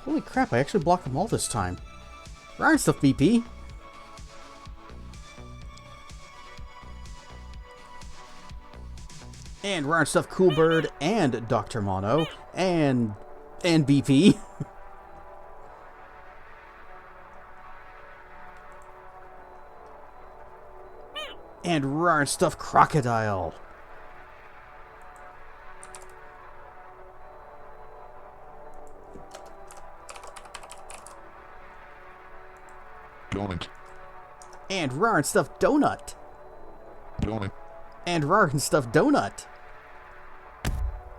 Holy crap, I actually blocked them all this time. Right stuff, BP. And Ryan Stuff Coolbird and Dr. Mono and BP. And Ryan Stuff Crocodile. And Ryan Stuff Donut. And Ryan Stuff Donut.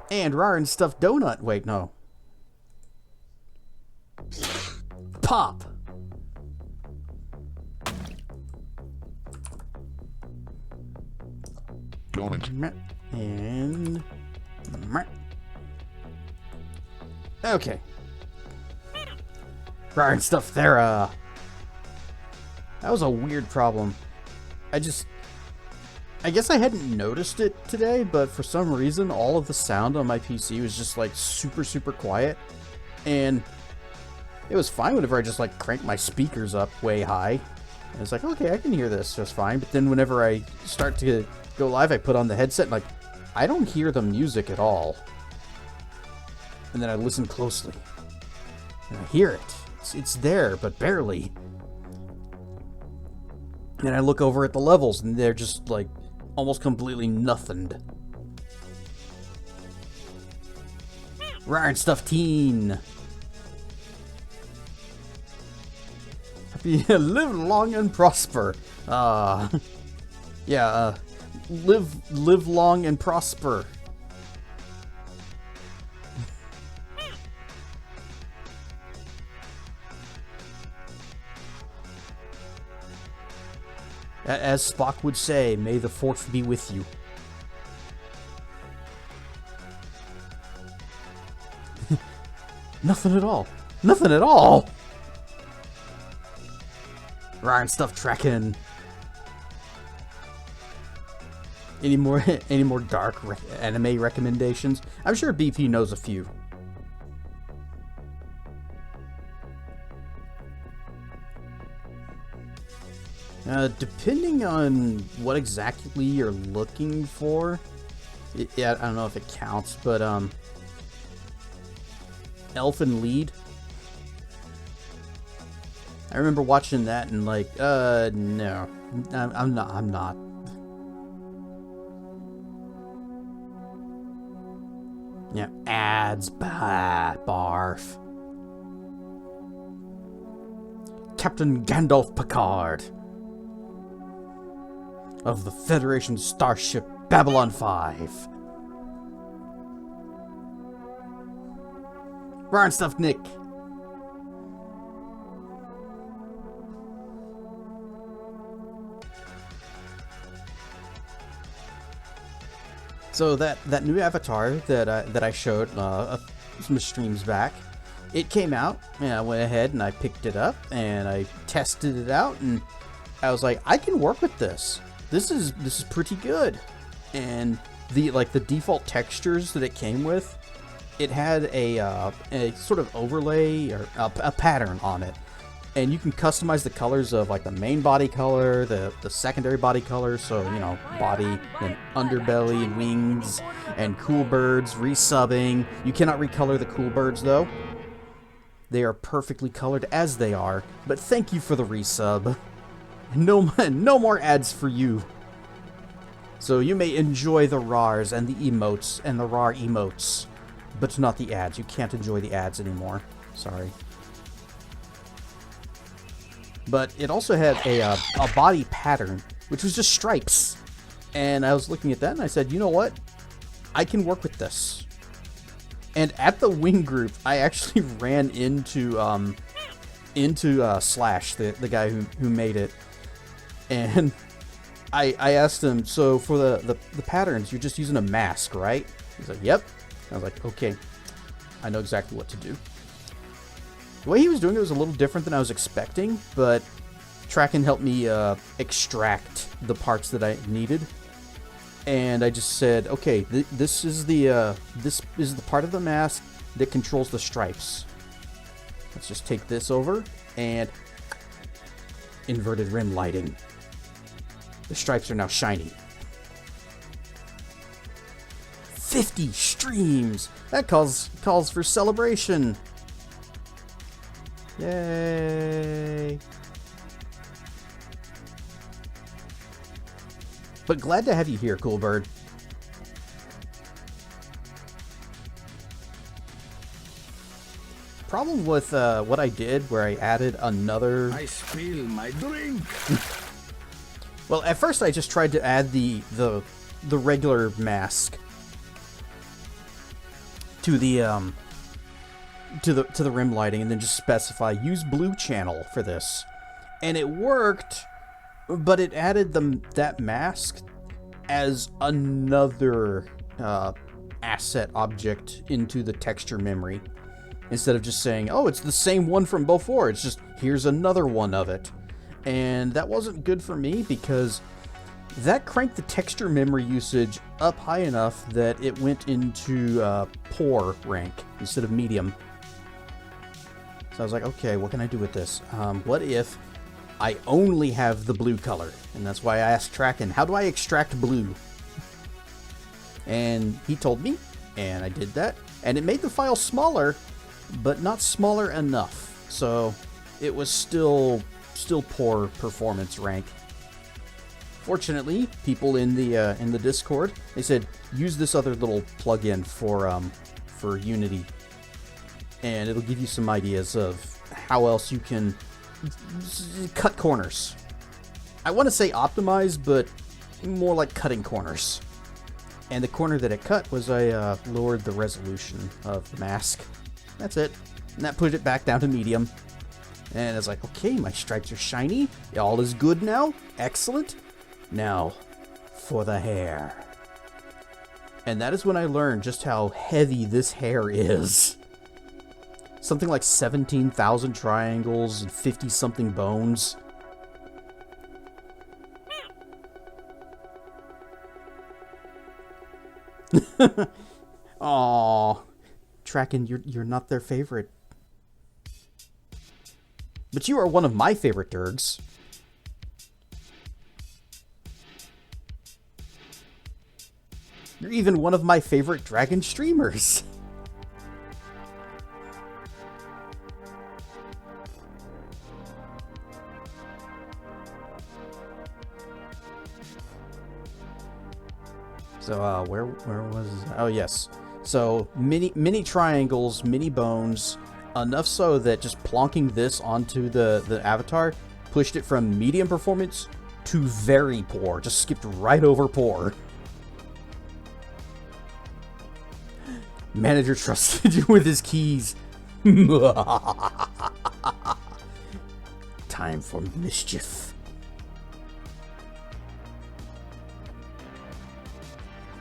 And Ryan Stuff Donut. Wait, no. Pop. And okay. Ryan Stuff Thera. That was a weird problem. I guess I hadn't noticed it today, but for some reason, all of the sound on my PC was just like super, super quiet. And it was fine whenever I just like cranked my speakers up way high. And it's like, okay, I can hear this just fine. But then whenever I start to go live, I put on the headset and like, I don't hear the music at all. And then I listen closely. And I hear it. It's there, but barely. And I look over at the levels, and they're just, like, almost completely nothingned. Ryan Stuff Teen. Live long and prosper. Yeah, live long and prosper. As Spock would say, may the Fourth be with you. Nothing at all. Nothing at all! Ryan Stuff Tracking. Any more dark anime recommendations? I'm sure BP knows a few. Depending on what exactly you're looking for, yeah, I don't know if it counts, but Elfin Lead. I remember watching that and like, no, I'm not. Yeah, ads, barf. Captain Gandalf Picard of the Federation starship Babylon 5. Ryan Stuff Nick. So that new avatar that I showed some streams back, it came out, and I went ahead and I picked it up and I tested it out, and I was like, I can work with this. This is pretty good. And the default textures that it came with, it had a sort of overlay or a pattern on it, and you can customize the colors of like the main body color, the secondary body color, so you know, body and underbelly and wings and cool birds resubbing. You cannot recolor the cool birds though. They are perfectly colored as they are, but thank you for the resub. No more ads for you. So you may enjoy the RARs and the emotes and the RAR emotes, but not the ads. You can't enjoy the ads anymore. Sorry. But it also had a body pattern, which was just stripes. And I was looking at that and I said, you know what? I can work with this. And at the wing group, I actually ran into Slash, the guy who made it. And I asked him, so for the patterns, you're just using a mask, right? He's like, yep. I was like, okay, I know exactly what to do. The way he was doing it was a little different than I was expecting, but Tracking helped me extract the parts that I needed. And I just said, okay, this is the part of the mask that controls the stripes. Let's just take this over and inverted rim lighting. The stripes are now shiny. 50 streams! That calls for celebration. Yay! But glad to have you here, Cool Bird. Problem with what I did, where I added another... I spill my drink! Well, at first I just tried to add the regular mask to the rim lighting, and then just specify use blue channel for this, and it worked, but it added that mask as another asset object into the texture memory, instead of just saying, oh, it's the same one from before. It's just here's another one of it. And that wasn't good for me, because that cranked the texture memory usage up high enough that it went into poor rank instead of medium. So I was like, okay, what can I do with this? What if I only have the blue color? And that's why I asked Tracken, how do I extract blue? And he told me, and I did that. And it made the file smaller, but not smaller enough. So it was still poor performance rank. Fortunately, people in the Discord, they said use this other little plugin for Unity, and it'll give you some ideas of how else you can cut corners. I want to say optimize, but more like cutting corners. And the corner that it cut was I lowered the resolution of the mask. That's it. And that put it back down to medium. And I was like, okay, my stripes are shiny. All is good now. Excellent. Now, for the hair. And that is when I learned just how heavy this hair is. Something like 17,000 triangles and 50-something bones. Aww. Tracken, you're not their favorite. But you are one of my favorite Durgs. You're even one of my favorite dragon streamers. So, where was... Oh, yes. So, mini triangles, mini bones, enough so that just plonking this onto the avatar pushed it from medium performance to very poor. Just skipped right over poor. Manager trusted you with his keys. Time for mischief.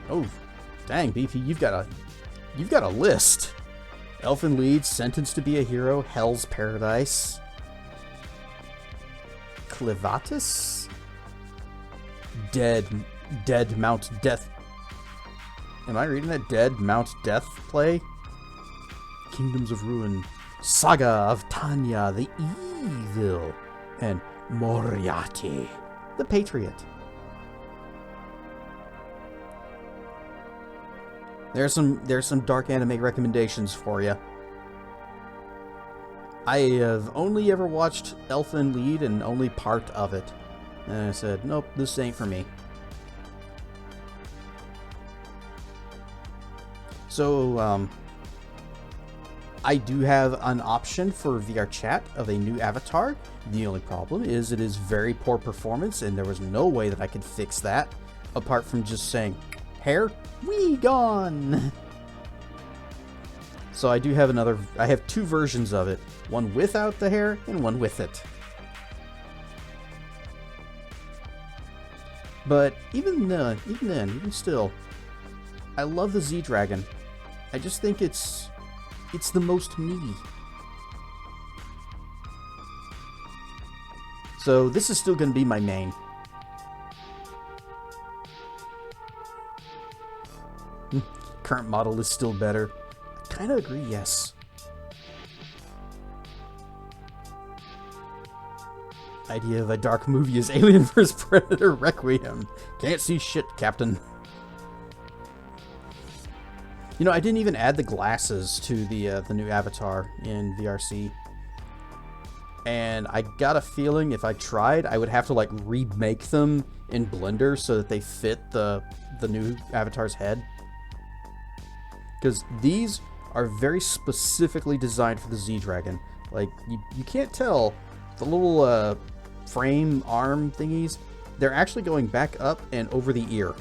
Oh, dang, BP, you've got a list. Elfin Lead, Sentenced to be a Hero, Hell's Paradise, Clivatus, Dead Mount Death. Am I reading that? Dead Mount Death play? Kingdoms of Ruin, Saga of Tanya the Evil, and Moriarty the Patriot. There's some dark anime recommendations for you. I have only ever watched Elfin Lead and only part of it. And I said, nope, this ain't for me. So, I do have an option for VR chat of a new avatar. The only problem is it is very poor performance, and there was no way that I could fix that, apart from just saying, hair, we gone. So I do have I have two versions of it. One without the hair, and one with it. But even still, I love the Z-Dragon. I just think it's the most me. So this is still going to be my main. Current model is still better. I kind of agree, yes. Idea of a dark movie is Alien vs. Predator Requiem. Can't see shit, Captain. You know, I didn't even add the glasses to the new avatar in VRC. And I got a feeling if I tried, I would have to like remake them in Blender so that they fit the new avatar's head. Because these are very specifically designed for the Z-Dragon. Like, you can't tell the little frame arm thingies. They're actually going back up and over the ear.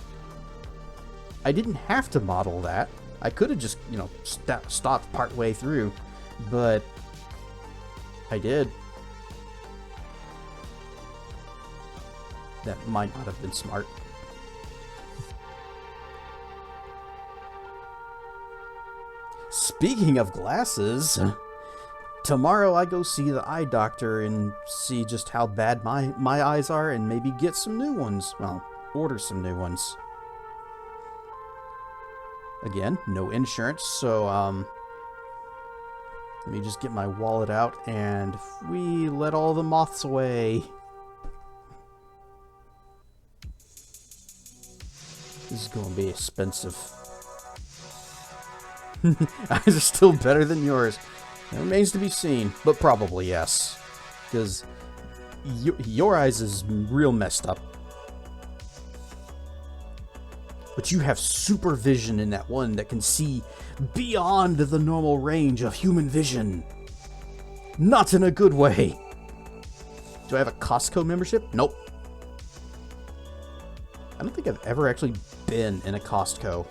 I didn't have to model that. I could have just, you know, stopped partway through, but I did. That might not have been smart. Speaking of glasses, tomorrow I go see the eye doctor and see just how bad my eyes are and maybe get some new ones. Well, order some new ones. Again, no insurance, so let me just get my wallet out and we let all the moths away. This is going to be expensive. Eyes are still better than yours. It remains to be seen, but probably yes. Because your eyes is real messed up. But you have super vision in that one that can see beyond the normal range of human vision. Not in a good way. Do I have a Costco membership? Nope. I don't think I've ever actually been in a Costco.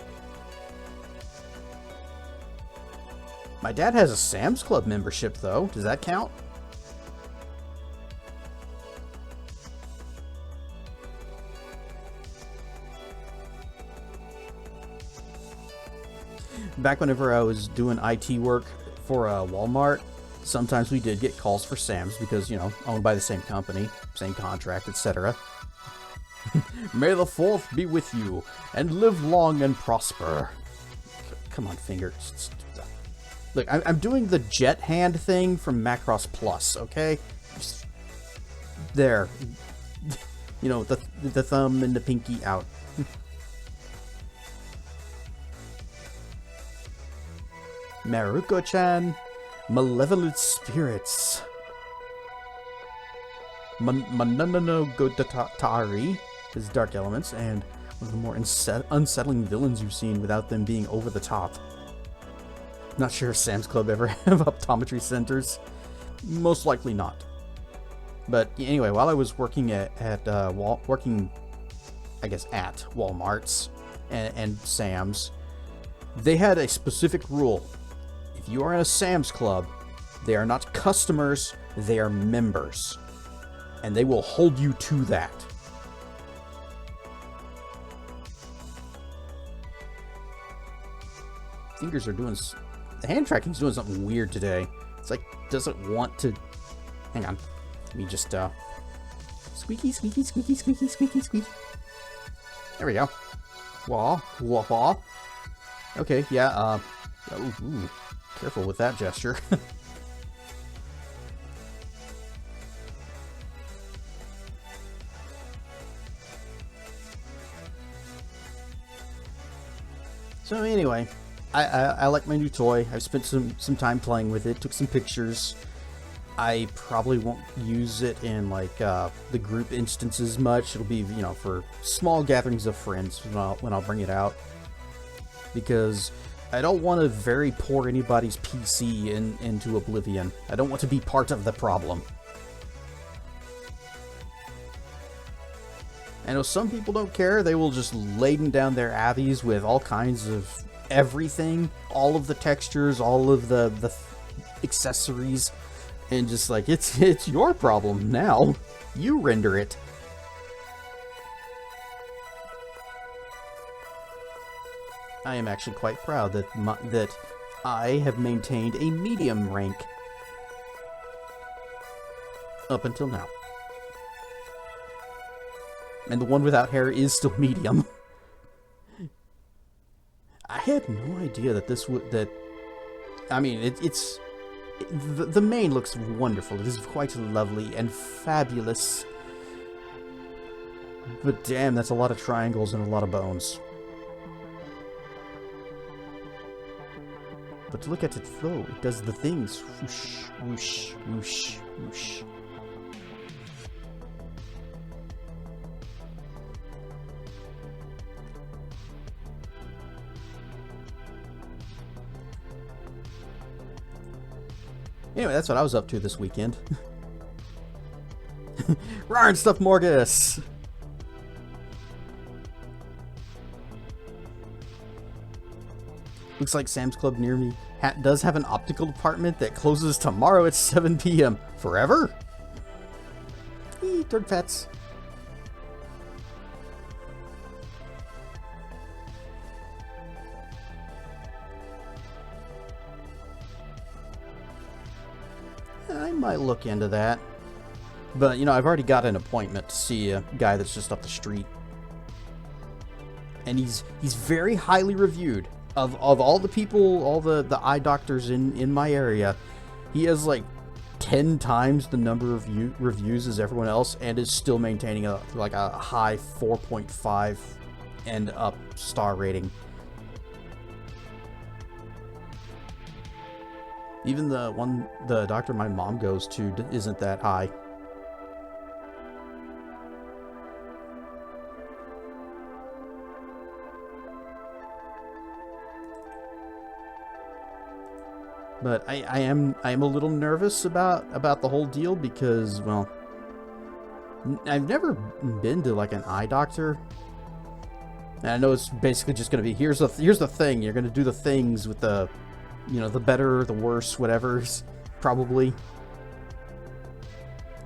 My dad has a Sam's Club membership, though. Does that count? Back whenever I was doing IT work for Walmart, sometimes we did get calls for Sam's because, you know, owned by the same company, same contract, etc. May the 4th be with you, and live long and prosper. Come on, finger. Look, I'm doing the jet hand thing from Macross Plus, okay? Just there. You know, the thumb and the pinky out. Maruko-chan, malevolent spirits. Mananano Godatari is dark elements, and one of the more unsettling villains you've seen without them being over the top. Not sure if Sam's Club ever have optometry centers. Most likely not. But anyway, while I was working at Walmart's and Sam's, they had a specific rule. If you are in a Sam's Club, they are not customers, they are members. And they will hold you to that. Fingers are doing... The hand tracking's doing something weird today. It's like, doesn't want to... Hang on. Let me just, squeaky, squeaky, squeaky, squeaky, squeaky, squeaky. There we go. Wah, wah, wah. Okay, yeah, ooh. Careful with that gesture. So anyway, I like my new toy. I've spent some time playing with it, took some pictures. I probably won't use it in like the group instances much. It'll be, you know, for small gatherings of friends when I'll bring it out, because I don't want to very pour anybody's PC into oblivion. I don't want to be part of the problem. I know some people don't care. They will just laden down their avies with all kinds of everything, all of the textures, all of the accessories, and just like, it's your problem now. You render it. I am actually quite proud that I have maintained a medium rank up until now. And the one without hair is still medium. I had no idea that this would, I mean, the main looks wonderful. It is quite lovely and fabulous. But damn, that's a lot of triangles and a lot of bones. But to look at it flow, it does the things. Whoosh, whoosh, whoosh, whoosh. Anyway, that's what I was up to this weekend. Rawr and stuff, Morgus! Looks like Sam's Club near me does have an optical department that closes tomorrow at 7 p.m. Forever? Turd fats. I might look into that. But, you know, I've already got an appointment to see a guy that's just up the street. And he's very highly reviewed. Of all the people, all the eye doctors in my area, he has like 10 times the number of reviews as everyone else, and is still maintaining a high 4.5 and up star rating. Even the doctor my mom goes to isn't that high. But I am a little nervous about the whole deal because, well, I've never been to like an eye doctor. And I know it's basically just going to be here's the thing. You're going to do the things with the, you know, the better, the worse, whatever's probably. You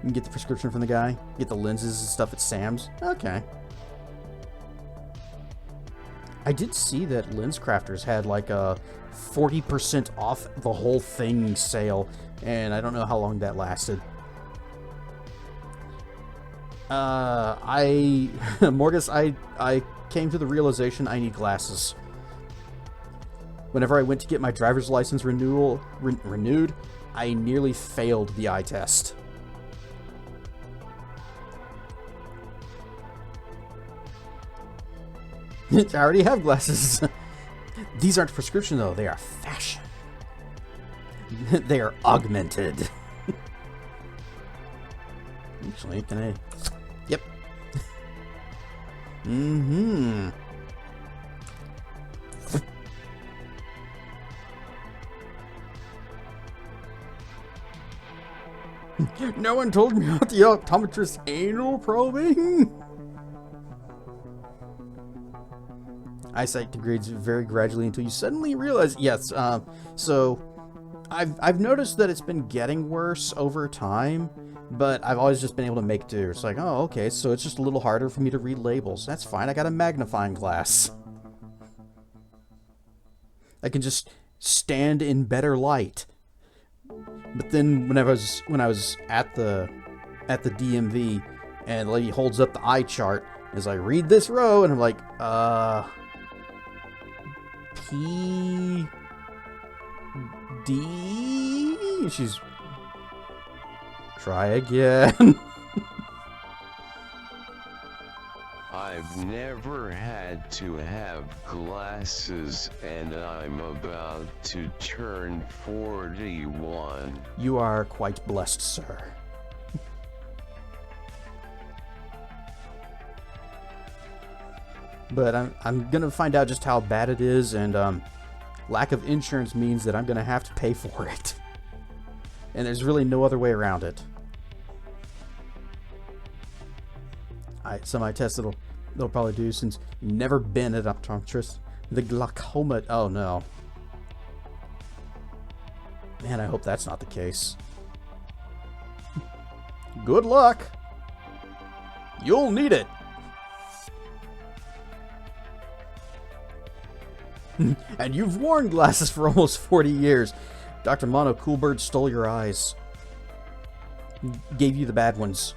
can get the prescription from the guy, get the lenses and stuff at Sam's. Okay. I did see that Lens Crafters had like a 40% off the whole thing sale, and I don't know how long that lasted. Morgus, I came to the realization I need glasses. Whenever I went to get my driver's license renewed, I nearly failed the eye test. I already have glasses. These aren't prescription though, they are fashion. They are augmented. Actually, can I? Yep. Mm-hmm. No one told me about the optometrist's anal probing. Eyesight degrades very gradually until you suddenly realize. Yes. So I've noticed that it's been getting worse over time, but I've always just been able to make do. It's like, oh, okay, so it's just a little harder for me to read labels. That's fine. I got a magnifying glass. I can just stand in better light. But then when I was at the DMV and the lady holds up the eye chart and is like, read this row, and I'm like, P D. She's try again. I've never had to have glasses, and I'm about to turn 41. You are quite blessed, sir. But I'm gonna find out just how bad it is, and lack of insurance means that I'm gonna have to pay for it. And there's really no other way around it. Some eye tests they'll probably do, since you've never been an optometrist. The glaucoma. Oh no. Man, I hope that's not the case. Good luck. You'll need it. And you've worn glasses for almost 40 years. Dr. Mono Coolbird stole your eyes. Gave you the bad ones.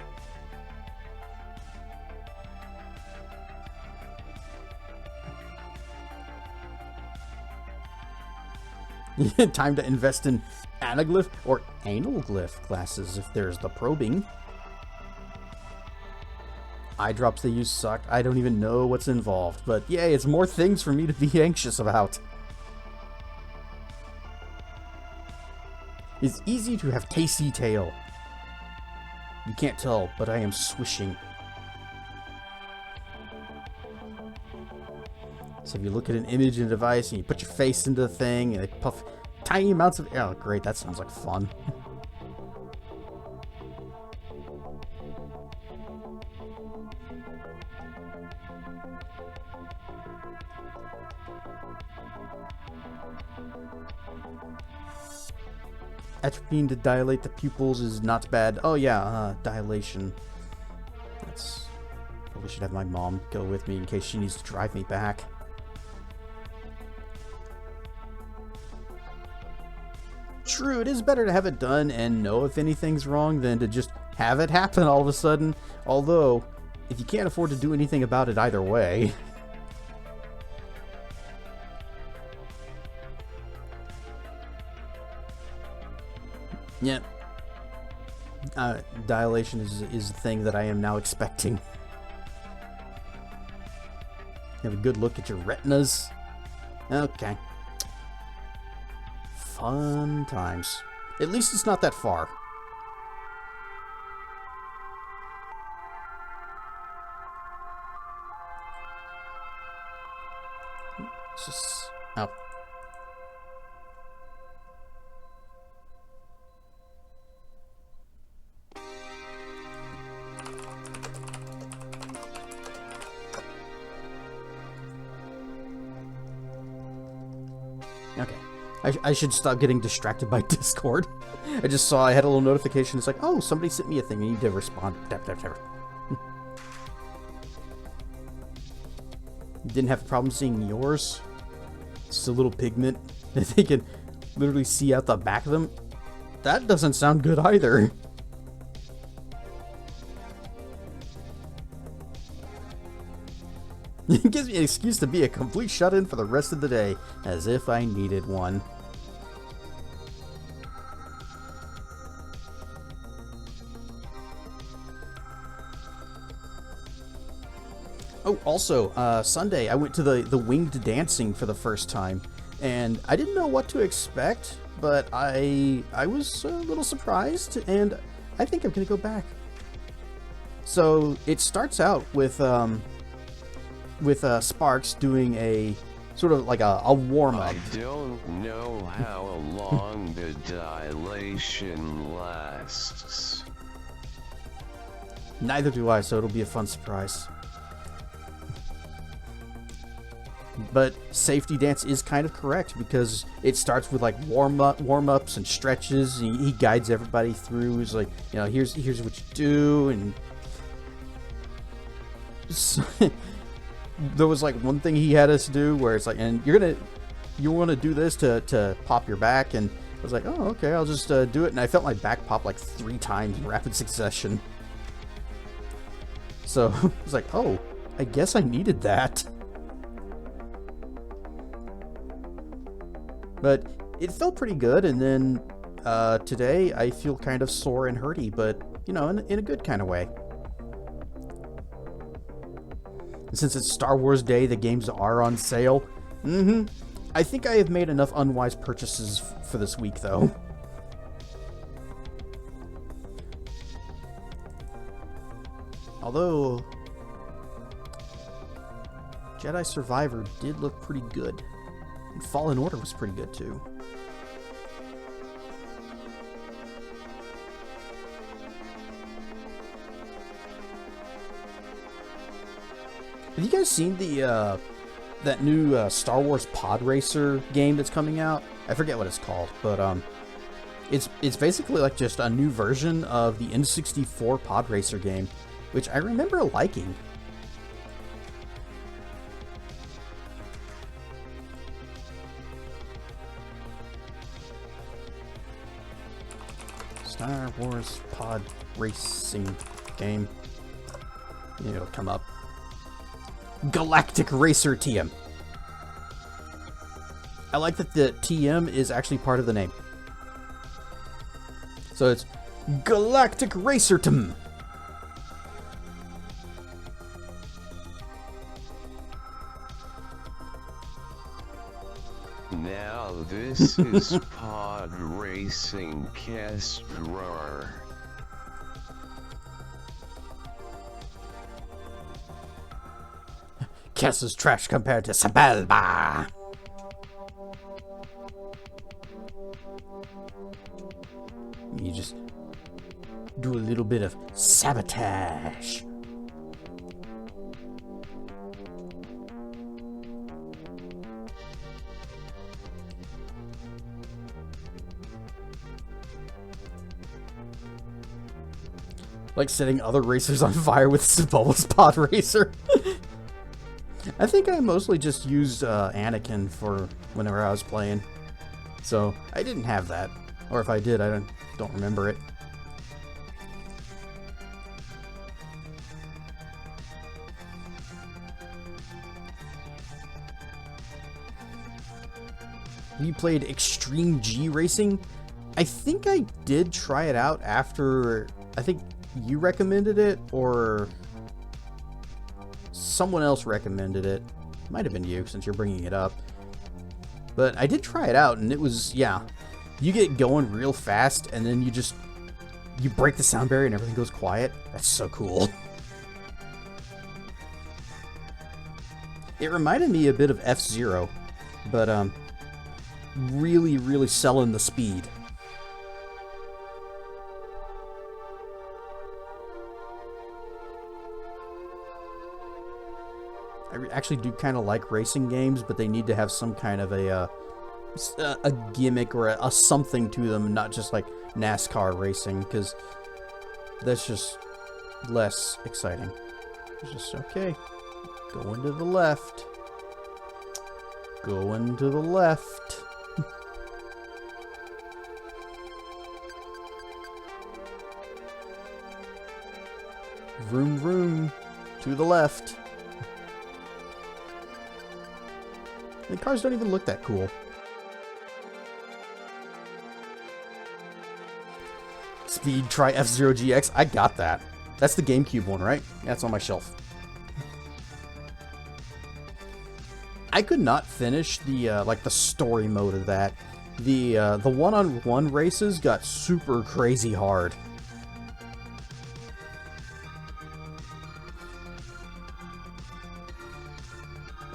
Time to invest in anaglyph or analglyph classes if there's the probing. Eye drops they use suck. I don't even know what's involved, but yay, it's more things for me to be anxious about. It's easy to have tasty tail. You can't tell, but I am swishing. So if you look at an image in a device and you put your face into the thing and they puff tiny amounts of... Oh, great, that sounds like fun. Atropine to dilate the pupils is not bad. Oh yeah, dilation. That's... Probably should have my mom go with me in case she needs to drive me back. True, it is better to have it done and know if anything's wrong than to just have it happen all of a sudden. Although, if you can't afford to do anything about it either way... Yeah. Dilation is the thing that I am now expecting. Have a good look at your retinas. Okay. Fun times. At least it's not that far. It's just... Oh. Okay. I should stop getting distracted by Discord. I just saw I had a little notification. It's like, oh, somebody sent me a thing. I need to respond. Tap, tap, tap. Didn't have a problem seeing yours. It's a little pigment that they can literally see out the back of them. That doesn't sound good either. It gives me an excuse to be a complete shut-in for the rest of the day, as if I needed one. Oh, also, Sunday I went to the winged dancing for the first time, and I didn't know what to expect, but I was a little surprised, and I think I'm gonna go back. So it starts out with Sparks doing a sort of like a warm-up. I don't know how long the dilation lasts. Neither do I, so it'll be a fun surprise. But Safety Dance is kind of correct because it starts with like warm-ups and stretches. And he guides everybody through. He's like, you know, here's what you do, and so, there was like one thing he had us do where it's like, and you want to do this to pop your back, and I was like, oh, okay, I'll just do it, and I felt my back pop like 3 times in rapid succession. So I was like, oh, I guess I needed that. But it felt pretty good, and then today I feel kind of sore and hurty, but you know, in a good kind of way. And since it's Star Wars Day, the games are on sale. I think I have made enough unwise purchases for this week, though. Although Jedi Survivor did look pretty good. And Fallen Order was pretty good too. Have you guys seen the that new Star Wars Pod Racer game that's coming out? I forget what it's called, but it's basically like just a new version of the N64 Pod Racer game, which I remember liking. Star Wars Pod Racing game. It'll come up. Galactic Racer Team. I like that the TM is actually part of the name. So it's Galactic Racertum. Now this is pod racing Kestrar. Kess is trash compared to Sabelba. You just do a little bit of sabotage. Like setting other racers on fire with Sabelba's pod racer. I think I mostly just used Anakin for whenever I was playing. So I didn't have that. Or if I did, I don't remember it. You played Extreme G Racing? I think I did try it out after, I think you recommended it, or someone else recommended it. Might have been you, since you're bringing it up. But I did try it out, and it was, yeah. You get going real fast, and then you break the sound barrier and everything goes quiet. That's so cool. It reminded me a bit of F-Zero, but really, really selling the speed. I actually do kind of like racing games, but they need to have some kind of a gimmick or a something to them, not just like NASCAR racing, because that's just less exciting. It's just, okay, going to the left. Going to the left. Vroom vroom. To the left. The cars don't even look that cool. Speed, try F-Zero GX. I got that. That's the GameCube one, right? That's on my shelf. I could not finish the like the story mode of that. The one-on-one races got super crazy hard.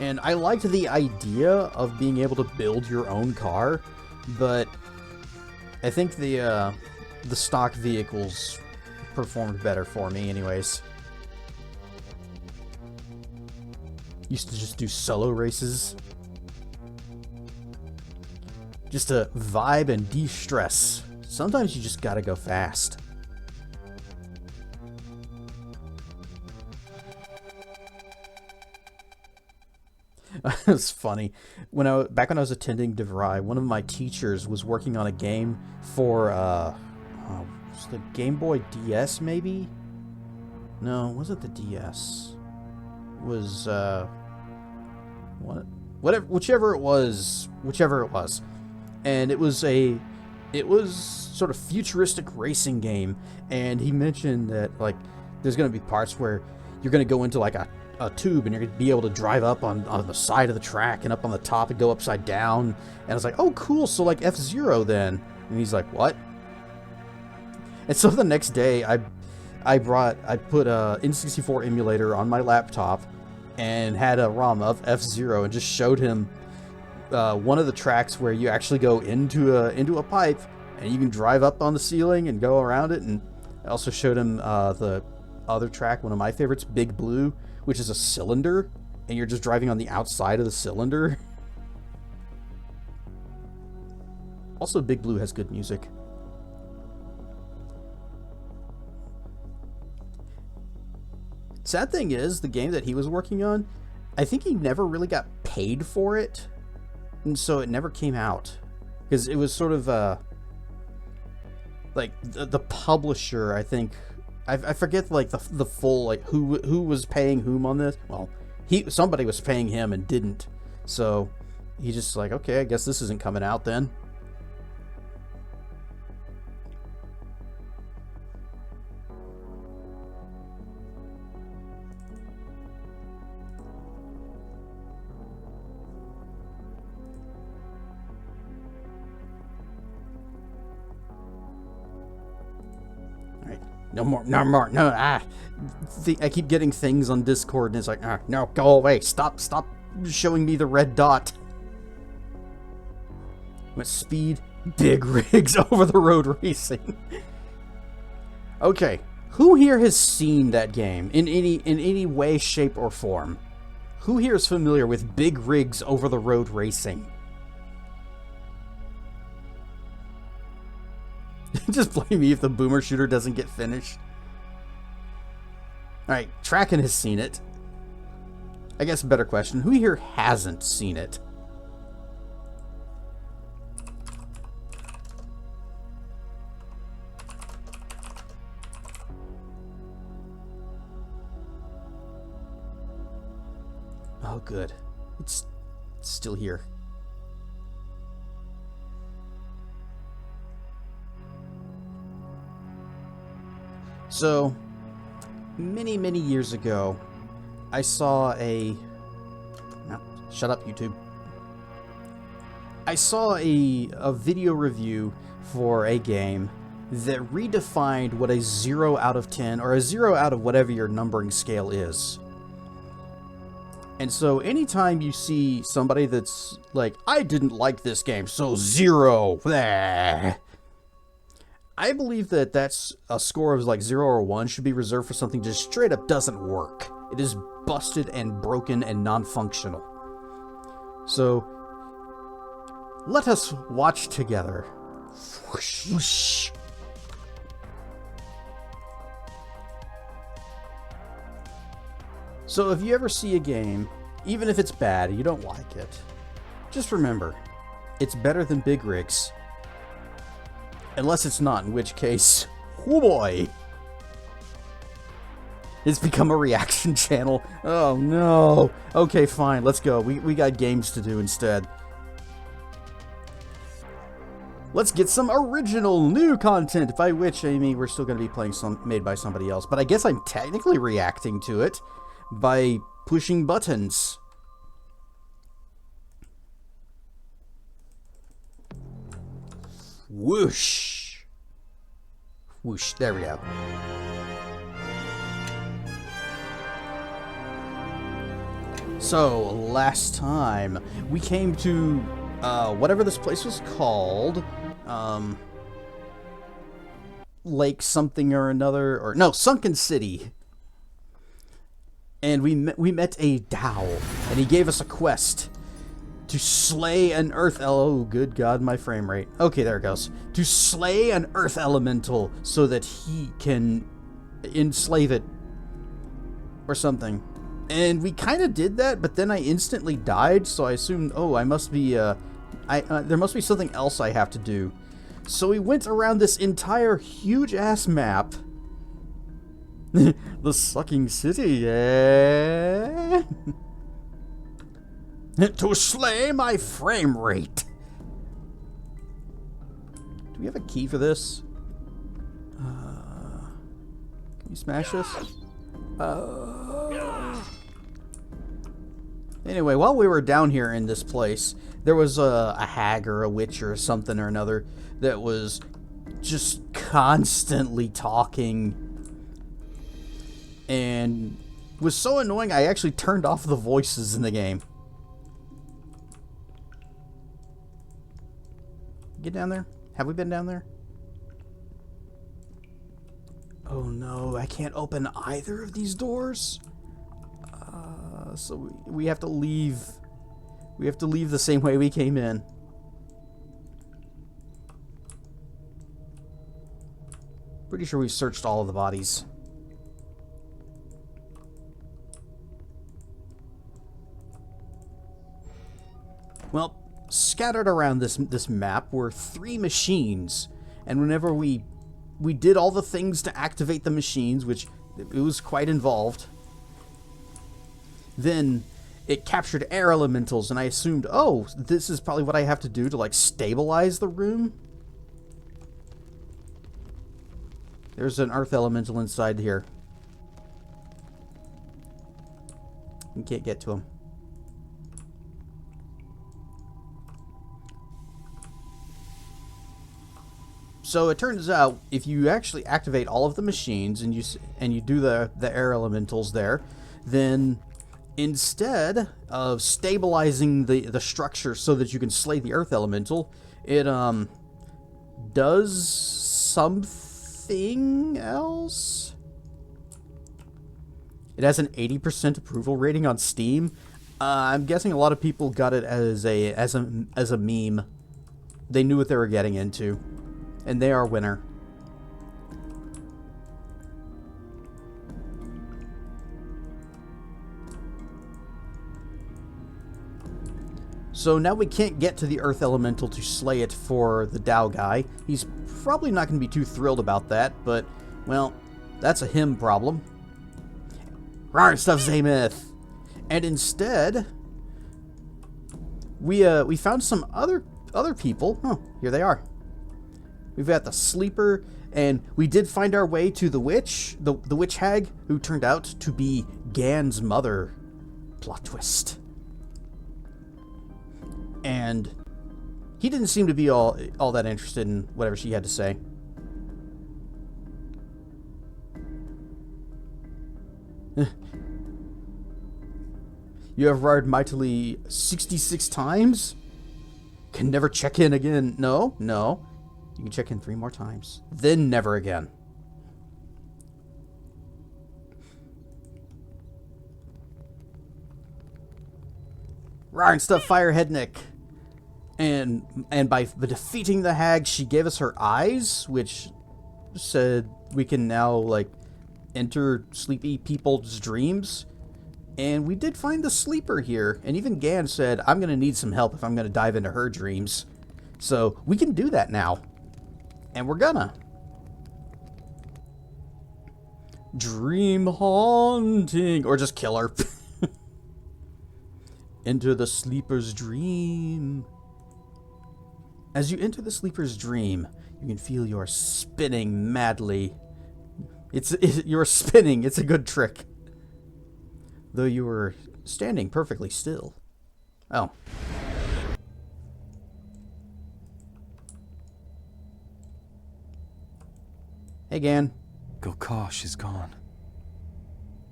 And I liked the idea of being able to build your own car, but I think the stock vehicles performed better for me anyways. Used to just do solo races. Just to vibe and de-stress. Sometimes you just gotta go fast. It's funny. Back when I was attending DeVry, one of my teachers was working on a game for was the Game Boy DS maybe? No, was it the DS? It was whichever it was. And it was sort of futuristic racing game, and he mentioned that like there's going to be parts where you're going to go into like a tube and you're going to be able to drive up on the side of the track and up on the top and go upside down. And I was like, oh cool, so like F-Zero then. And he's like, what? And so the next day I put a N64 emulator on my laptop and had a ROM of F-Zero and just showed him one of the tracks where you actually go into a pipe and you can drive up on the ceiling and go around it. And I also showed him the other track, one of my favorites, Big Blue, which is a cylinder, and you're just driving on the outside of the cylinder. Also, Big Blue has good music. Sad thing is, the game that he was working on, I think he never really got paid for it, and so it never came out. Because it was sort of, like, the publisher, I think... I forget like the full like who was paying whom on this. Well, somebody was paying him and didn't. So He's just like, okay, I guess this isn't coming out then. No more, no, I keep getting things on Discord, and it's like, no, go away, stop showing me the red dot. With speed, big rigs over the road racing. Okay, who here has seen that game in any way, shape, or form? Who here is familiar with big rigs over the road racing? Just blame me if the boomer shooter doesn't get finished. Alright, Tracken has seen it. I guess a better question, who here hasn't seen it? Oh, good. It's still here. So, many years ago, I saw a... No, shut up, YouTube. I saw a video review for a game that redefined what a 0 out of 10, or a 0 out of whatever your numbering scale is. And so, anytime you see somebody that's like, I didn't like this game, so 0, bleh. I believe that that's a score of like 0 or 1 should be reserved for something just straight up doesn't work. It is busted and broken and non-functional. So, let us watch together. Whoosh, whoosh. So if you ever see a game, even if it's bad, you don't like it, just remember, it's better than big rigs. Unless it's not, in which case, oh boy! It's become a reaction channel. Oh no! Okay, fine, let's go. We got games to do instead. Let's get some original new content, by which I mean we're still going to be playing some made by somebody else. But I guess I'm technically reacting to it by pushing buttons. Whoosh. Whoosh. There we go. So, last time, we came to, whatever this place was called, Lake something or another, or, no, Sunken City. And we met a Dow, and he gave us a quest to slay an earth oh good god, my frame rate. Okay, there it goes. To slay an earth elemental so that he can enslave it or something. And we kind of did that, but then I instantly died, so I assumed, oh, I must be there must be something else I have to do. So we went around this entire huge ass map. The sucking city, yeah. To slay my frame rate. Do we have a key for this? Can you smash this? Anyway, while we were down here in this place, there was a hag or a witch or something or another that was just constantly talking and was so annoying I actually turned off the voices in the game. Get down there? Have we been down there? Oh no, I can't open either of these doors? So we have to leave. We have to leave the same way we came in. Pretty sure we searched all of the bodies. Well, scattered around this map were 3 machines, and whenever we did all the things to activate the machines, which it was quite involved, then it captured air elementals, and I assumed, oh, this is probably what I have to do to, like, stabilize the room. There's an earth elemental inside here. You can't get to him. So it turns out, if you actually activate all of the machines and you do the air elementals there, then instead of stabilizing the structure so that you can slay the earth elemental, it does something else. It has an 80% approval rating on Steam. I'm guessing a lot of people got it as a meme. They knew what they were getting into. And they are winner. So now we can't get to the Earth Elemental to slay it for the Dao guy. He's probably not going to be too thrilled about that, but, well, that's a him problem. Rawr stuff, Zamith! And instead, we found some other people. Oh, here they are. We've got the Sleeper, and we did find our way to the witch, the witch hag, who turned out to be Gan's mother. Plot twist. And he didn't seem to be all that interested in whatever she had to say. You have roared mightily 66 times? Can never check in again. No. You can check in 3 more times. Then never again. Rawr stuff, Fireheadnick. And by defeating the hag, she gave us her eyes, which said we can now, like, enter sleepy people's dreams. And we did find the Sleeper here. And even Gan said, I'm going to need some help if I'm going to dive into her dreams. So we can do that now. And we're gonna. Dream haunting. Or just kill her. Enter the Sleeper's dream. As you enter the Sleeper's dream, you can feel you're spinning madly. You're spinning. It's a good trick. Though you were standing perfectly still. Oh. Hey, Gan. Gulkosh is gone.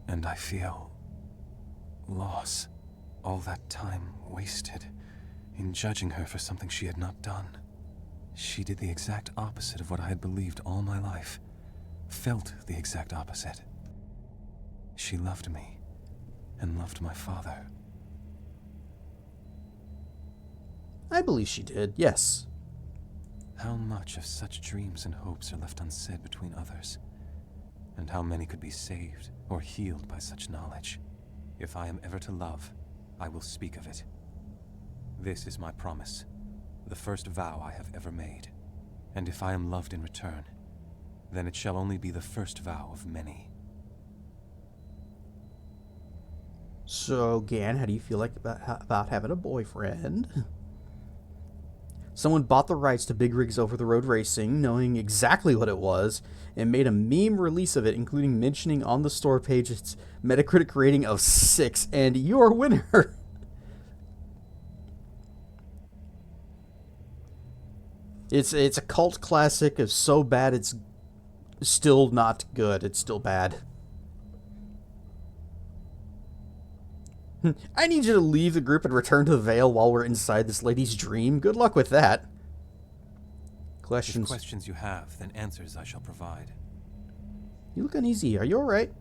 And I feel loss. All that time wasted in judging her for something she had not done. She did the exact opposite of what I had believed all my life. Felt the exact opposite. She loved me and loved my father. I believe she did, yes. How much of such dreams and hopes are left unsaid between others? And how many could be saved or healed by such knowledge? If I am ever to love, I will speak of it. This is my promise, the first vow I have ever made. And if I am loved in return, then it shall only be the first vow of many. So, Gan, how do you feel like about having a boyfriend? Someone bought the rights to Big Rigs Over the Road Racing, knowing exactly what it was, and made a meme release of it, including mentioning on the store page its Metacritic rating of 6, and you're a winner! It's a cult classic. It's so bad it's still not good. It's still bad. I need you to leave the group and return to the Vale while we're inside this lady's dream. Good luck with that. If questions you have, then answers I shall provide. You look uneasy. Are you alright?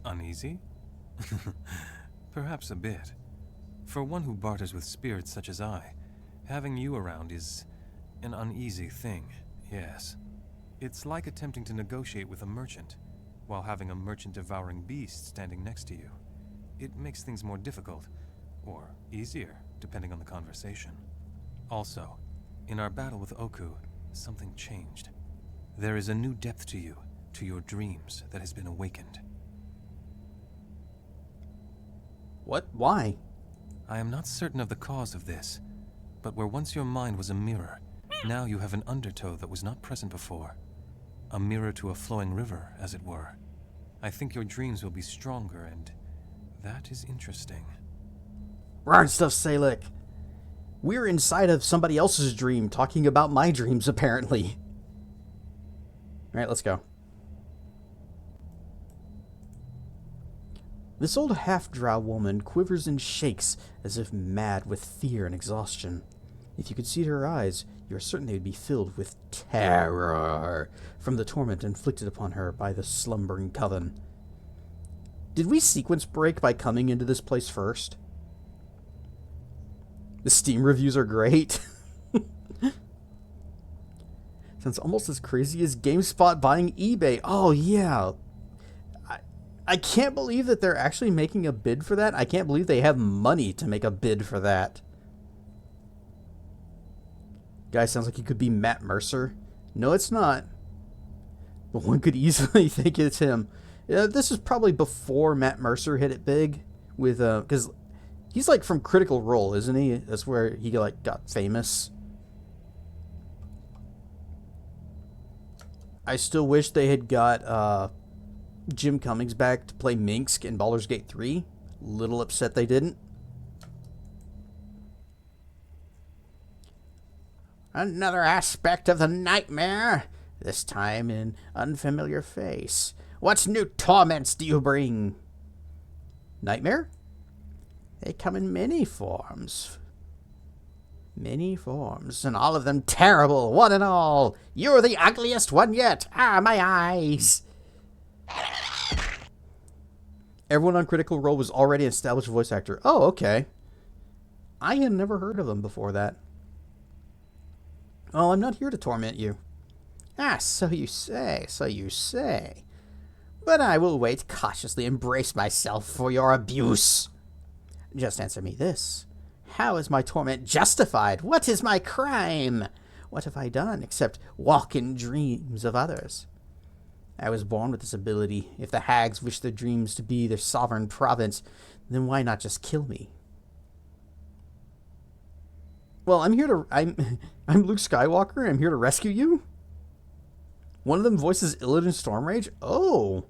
Uneasy? Perhaps a bit. For one who barters with spirits such as I, having you around is an uneasy thing, yes. It's like attempting to negotiate with a merchant, while having a merchant-devouring beast standing next to you. It makes things more difficult, or easier, depending on the conversation. Also, in our battle with Oku, something changed. There is a new depth to you, to your dreams, that has been awakened. What? Why? I am not certain of the cause of this, but where once your mind was a mirror, now you have an undertow that was not present before. A mirror to a flowing river, as it were. I think your dreams will be stronger, and that is interesting. Right stuff, Salek. We're inside of somebody else's dream, talking about my dreams, apparently. Alright, let's go. This old half-drow woman quivers and shakes as if mad with fear and exhaustion. If you could see her eyes, you are certain they would be filled with terror from the torment inflicted upon her by the Slumbering Coven. Did we sequence break by coming into this place first? The Steam reviews are great. Sounds almost as crazy as GameSpot buying eBay. Oh, yeah. I can't believe that they're actually making a bid for that. I can't believe they have money to make a bid for that. Guy sounds like he could be Matt Mercer. No, it's not. But one could easily think it's him. This is probably before Matt Mercer hit it big. With because he's like from Critical Role, isn't he? That's where he like got famous. I still wish they had got Jim Cummings back to play Minsk in Baldur's Gate 3. Little upset they didn't. Another aspect of the nightmare, this time in unfamiliar face. What new torments do you bring? Nightmare? They come in many forms. Many forms, and all of them terrible, one and all. You're the ugliest one yet. Ah, my eyes. Everyone on Critical Role was already an established voice actor. Oh, okay. I had never heard of them before that. Oh, I'm not here to torment you. Ah, so you say, so you say. But I will wait cautiously and brace myself for your abuse. Just answer me this. How is my torment justified? What is my crime? What have I done except walk in dreams of others? I was born with this ability. If the hags wish their dreams to be their sovereign province, then why not just kill me? Well, I'm Luke Skywalker. I'm here to rescue you. One of them voices Illidan Stormrage. Oh,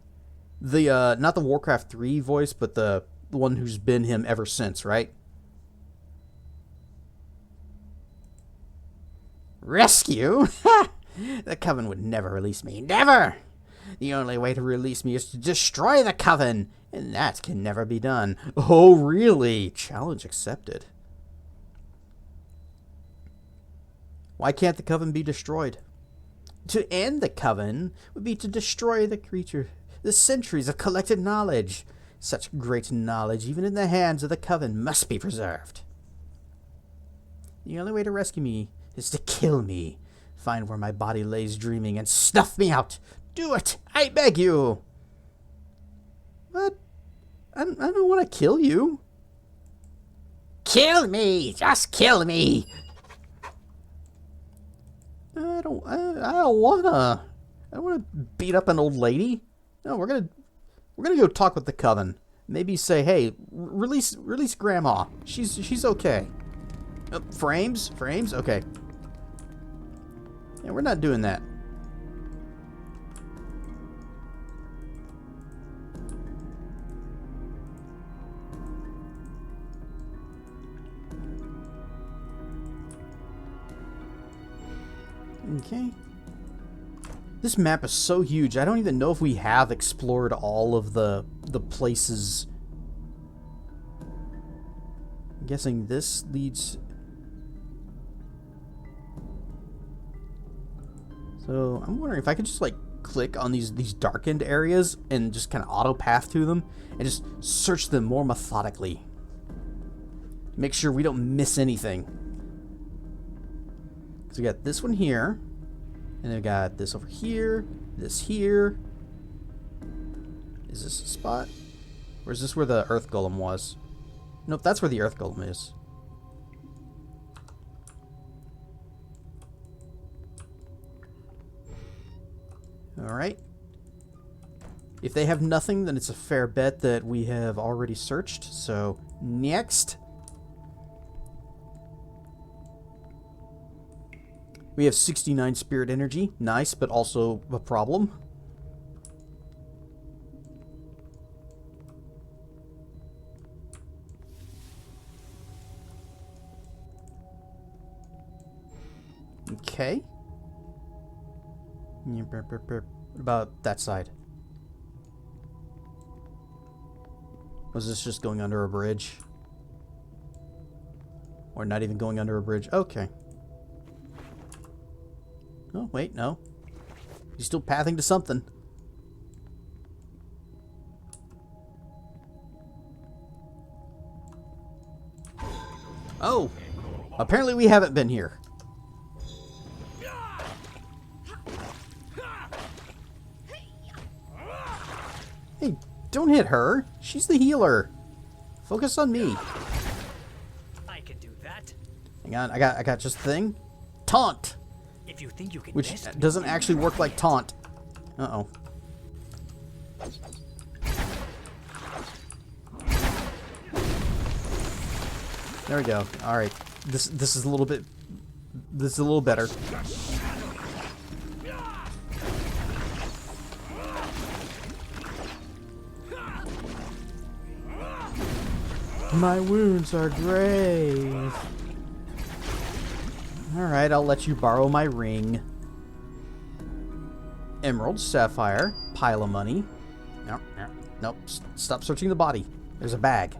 the not the Warcraft 3 voice, but the one who's been him ever since, right? Rescue? The Coven would never release me. Never! The only way to release me is to destroy the Coven, and that can never be done. Oh, really? Challenge accepted. Why can't the Coven be destroyed? To end the Coven would be to destroy the creature, the centuries of collected knowledge. Such great knowledge, even in the hands of the Coven, must be preserved. The only way to rescue me is to kill me. Find where my body lays dreaming and snuff me out. Do it! I beg you! What? I don't want to kill you. Kill me! Just kill me! I don't wanna beat up an old lady. No, we're gonna go talk with the Coven. Maybe say, hey, release Grandma. She's okay. Frames? Okay. Yeah, we're not doing that. Okay. This map is so huge. I don't even know if we have explored all of the places. I'm guessing this leads. So I'm wondering if I could just like click on these darkened areas and just kind of auto path to them and just search them more methodically. Make sure we don't miss anything. So we got this one here, and then we got this over here, this here. Is this a spot? Or is this where the Earth Golem was? Nope, that's where the Earth Golem is. Alright. If they have nothing, then it's a fair bet that we have already searched. So, next. We have 69 spirit energy. Nice, but also a problem. Okay. What about that side? Was this just going under a bridge? Or not even going under a bridge? Okay. Oh, wait, no. He's still pathing to something. Oh! Apparently we haven't been here. Hey, don't hit her. She's the healer. Focus on me. I can do that. Hang on, I got just the thing. Taunt! If you think you can Which test me, doesn't actually work like taunt. Uh-oh. There we go. Alright. This is a little bit... This is a little better. My wounds are grave. Alright, I'll let you borrow my ring. Emerald, sapphire, pile of money. Nope, nope, nope. Stop searching the body. There's a bag.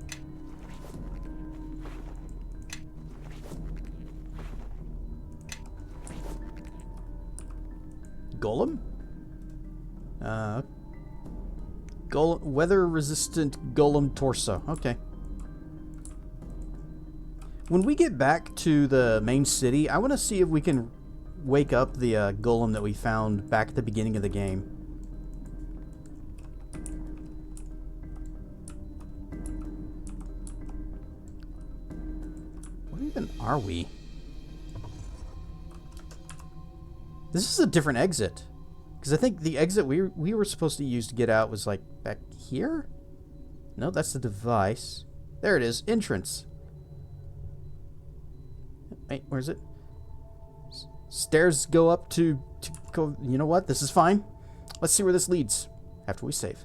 Golem? Golem, weather-resistant golem torso. Okay. When we get back to the main city, I want to see if we can wake up the golem that we found back at the beginning of the game. Where even are we? This is a different exit. Because I think the exit we were supposed to use to get out was like back here? No, that's the device. There it is. Entrance. Wait, where is it? Stairs go up to go. You know what? This is fine. Let's see where this leads after we save.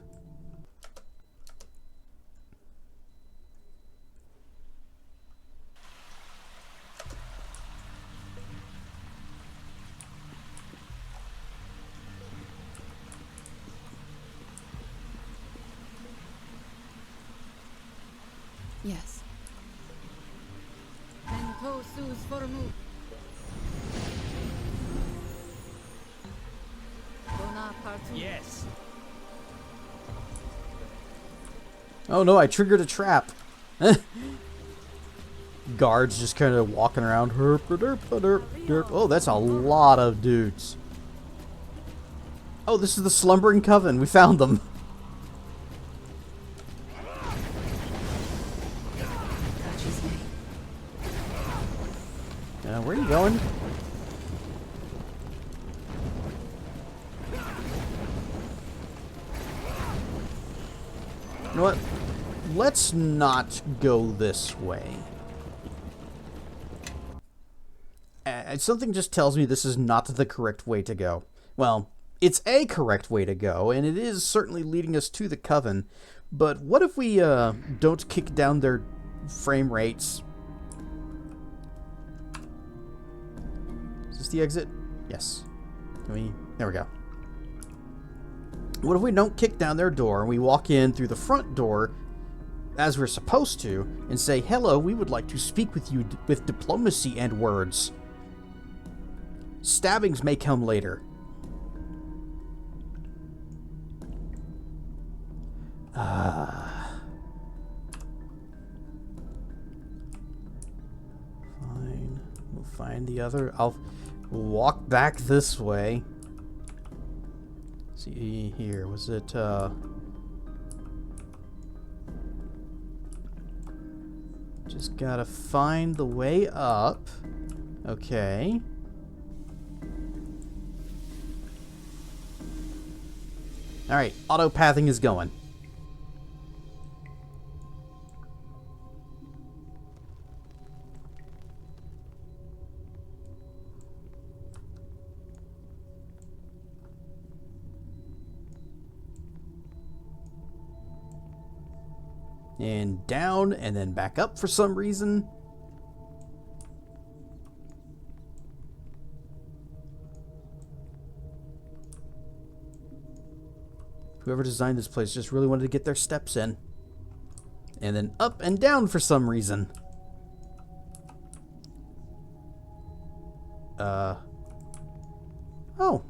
Yes. yes. Oh no, I triggered a trap. Guards just kind of walking around. Oh, that's a lot of dudes. Oh, this is the Slumbering Coven. We found them. Where are you going? You know what? Let's not go this way. Something just tells me this is not the correct way to go. Well, it's a correct way to go, and it is certainly leading us to the Coven. But what if we don't kick down their frame rates? Is this the exit? Yes. Can we? There we go. What if we don't kick down their door and we walk in through the front door as we're supposed to and say, hello, we would like to speak with you with diplomacy and words. Stabbings may come later. Fine. We'll find the other. I'll walk back this way. See here, was it just gotta find the way up. Okay. Alright, auto-pathing is going. And down, and then back up for some reason. Whoever designed this place just really wanted to get their steps in. And then up and down for some reason. Oh.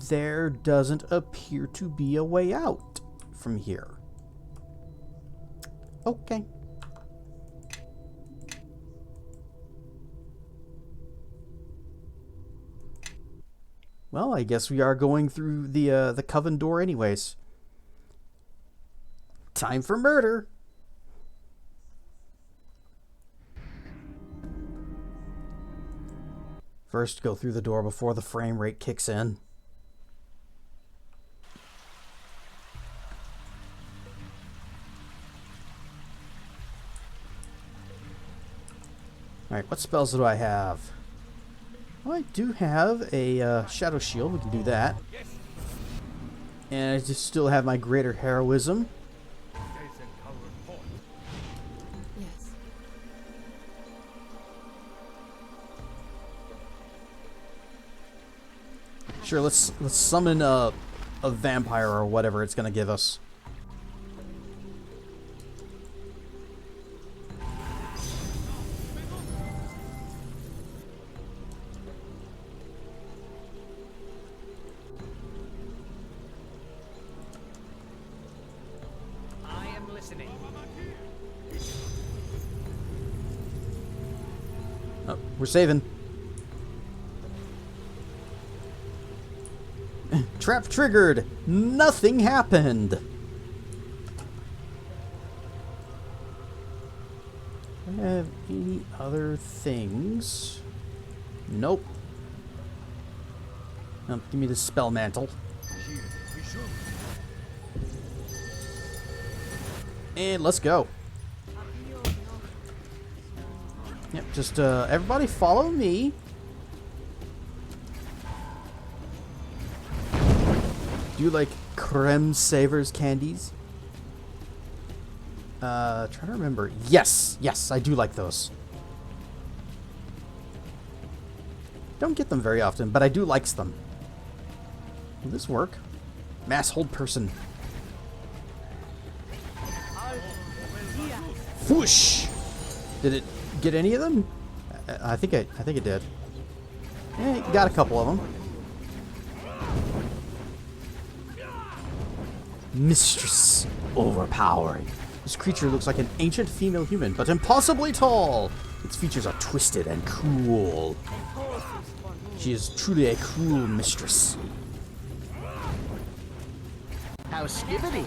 There doesn't appear to be a way out from here. Okay. Well, I guess we are going through the coven door anyways. Time for murder. First, go through the door before the frame rate kicks in. Alright, what spells do I have? Well, I do have a Shadow Shield. We can do that. And I just still have my Greater Heroism. Yes. Sure, let's summon a vampire or whatever it's gonna give us. I am listening. Oh, we're saving. Trap triggered. Nothing happened. Do I have any other things? Nope. Oh, give me the spell mantle. And let's go. Yep, just everybody follow me. Do you like creme savers candies? Trying to remember. Yes, yes, I do like those. Don't get them very often, but I do like them. Will this work? Mass hold person. Whoosh! Did it get any of them? I think it did. Yeah, got a couple of them. Mistress. Overpowering. This creature looks like an ancient female human, but impossibly tall. Its features are twisted and cruel. She is truly a cruel mistress. How skibbity.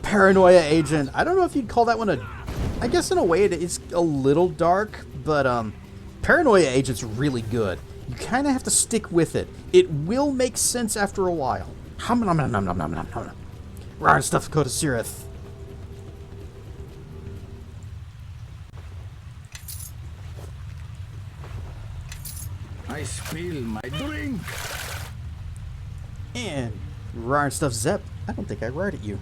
Paranoia agent. I don't know if you'd call that one a... I guess in a way it is a little dark, but Paranoia agent's really good. You kind of have to stick with it. It will make sense after a while. Hum nom nom nom nom nom nom nom. Rar stuff Dakota Sirith. I spill my drink. And Rar stuff Zep. I don't think I roared at you.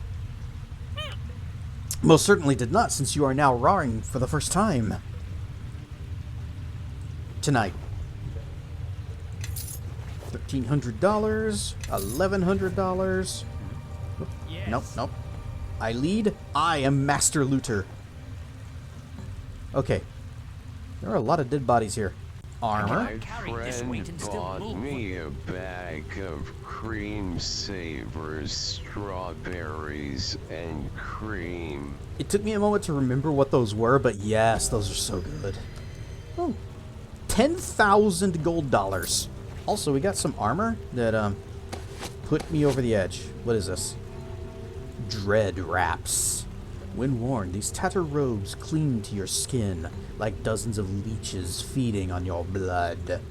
Most certainly did not, since you are now roaring for the first time. Tonight. $1,300, $1,100. Yes. Nope, nope. I lead. I am Master Looter. Okay. There are a lot of dead bodies here. Armor. My carry this friend weight and still bought move. me a bag of cream savers, strawberries, and cream. It took me a moment to remember what those were, but yes, those are so good. Oh. 10,000 gold dollars. Also, we got some armor that put me over the edge. What is this? Dread wraps. When worn, these tattered robes cling to your skin like dozens of leeches feeding on your blood.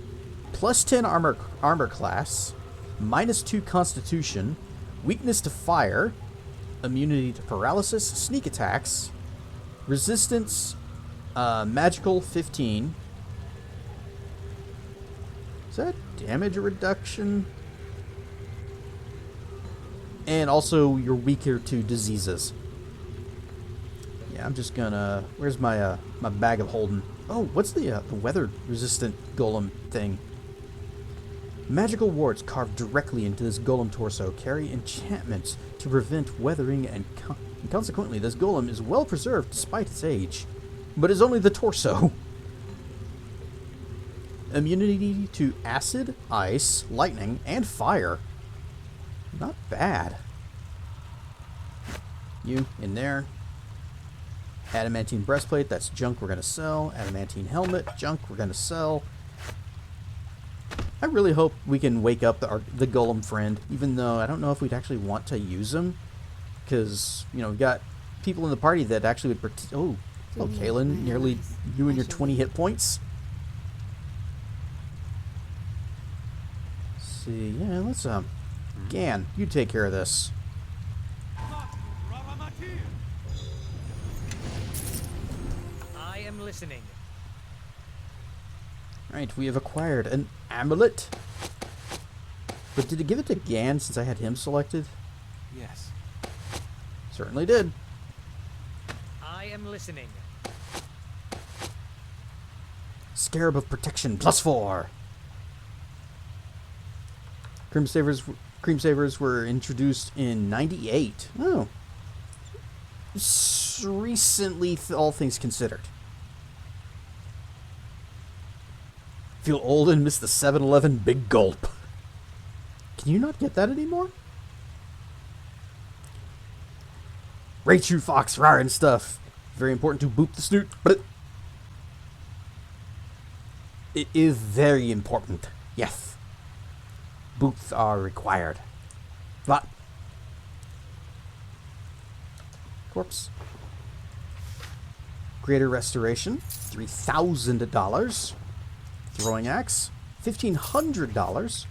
Plus 10 armor class, minus 2 constitution, weakness to fire, immunity to paralysis, sneak attacks, resistance, magical 15. Is that damage reduction? And also, you're weaker to diseases. Yeah, I'm just gonna... Where's my my bag of holding? Oh, what's the weather-resistant golem thing? Magical wards carved directly into this golem torso carry enchantments to prevent weathering, and consequently, this golem is well preserved despite its age. But is only the torso. Immunity to acid, ice, lightning, and fire. Not bad. You in there. Adamantine breastplate, that's junk we're going to sell. Adamantine helmet, junk we're going to sell. I really hope we can wake up the golem friend, even though I don't know if we'd actually want to use him. Because, you know, we've got people in the party that actually would... Oh, hello, Kaylin. Nearly you and your 20 hit points. Let's see. Yeah, let's... Gan, you take care of this. I am listening. Alright, we have acquired an amulet. But did it give it to Gan since I had him selected? Yes. Certainly did. I am listening. Scarab of Protection, +4. Cream Savers were introduced in 98. Oh. Recently, all things considered. Feel old and miss the 7-Eleven Big Gulp. Can you not get that anymore? Raichu Fox, rar and stuff. Very important to boop the snoot, but it is very important. Yes. Boots are required. But corpse. Greater Restoration, $3,000. Throwing Axe, $1,500.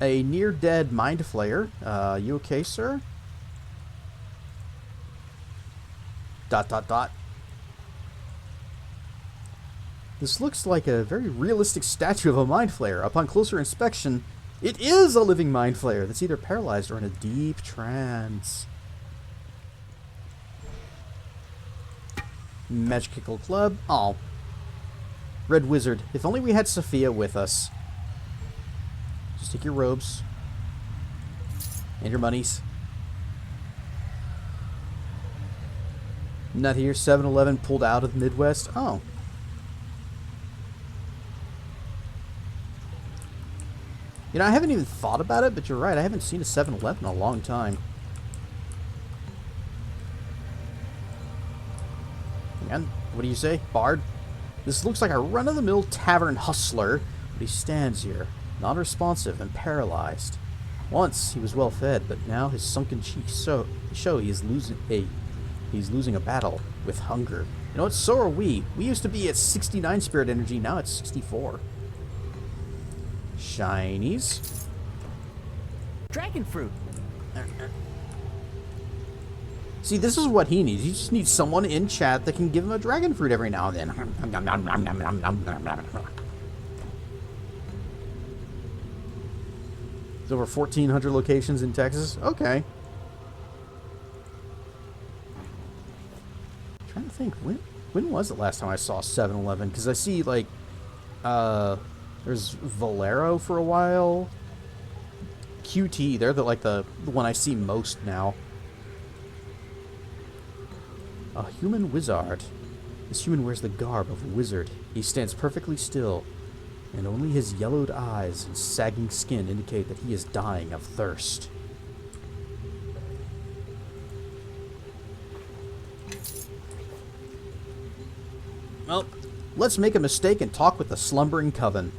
A near-dead Mind Flayer. You okay, sir? ... This looks like a very realistic statue of a Mind Flayer. Upon closer inspection, it is a living Mind Flayer that's either paralyzed or in a deep trance. Magical Club. Oh. Red Wizard. If only we had Sophia with us. Just take your robes. And your monies. Not here. 7-Eleven pulled out of the Midwest. Oh. You know, I haven't even thought about it, but you're right. I haven't seen a 7-Eleven in a long time. Hang on. What do you say, Bard? This looks like a run-of-the-mill tavern hustler, but he stands here, non-responsive and paralyzed. Once he was well fed, but now his sunken cheeks show he is losing a battle with hunger. You know what? So are we. We used to be at 69 spirit energy. Now it's 64. Shinies. Dragon fruit. See, this is what he needs. He just needs someone in chat that can give him a dragon fruit every now and then. There's over 1,400 locations in Texas. Okay. I'm trying to think, when was it last time I saw 7-Eleven? Because I see, like, there's Valero for a while. QT, they're the one I see most now. A human wizard. This human wears the garb of a wizard. He stands perfectly still, and only his yellowed eyes and sagging skin indicate that he is dying of thirst. Well, let's make a mistake and talk with the Slumbering Coven.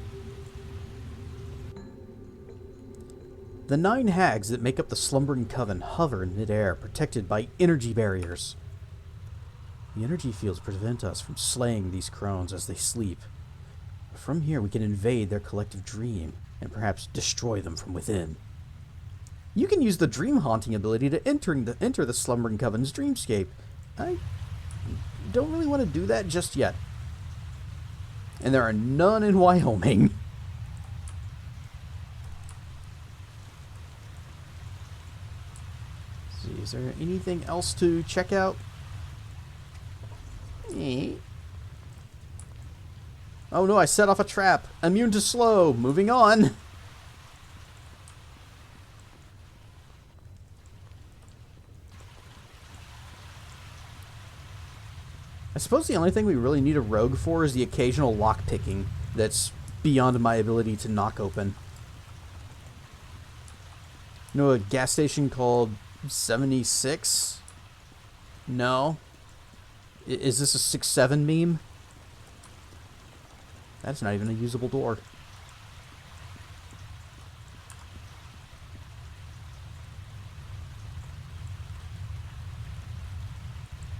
The 9 hags that make up the Slumbering Coven hover in midair, protected by energy barriers. The energy fields prevent us from slaying these crones as they sleep. From here we can invade their collective dream, and perhaps destroy them from within. You can use the Dream Haunting ability to enter the Slumbering Coven's Dreamscape. I don't really want to do that just yet. And there are none in Wyoming. Is there anything else to check out? Oh no, I set off a trap. Immune to slow. Moving on. I suppose the only thing we really need a rogue for is the occasional lockpicking that's beyond my ability to knock open. You know a gas station called 76? No. Is this a 6-7 meme? That's not even a usable door.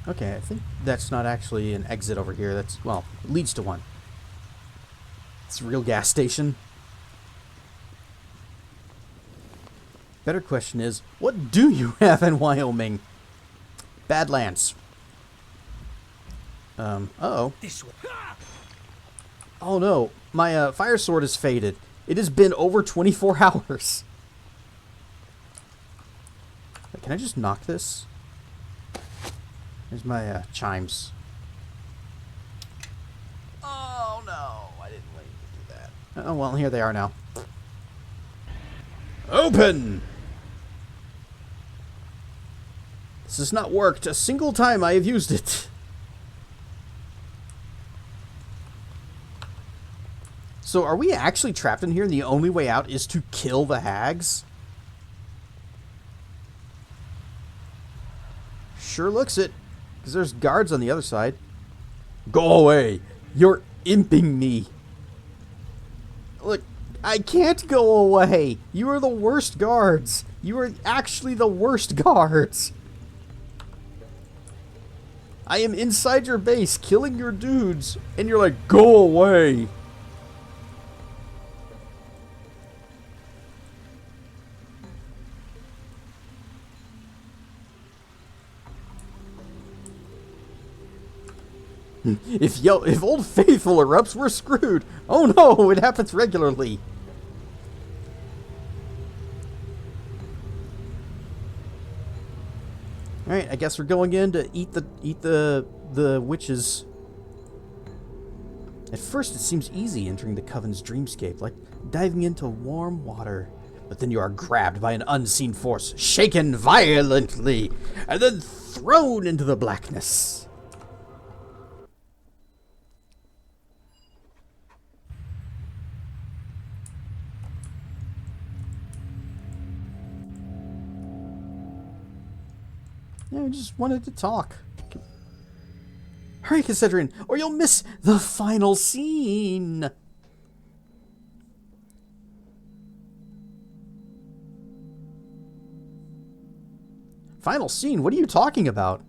Okay, I think that's not actually an exit over here. That's, well, it leads to one. It's a real gas station. Better question is, what do you have in Wyoming? Badlands. Uh-oh. This way. Oh no, my fire sword is faded. It has been over 24 hours. Wait, can I just knock this? Here's my chimes. Oh no, I didn't want you to do that. Oh well, here they are now. Open! This has not worked a single time I have used it. So are we actually trapped in here and the only way out is to kill the hags? Sure looks it. Because there's guards on the other side. Go away! You're imping me! Look, I can't go away! You are the worst guards! You are actually the worst guards! I am inside your base, killing your dudes, and you're like, go away! If Old Faithful erupts, we're screwed. Oh no, it happens regularly. All right, I guess we're going in to eat the witches. At first, it seems easy entering the Coven's Dreamscape, like diving into warm water. But then you are grabbed by an unseen force, shaken violently, and then thrown into the blackness. Yeah, I just wanted to talk. Hurry, Cassidrian, or you'll miss the final scene! Final scene? What are you talking about?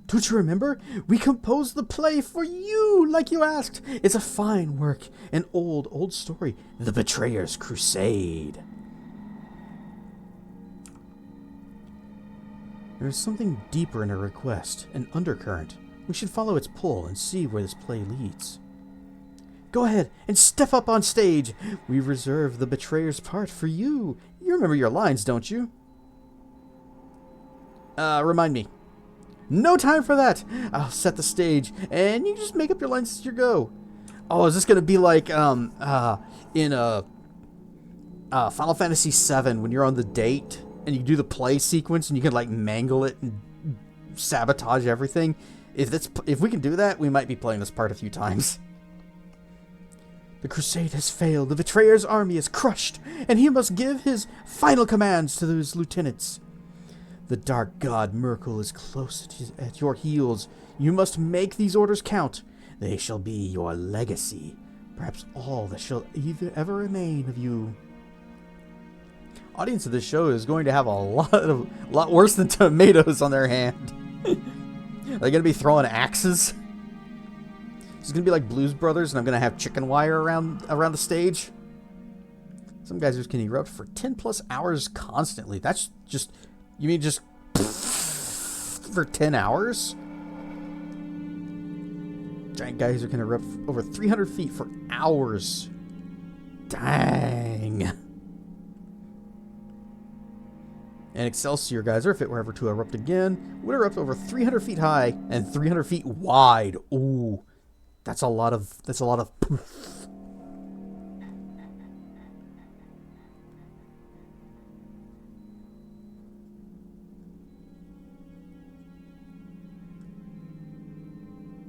Don't you remember? We composed the play for you, like you asked. It's a fine work. An old story. The Betrayer's Crusade. There's something deeper in her request, an undercurrent. We should follow its pull and see where this play leads. Go ahead and step up on stage. We've reserved the betrayer's part for you. You remember your lines, don't you? Remind me. No time for that. I'll set the stage, and you just make up your lines as you go. Oh, is this gonna be like in Final Fantasy VII when you're on the date? And you do the play sequence, and you can like mangle it and sabotage everything. If we can do that, we might be playing this part a few times. The crusade has failed. The betrayer's army is crushed, and he must give his final commands to his lieutenants. The dark god Merkel is close at your heels. You must make these orders count. They shall be your legacy, perhaps all that shall ever remain of you. Audience of this show is going to have a lot worse than tomatoes on their hand. They're gonna be throwing axes. It's gonna be like Blues Brothers, and I'm gonna have chicken wire around the stage. Some guys can erupt for 10+ hours constantly. That's just, you mean just for 10 hours? Giant guys can erupt over 300 feet for hours. Dang. An Excelsior geyser, if it were ever to erupt again, would erupt over 300 feet high and 300 feet wide. Ooh, that's a lot of poof.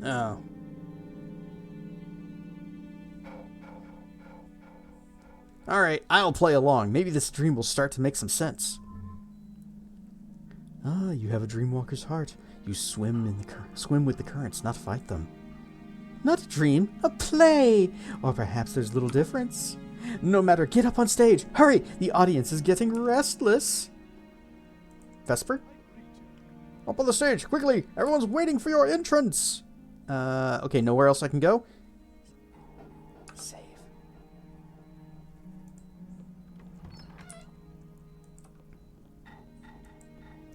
Oh. Alright, I'll play along. Maybe this dream will start to make some sense. Ah, you have a dreamwalker's heart. You swim with the currents, not fight them. Not a dream, a play! Or perhaps there's little difference. No matter, get up on stage. Hurry! The audience is getting restless. Vesper? Up on the stage, quickly! Everyone's waiting for your entrance! Okay, nowhere else I can go? Save.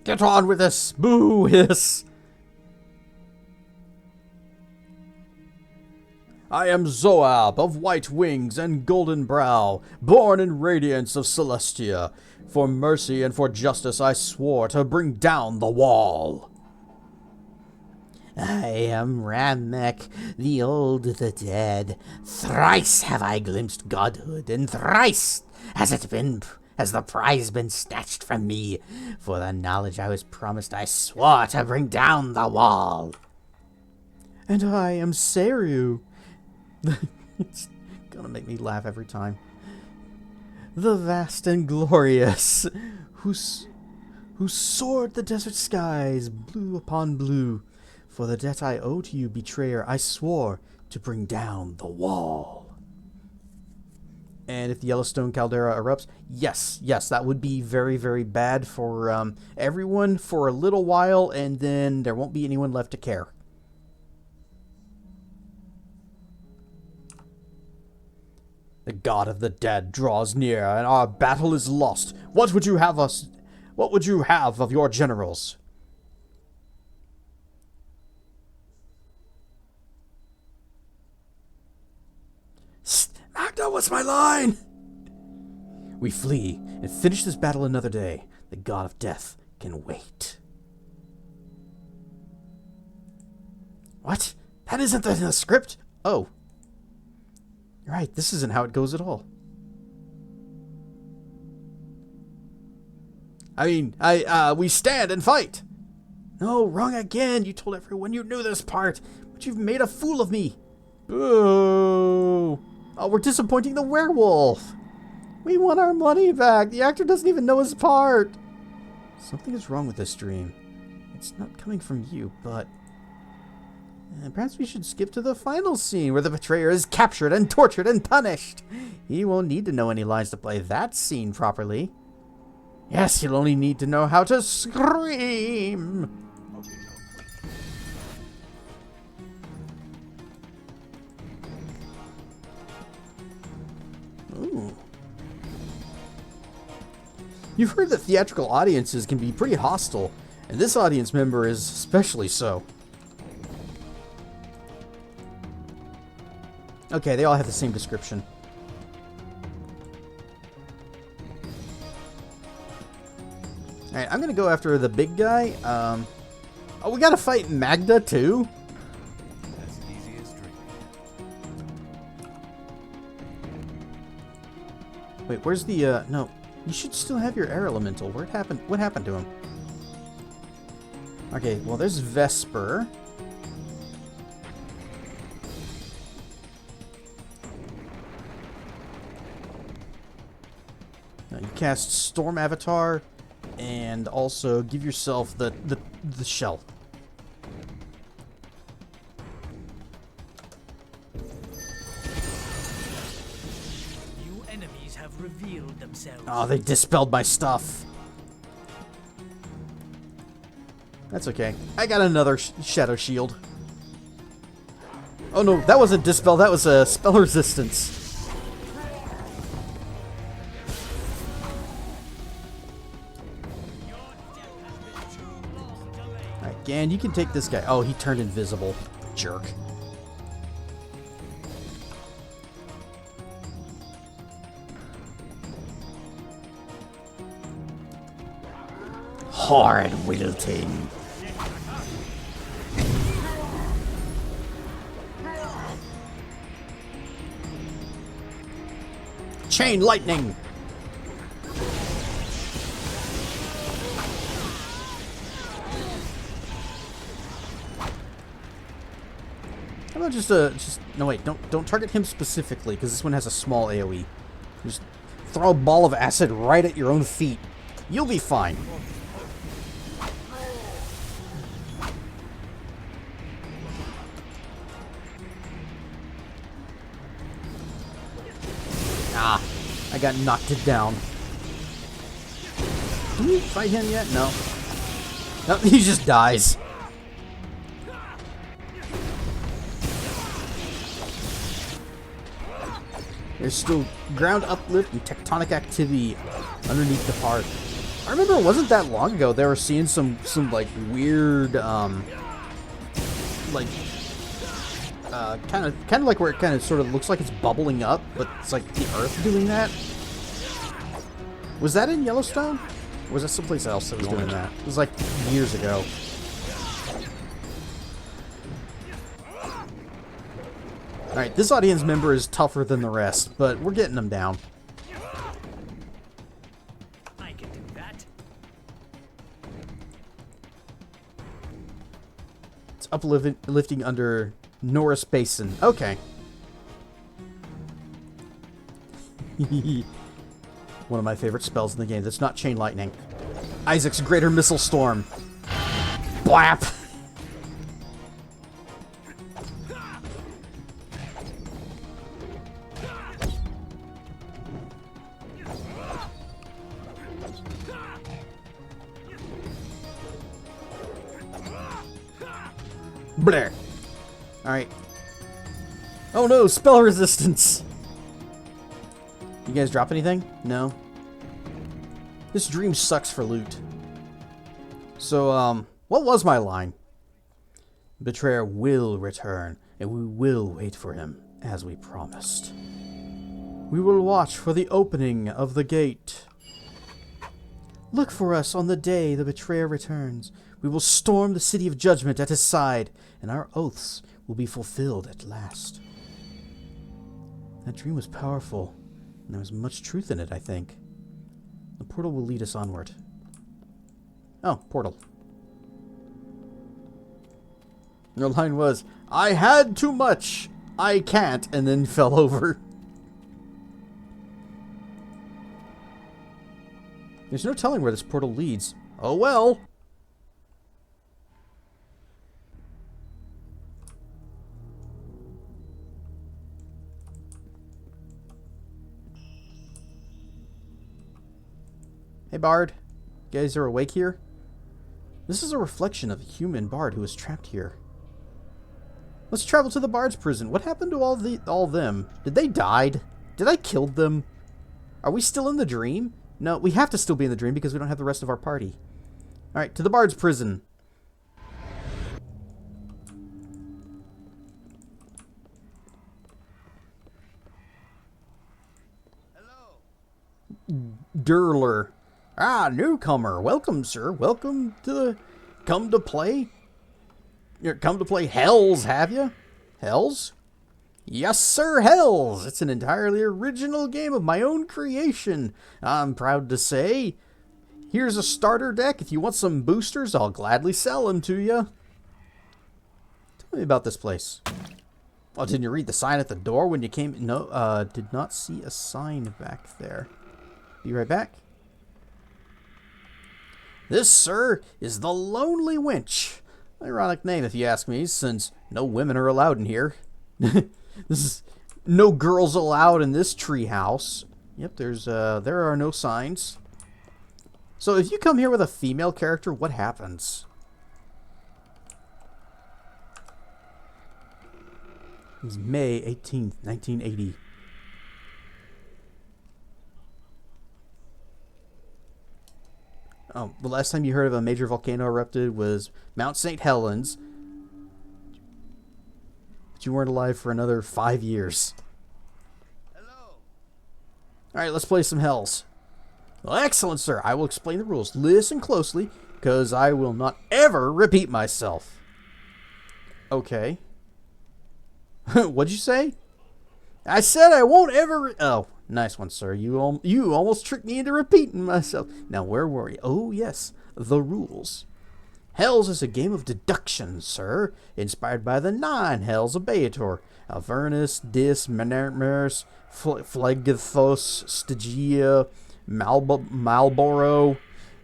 Get on with this! Boo! Hiss! I am Zoab, of white wings and golden brow, born in radiance of Celestia. For mercy and for justice I swore to bring down the wall. I am Ramek, the old, the dead. Thrice have I glimpsed godhood, and thrice has the prize been snatched from me. For the knowledge I was promised, I swore to bring down the wall. And I am Seiryu. It's gonna make me laugh every time. The vast and glorious, who soared the desert skies, blue upon blue. For the debt I owe to you, betrayer, I swore to bring down the wall. And if the Yellowstone caldera erupts, yes, that would be very, very bad for everyone for a little while, and then there won't be anyone left to care. The god of the dead draws near, and our battle is lost. What would you have of your generals? Magda, what's my line? We flee and finish this battle another day. The god of death can wait. What? That isn't in the script? Oh. You're right, this isn't how it goes at all. I mean, we stand and fight. No, wrong again. You told everyone you knew this part, but you've made a fool of me. Boo. Oh, we're disappointing the werewolf. We want our money back. The actor doesn't even know his part. Something is wrong with this dream. It's not coming from you, but... perhaps we should skip to the final scene where the betrayer is captured and tortured and punished. He won't need to know any lines to play that scene properly. Yes, he'll only need to know how to scream. Ooh. You've heard that theatrical audiences can be pretty hostile, and this audience member is especially so. Okay, they all have the same description. Alright, I'm gonna go after the big guy. Oh, we gotta fight Magda too? As easy as dreaming. Wait, where's the, no. You should still have your air elemental. What happened to him? Okay, well, there's Vesper. Now you cast Storm Avatar, and also give yourself the shell. New enemies have revealed themselves. Oh, they dispelled my stuff. That's okay. I got another Shadow Shield. Oh no, that wasn't dispel, that was a spell resistance. Alright, Gan, you can take this guy. Oh, he turned invisible. Jerk. Horrid wilting. Chain lightning. How about just no wait, don't target him specifically because this one has a small AoE. Just throw a ball of acid right at your own feet. You'll be fine. Ah, I got knocked it down. Did we fight him yet? No. No, he just dies. There's still ground uplift and tectonic activity underneath the part. I remember it wasn't that long ago they were seeing some like weird kind of like where it kind of sort of looks like it's bubbling up, but it's like the earth doing that. Was that in Yellowstone? Or was that someplace else that was doing that? It was like years ago. Alright, this audience member is tougher than the rest, but we're getting them down. I can do that. It's uplifting under Norris Basin. Okay. One of my favorite spells in the game. That's not Chain Lightning. Isaac's Greater Missile Storm. Blap! Blair. Alright. Oh no, spell resistance! You guys drop anything? No? This dream sucks for loot. So, what was my line? Betrayer will return, and we will wait for him, as we promised. We will watch for the opening of the gate. Look for us on the day the betrayer returns. We will storm the city of judgment at his side, and our oaths will be fulfilled at last. That dream was powerful, and there was much truth in it, I think. The portal will lead us onward. Oh, portal. Your line was, I had too much, I can't, and then fell over. There's no telling where this portal leads. Oh well. Hey Bard, you guys are awake here? This is a reflection of a human Bard who was trapped here. Let's travel to the Bard's prison. What happened to all them? Did they died? Did I kill them? Are we still in the dream? No, we have to still be in the dream because we don't have the rest of our party. Alright, to the Bard's prison. Hello. Durler. Ah, newcomer. Welcome, sir. Welcome to the... Come to play? You're come to play Hells, have you? Hells? Yes, sir, Hells. It's an entirely original game of my own creation. I'm proud to say. Here's a starter deck. If you want some boosters, I'll gladly sell them to you. Tell me about this place. Oh, didn't you read the sign at the door when you came? No, did not see a sign back there. Be right back. This, sir, is the Lonely Wench. Ironic name, if you ask me, since no women are allowed in here. This is no girls allowed in this tree house. Yep, there are no signs. So if you come here with a female character, what happens? It was May 18th, 1980. Oh, the last time you heard of a major volcano erupted was Mount St. Helens. But you weren't alive for another 5 years. Hello. Alright, let's play some Hells. Well, excellent, sir. I will explain the rules. Listen closely. because I will not ever repeat myself. Okay. What'd you say? I said I won't ever... Oh, nice one, sir. You almost tricked me into repeating myself. Now, where were we? Oh, yes. The rules. Hells is a game of deduction, sir, inspired by the 9 Hells of Beator. Avernus, Dis, Menermers, Phlegethos, Stygia, Malboro,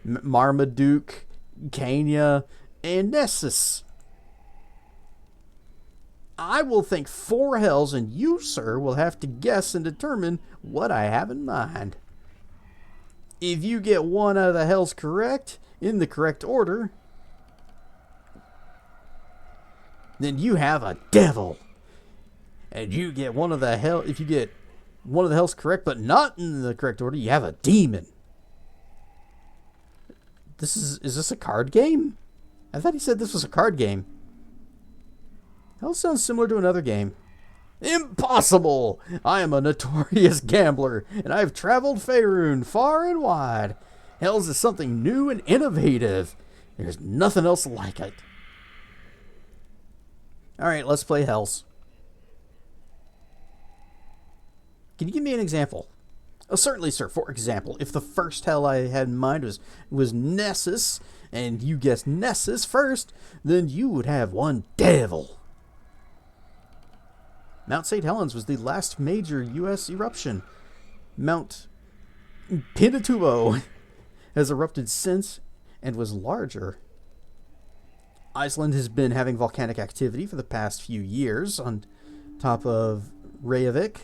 Marmaduke, Cania, and Nessus. I will think 4 hells, and you, sir, will have to guess and determine what I have in mind. If you get one out of the hells correct, in the correct order, then you have a devil. And you get one of the hell. If you get one of the hells correct, but not in the correct order, you have a demon. Is this a card game? I thought he said this was a card game. Hell sounds similar to another game. Impossible! I am a notorious gambler, and I've traveled Faerun far and wide. Hells is something new and innovative. There's nothing else like it. Alright, let's play Hells. Can you give me an example? Oh, certainly, sir. For example, if the first hell I had in mind was Nessus, and you guessed Nessus first, then you would have one devil. Mount St. Helens was the last major U.S. eruption. Mount Pinatubo has erupted since and was larger. Iceland has been having volcanic activity for the past few years on top of Reykjavik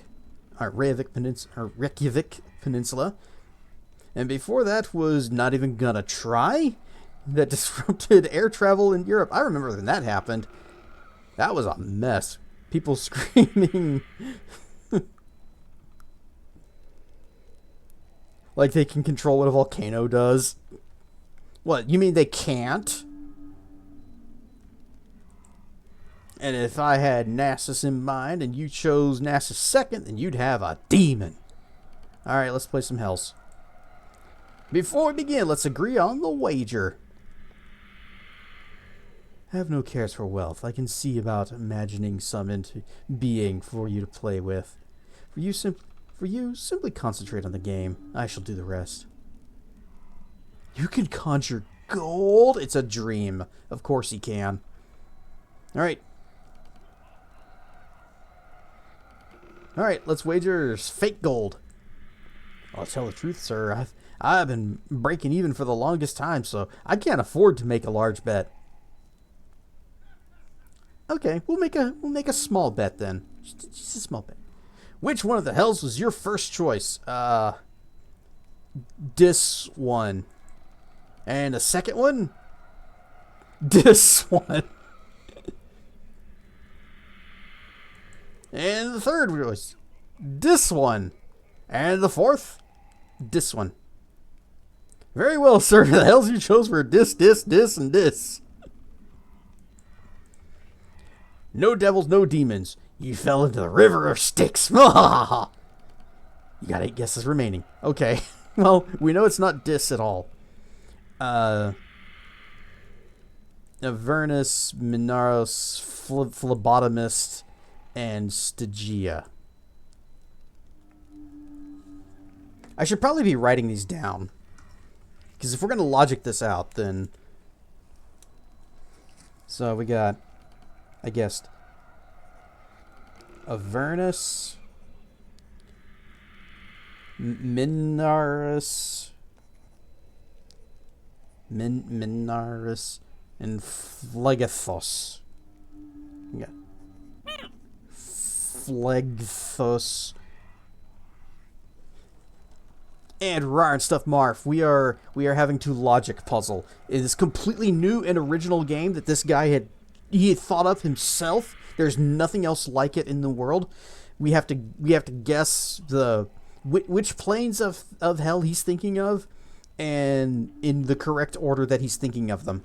Peninsula. And before that was not even gonna try. That disrupted air travel in Europe. I remember when that happened. That was a mess. People screaming like they can control what a volcano does. What, you mean they can't? And if I had Nessus in mind and you chose Nessus second, then you'd have a demon. Alright, let's play some Hells. Before we begin, let's agree on the wager. Have no cares for wealth. I can see about imagining some into being for you to play with. For you, simply concentrate on the game. I shall do the rest. You can conjure gold? It's a dream. Of course he can. Alright. Alright, let's wager fake gold. I'll tell the truth, sir. I've been breaking even for the longest time, so I can't afford to make a large bet. Okay, we'll make a small bet then. Just a small bet. Which one of the hells was your first choice? This one. And the second one? This one. And the third was this one. And the fourth? This one. Very well, sir. The hells you chose were this, and this. No devils, no demons. You fell into the river of Styx. You got 8 guesses remaining. Okay. Well, we know it's not dis at all. Avernus, Minaros, Phlebotomist, and Stygia. I should probably be writing these down. Because if we're going to logic this out, then... So we got... I guessed Avernus, Minaris, and Phlegethos. Yeah. Phlegethos. And rar and stuff, Marf. We are having to logic puzzle. It is completely new and original game that this guy had thought of himself. There's nothing else like it in the world. We have to guess which planes of hell he's thinking of, and in the correct order that he's thinking of them.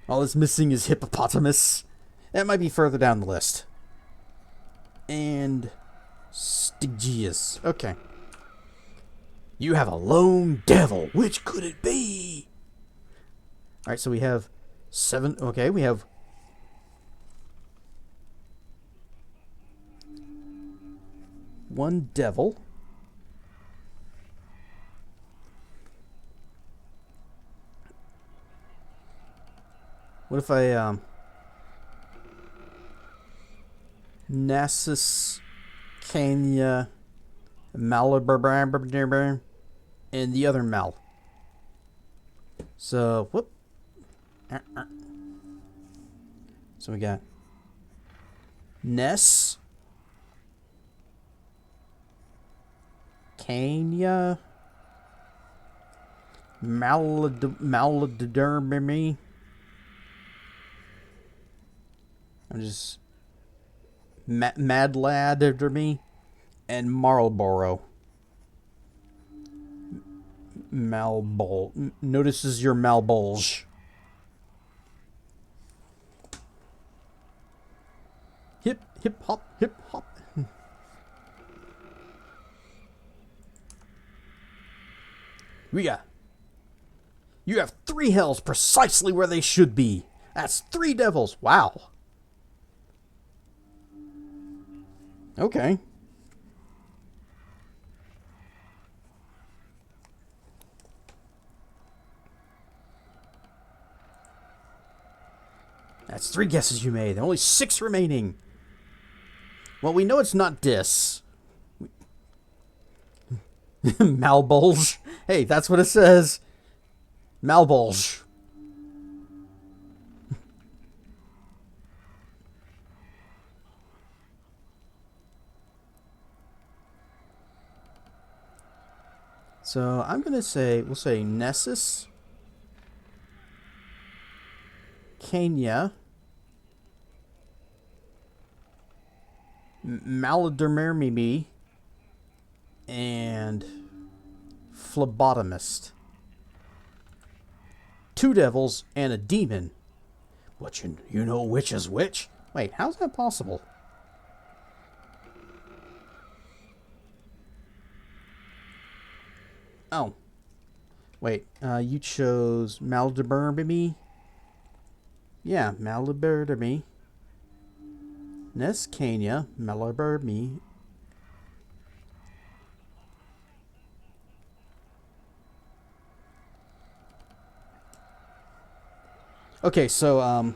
All that's missing is hippopotamus. That might be further down the list. And Stygius. Okay. You have a lone devil. Which could it be? All right, so we have 7. Okay, we have one devil. What if I Nessus, Kenya, Malabar, and the other Mal. So, whoop. So we got Ness, Kenya, Maladermy. I'm just Mad Lad after me, and Marlboro. Malbol notices your Malbolge. Hip hop. We got. You have 3 hells precisely where they should be. That's 3 devils. Wow. Okay. That's 3 guesses you made. There are only 6 remaining. Well, we know it's not Dis. Malbolge. Hey, that's what it says. Malbolge. So I'm gonna say, we'll say Nessus, Kenya, Maladermermimi, and Phlebotomist. 2 devils and a demon. What, you know which is which? Wait, how's that possible? Oh. Wait, you chose Maladermermimi? Yeah, Maladermermimi. Ness Kenya, Maladermermimi. Okay, so,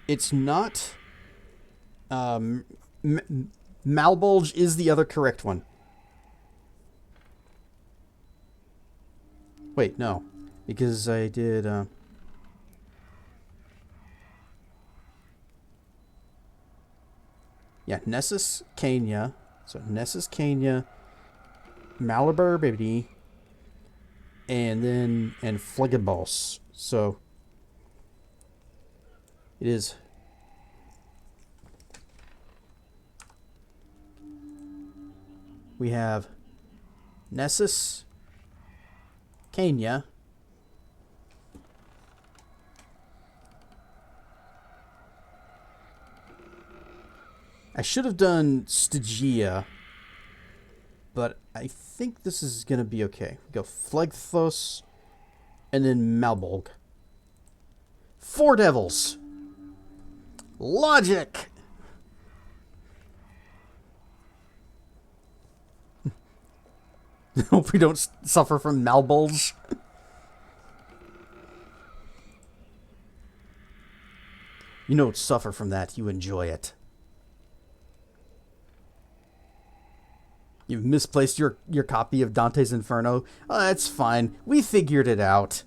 it's not, Malbolge is the other correct one. Wait, no, because I did, yeah, Nessus Kenya, so Nessus Kenya, Malabar Baby, and Flegabos. So it is we have Nessus Kenya, I should have done Stygia, but I think this is going to be okay. We go Flegthos, and then Malbolg. 4 devils. Logic! Hope we don't suffer from Malbolge. You don't suffer from that, you enjoy it. You've misplaced your copy of Dante's Inferno. Oh, that's fine. We figured it out.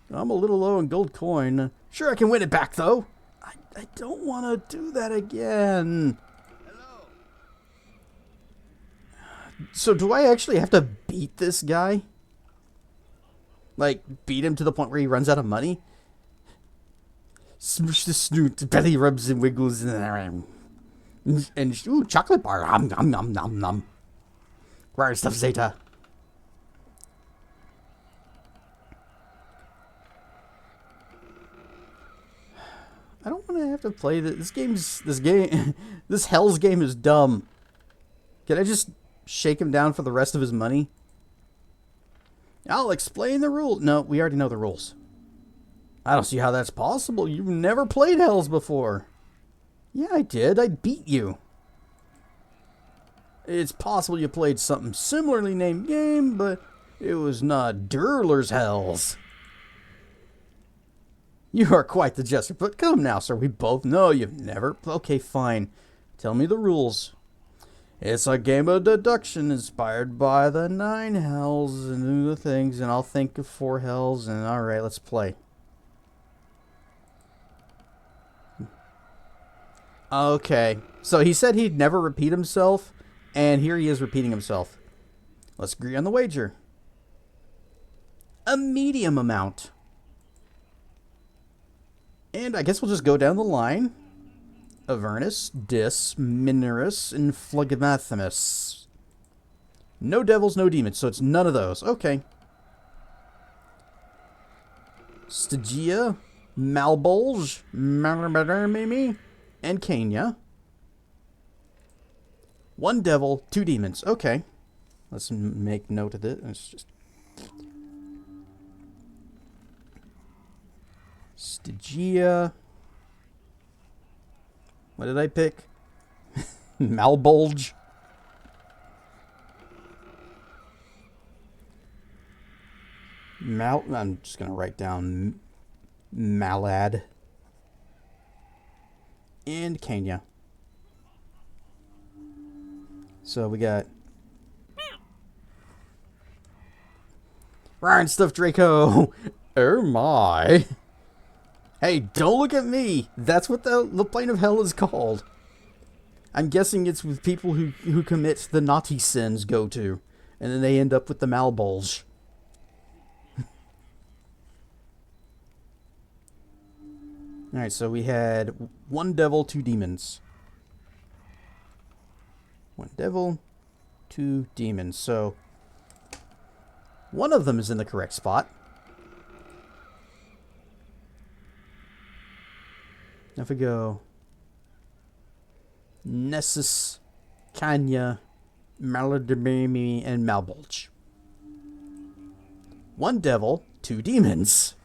I'm a little low on gold coin. Sure, I can win it back, though. I don't want to do that again. Hello. So do I actually have to beat this guy? Like, beat him to the point where he runs out of money? Smoosh the snoot, belly rubs and wiggles, and ooh, chocolate bar. Nom nom nom nom. Rare stuff, Zeta. I don't want to have to play this game. This Hell's game is dumb. Can I just shake him down for the rest of his money? I'll explain the rules. No, we already know the rules. I don't see how that's possible. You've never played Hells before. Yeah, I did. I beat you. It's possible you played something similarly named game, but it was not Durler's Hells. You are quite the jester, but come now, sir. We both know you've never... Okay, fine. Tell me the rules. It's a game of deduction inspired by the 9 Hells and the things, and I'll think of 4 Hells, and alright, let's play. Okay, so he said he'd never repeat himself, and here he is repeating himself. Let's agree on the wager. A medium amount. And I guess we'll just go down the line. Avernus, Dis, Minerus, and Phlegmathemus. No devils, no demons, so it's none of those. Okay. Stygia, Malbolge, Mimi, and Kenya. 1 devil, 2 demons. Okay. Let's make note of it. It's just... Stygia. What did I pick? Malbolge. I'm just going to write down Malad. And Kenya. So we got Ryan Stuff Draco. Oh my. Hey, don't look at me. That's what the plane of hell is called. I'm guessing it's with people who commit the naughty sins go to. And then they end up with the Malbolge. Alright, so we had 1 devil, 2 demons. 1 devil, 2 demons. So, one of them is in the correct spot. Now if we go Nessus, Kanya, Maladamimi, and Malbolge. 1 devil, 2 demons.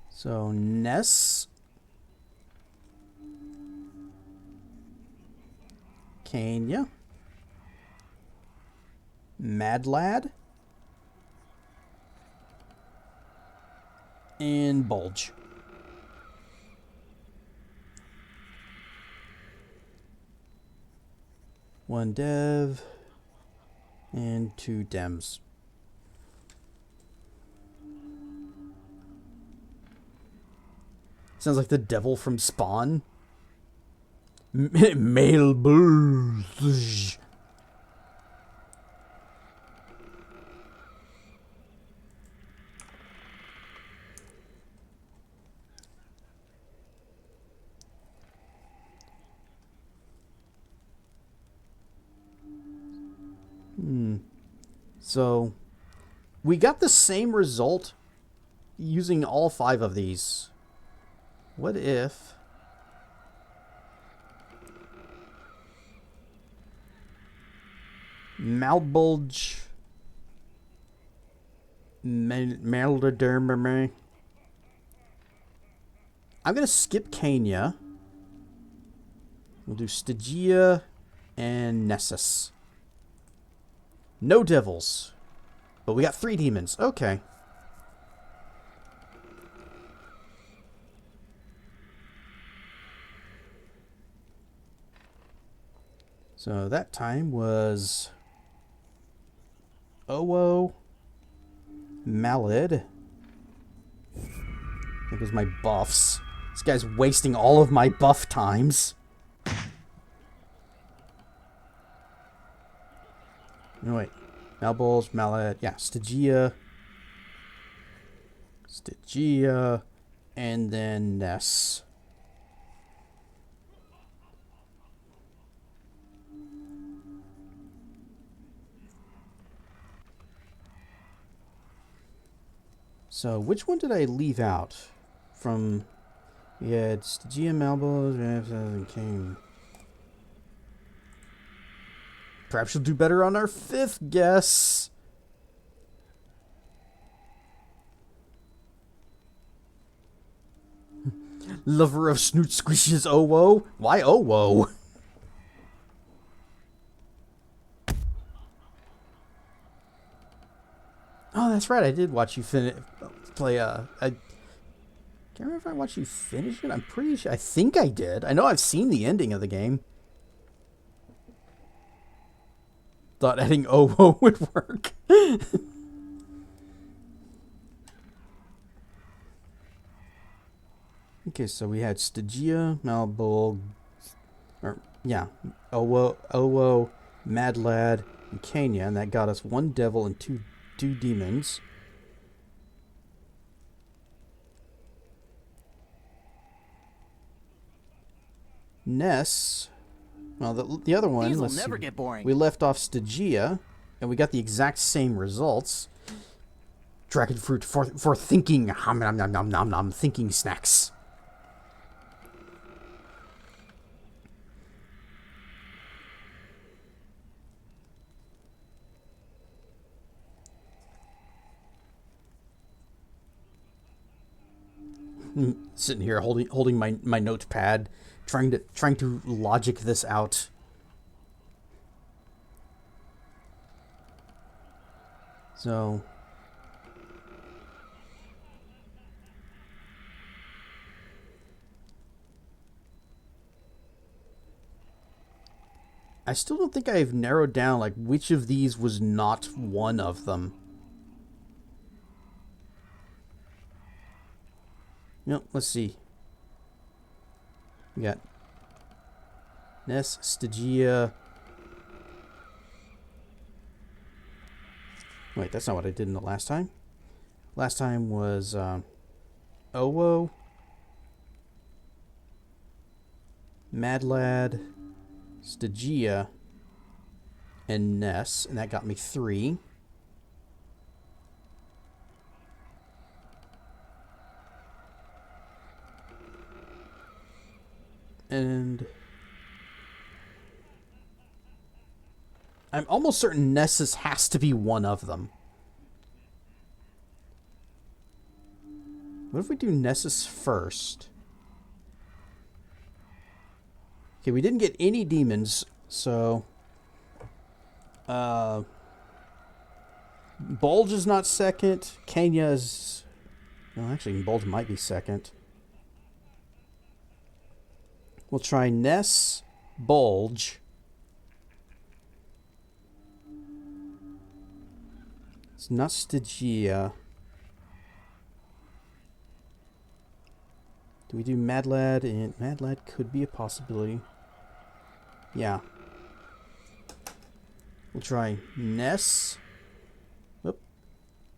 So, Ness, Kenya, Mad Lad, and Bulge. One dev and 2 dems. Sounds like the devil from Spawn. Male bulge. So, we got the same result using all 5 of these. What if... Malbolge... Malderdermer... I'm going to skip Kenya. We'll do Stygia and Nessus. No devils. But we got 3 demons. Okay. So that time was Owo, Malad. There goes my buffs. This guy's wasting all of my buff times. No, wait. Malbolge, Malad. Yeah, Stygia. Stygia. And then Ness. So, which one did I leave out? From... We had Stygia, Malbos, and King. Perhaps she'll do better on our 5th guess. Lover of snoot squishes, Owo. Why Owo? Oh, that's right. I did watch you play. I can't remember if I watched you finish it. I'm pretty sure. I think I did. I know I've seen the ending of the game. Thought adding Owo would work. Okay, so we had Stygia, Malbol, Owo, Mad Lad, and Kenya, and that got us 1 devil and two demons. Ness, well, the other one, These will never get boring. We left off Stygia, and we got the exact same results. Dragon fruit for thinking, nom nom nom nom, thinking snacks. Sitting here holding my notepad, trying to logic this out. So I still don't think I've narrowed down like which of these was not one of them. No, let's see. We got Ness, Stygia. Wait, that's not what I did in the last time. Last time was Owo, Mad Lad, Stygia, and Ness, and that got me 3. And I'm almost certain Nessus has to be one of them. What if we do Nessus first? Okay, we didn't get any demons, so Bulge is not second. Kenya is... Well, actually, Bulge might be second. We'll try Ness, Bulge. It's not Stygia. Do we do Mad Lad? And Mad Lad could be a possibility. Yeah. We'll try Ness,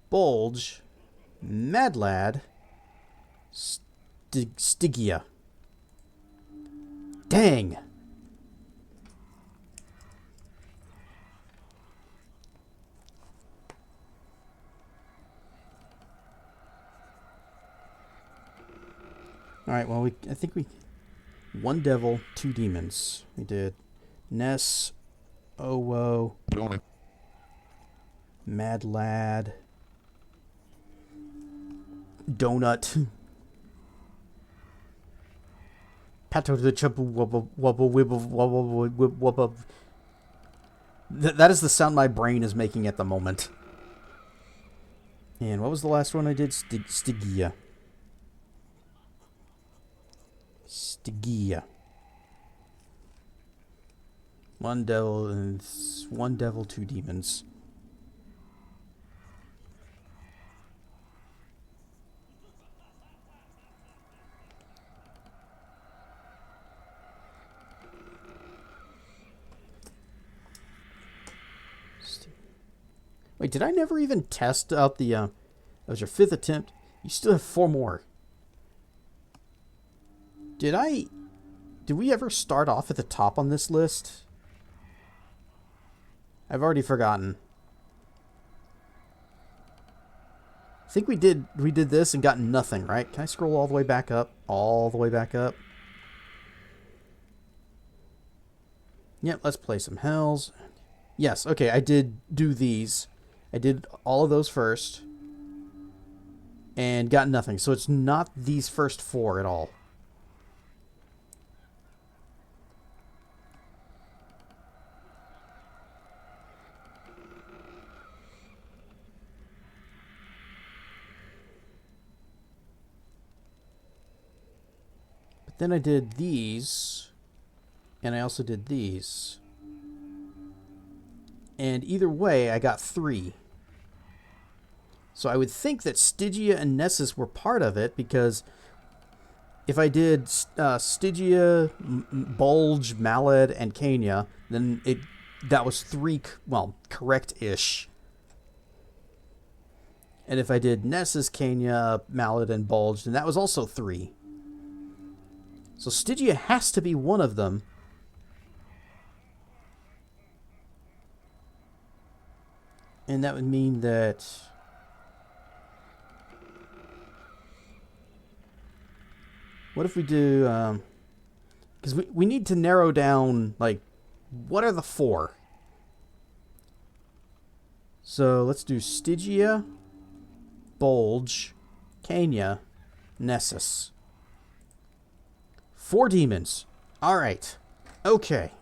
Bulge, Mad Lad, Stygia. Dang! Alright, well, I think we... 1 devil, 2 demons. We did Ness, Owo, Mad Lad, Donut, Pato the Chubba Wubba Wubba Wibba Wubba Wubba. That is the sound my brain is making at the moment. And what was the last one I did? Stygia. Stygia. 1 devil and 1 devil, 2 demons. Wait, did I never even test out the, that was your 5th attempt? You still have 4 more. Did we ever start off at the top on this list? I've already forgotten. I think we did this and got nothing, right? Can I scroll all the way back up? All the way back up? Yep, let's play some hells. Yes, okay, I did do these. I did all of those first. And got nothing. So it's not these first 4 at all. But then I did these. And I also did these. And either way, I got 3. So I would think that Stygia and Nessus were part of it, because if I did Stygia, Bulge, Malad, and Kenya, then that was 3, well, correct-ish. And if I did Nessus, Kenya, Malad, and Bulge, then that was also 3. So Stygia has to be one of them. And that would mean that... What if we do... Because we need to narrow down, like, what are the 4? So let's do Stygia, Bulge, Kenya, Nessus. 4 demons. Alright. Okay.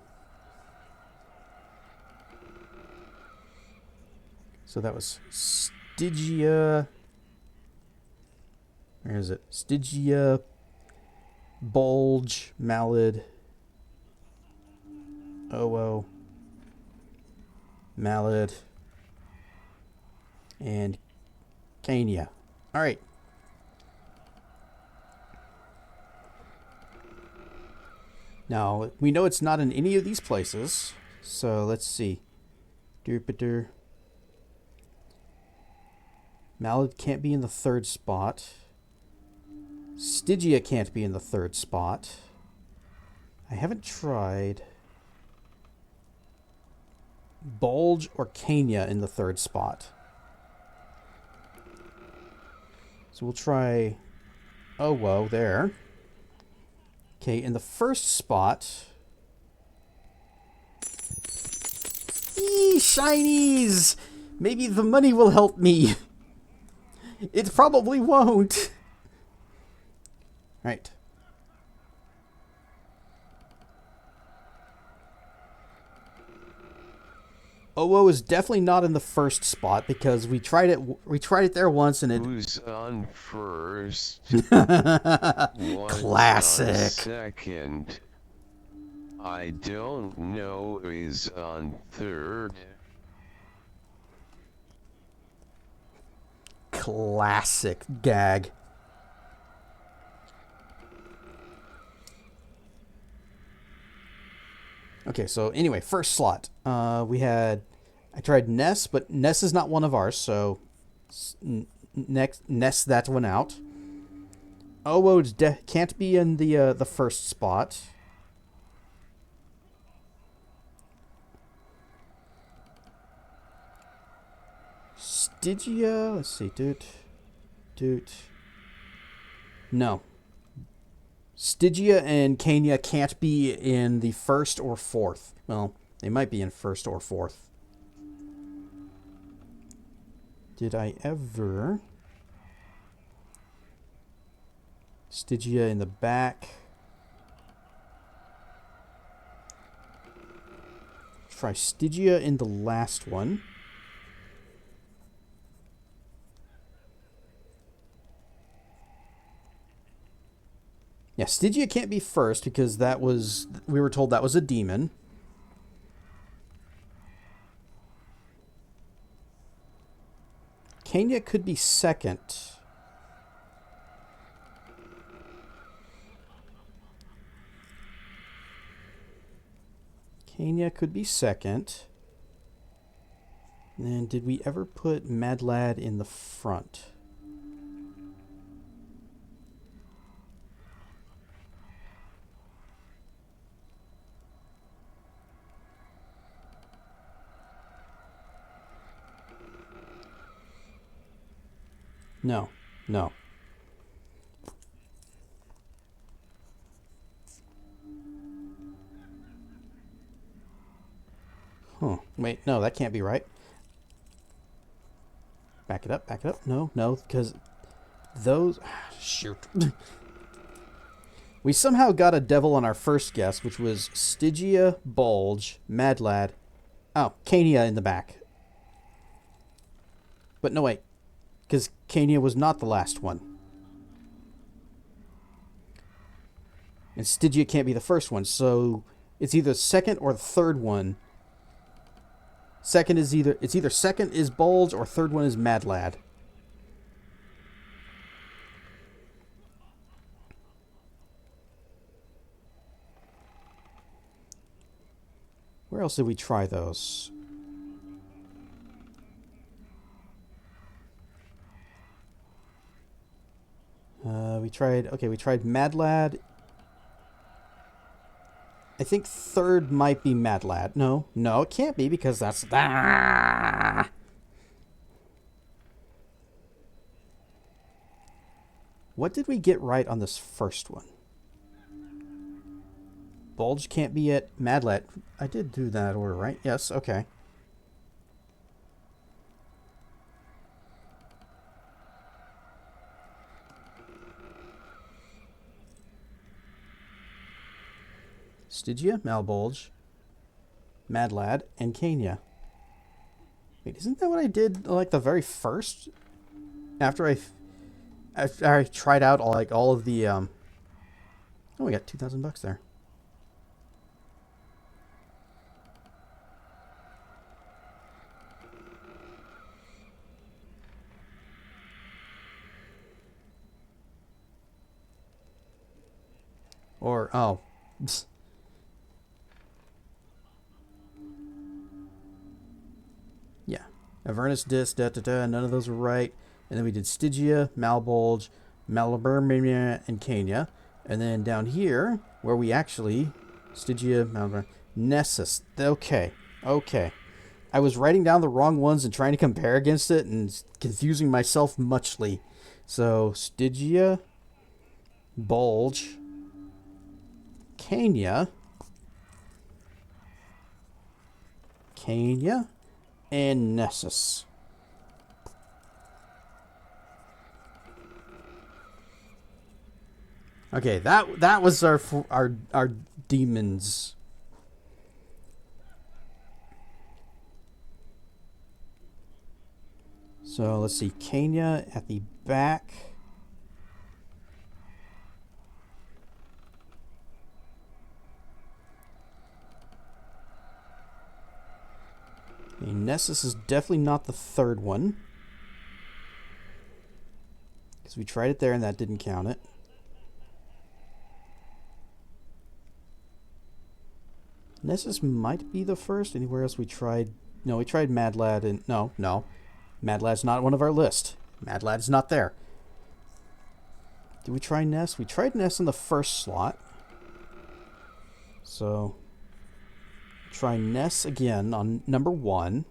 So that was Stygia. Where is it? Stygia, Bulge, Malad, Oo, Malad, and Kenya. All right. Now, we know it's not in any of these places, so let's see. Malad can't be in the 3rd spot. Stygia can't be in the 3rd spot. I haven't tried Bulge or Kenya in the 3rd spot. So we'll try Oo there. Okay, in the 1st spot... Eee, shinies! Maybe the money will help me. It probably won't. Right. Oo is definitely not in the 1st spot because we tried it there once and it... Who's on first? Classic. One's on 2nd. I don't know is on 3rd. Classic gag. Okay, so anyway, 1st slot. I tried Ness, but Ness is not one of ours, so Ness that one out. Oo can't be in the 1st spot. Stygia, let's see, no. Stygia and Kenya can't be in the 1st or 4th. Well, they might be in 1st or 4th. Did I ever... Stygia in the back. Try Stygia in the last one. Yeah, Stygia can't be 1st because we were told that was a demon. Kenya could be 2nd. Kenya could be 2nd. And then did we ever put Mad Lad in the front? No. No. Huh. Wait, no, that can't be right. Back it up, back it up. No, no, because those... Shoot. We somehow got a devil on our first guess, which was Stygia, Bulge, Mad Lad. Oh, Coveya in the back. But no, wait. Because Coveya was not the last one. And Stygia can't be the first one, so it's either second or the third one. Second is either second is Bulge or third one is Mad Lad. Where else did we try those? We tried Mad Lad. I think third might be Mad Lad. No, no, it can't be because that's... Ah! What did we get right on this first one? Bulge can't be at Mad Lad. I did do that order, right? Yes, okay. Stygia, Malbulge, Mad Lad, and Coveya. Wait, isn't that what I did like the very first? After I tried out all of the Oh, we got $2,000 there. Or oh. Yeah. Avernus Disc, none of those were right. And then we did Stygia, Malbulge, Malaburmia, and Coveya. And then down here, where we actually... Stygia, Malaburmia... Nessus. Okay. Okay. I was writing down the wrong ones and trying to compare against it and confusing myself muchly. So, Stygia, Bulge, Coveya, and Nessus. Okay, that was our demons. So let's see, Coveya at the back. Okay, Nessus is definitely not the third one. Because we tried it there and that didn't count it. Nessus might be the first. Anywhere else we tried? No, we tried Mad Lad and... No. Mad Lad's not one of our list. Mad Lad's not there. Did we try Ness? We tried Ness in the first slot. So... try Ness again on number 1.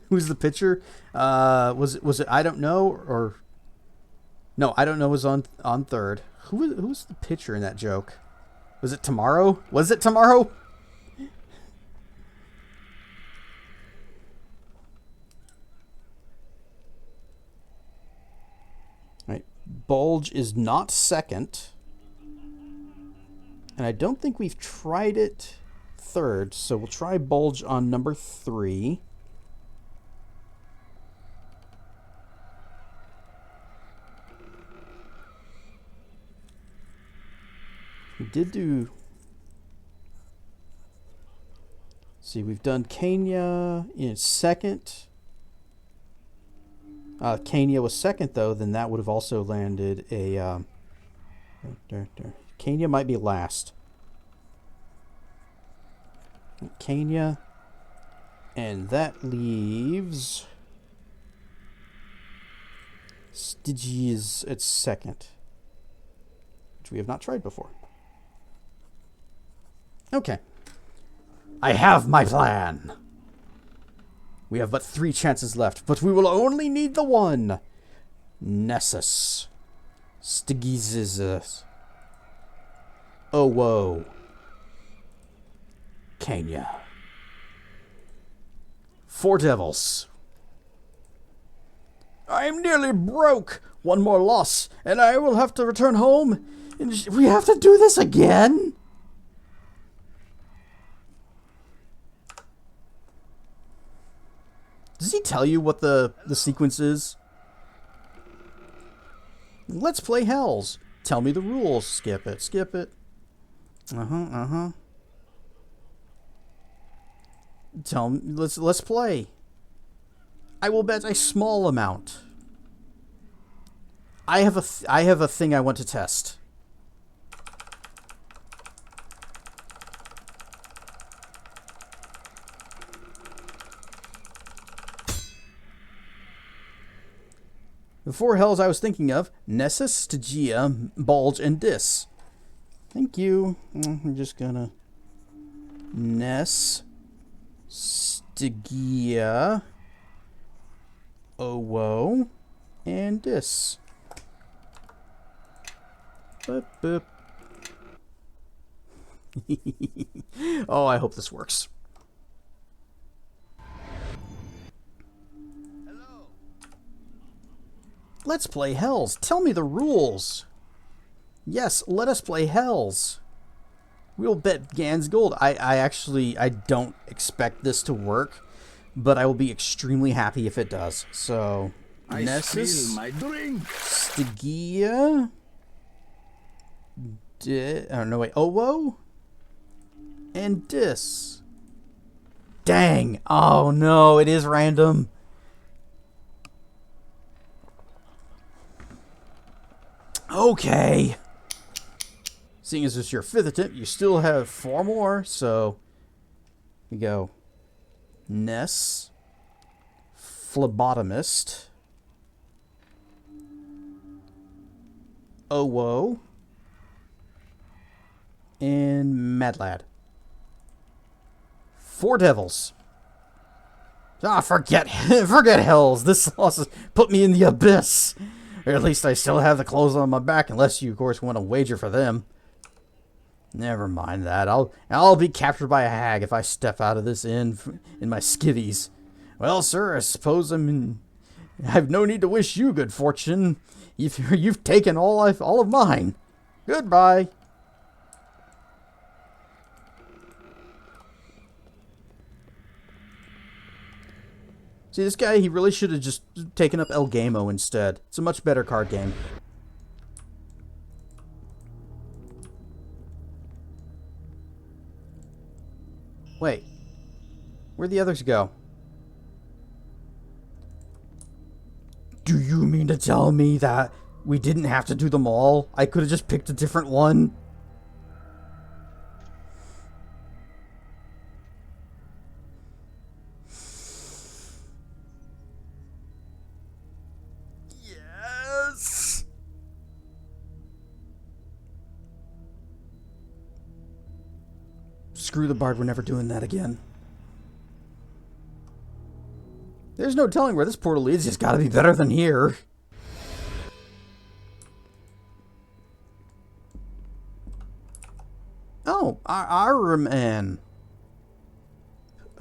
Who's the pitcher? Was it I don't know or no? I don't know was on third. Who was the pitcher in that joke? Was it Tomorrow? Was it Tomorrow? Right. Bulge is not second, and I don't think we've tried it third. So we'll try Bulge on number 3. We did do... see, we've done Coveya in second. Coveya was second, though. Then that would have also landed a... Coveya might be last. Coveya. And that leaves... Stygia's at second. Which we have not tried before. Okay. I have my plan. We have but 3 chances left, but we will only need the one. Nessus. Stigizis. Oh, whoa. Kenya. 4 devils. I am nearly broke. One more loss, and I will have to return home. And we have to do this again? Does he tell you what the sequence is? Let's play Hells. Tell me the rules. Skip it. Skip it. Tell me. Let's play. I will bet a small amount. I have a thing I want to test. The 4 hells I was thinking of: Nessus, Stygia, Bulge, and Dis. Thank you. I'm just gonna... Ness, Stygia, Owo, and Dis. Boop, boop. Oh, I hope this works. Let's play Hells. Tell me the rules. Yes, let us play Hells. We'll bet Gans Gold. I don't expect this to work, but I will be extremely happy if it does. So, Nessus, Stygia, Owo, and Dis. Dang. Oh no, it is random. Okay. Seeing as it's your 5th attempt, you still have 4 more, so we go. Ness, Phlebotomist, Owo, and Mad Lad. 4 devils. Ah, forget Hells. This loss has put me in the abyss. Or at least I still have the clothes on my back, unless you, of course, want to wager for them. Never mind that. I'll be captured by a hag if I step out of this inn in my skivvies. Well, sir, I suppose I've no need to wish you good fortune. You've taken all of mine. Goodbye. See, this guy, he really should have just taken up El Gamo instead. It's a much better card game. Wait. Where'd the others go? Do you mean to tell me that we didn't have to do them all? I could have just picked a different one? Yes! Screw the bard, we're never doing that again. There's no telling where this portal leads. It's gotta be better than here. Oh, our man.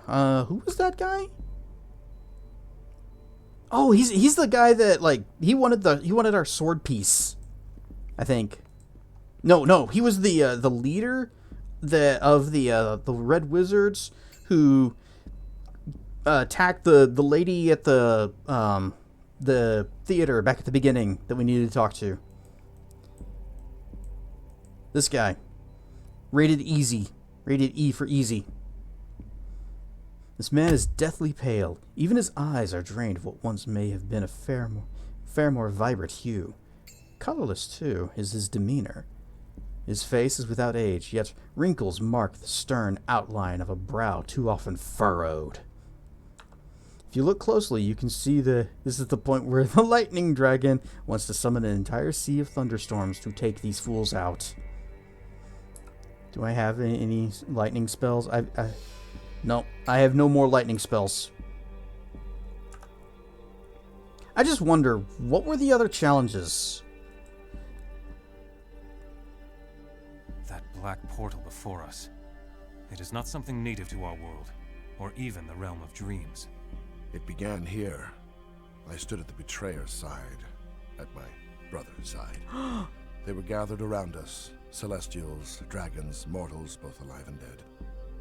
Who was that guy? Oh, he's the guy that, like, he wanted our sword piece, I think. No, he was the leader of the Red Wizards who attacked the lady at the theater back at the beginning that we needed to talk to. This guy. Rated easy. Rated E for easy. This man is deathly pale. Even his eyes are drained of what once may have been a fair more vibrant hue. Colorless, too, is his demeanor. His face is without age, yet wrinkles mark the stern outline of a brow too often furrowed. If you look closely, you can see this is the point where the lightning dragon wants to summon an entire sea of thunderstorms to take these fools out. Do I have any lightning spells? No, I have no more lightning spells. I just wonder, what were the other challenges? That black portal before us. It is not something native to our world, or even the realm of dreams. It began here. I stood at the betrayer's side, at my brother's side. They were gathered around us, celestials, dragons, mortals, both alive and dead.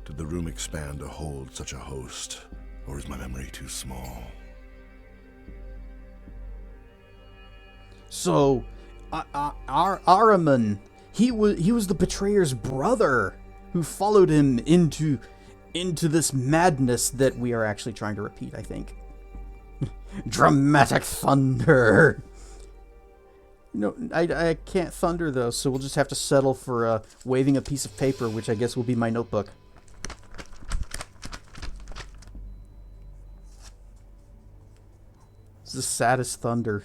Did the room expand to hold such a host, or is my memory too small? So, Ahriman, he was the betrayer's brother who followed him into this madness that we are actually trying to repeat, I think. Dramatic thunder. No, I can't thunder though, so we'll just have to settle for waving a piece of paper, which I guess will be my notebook. It's the saddest thunder.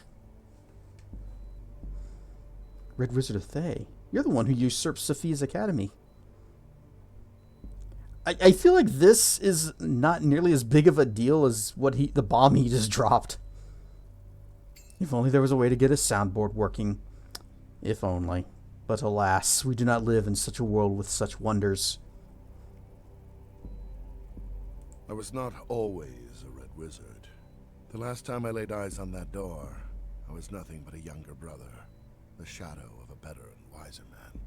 Red Wizard of Thay. You're the one who usurped Sophia's academy. I feel like this is not nearly as big of a deal as the bomb he just dropped. If only there was a way to get a soundboard working. If only. But alas, we do not live in such a world with such wonders. I was not always a Red Wizard. The last time I laid eyes on that door, I was nothing but a younger brother. The shadow of a better and wiser man.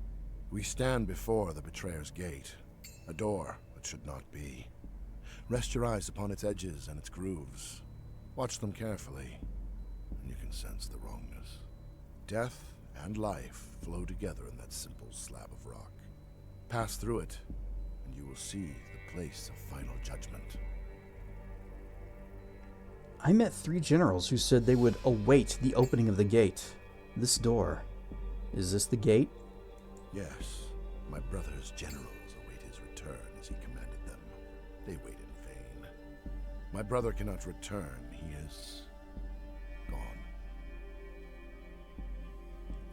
We stand before the betrayer's gate, a door that should not be. Rest your eyes upon its edges and its grooves. Watch them carefully, and you can sense the wrongness. Death and life flow together in that simple slab of rock. Pass through it, and you will see the place of final judgment. I met 3 generals who said they would await the opening of the gate. This door. Is this the gate? Yes. My brother's generals await his return as he commanded them. They wait in vain. My brother cannot return. He is gone.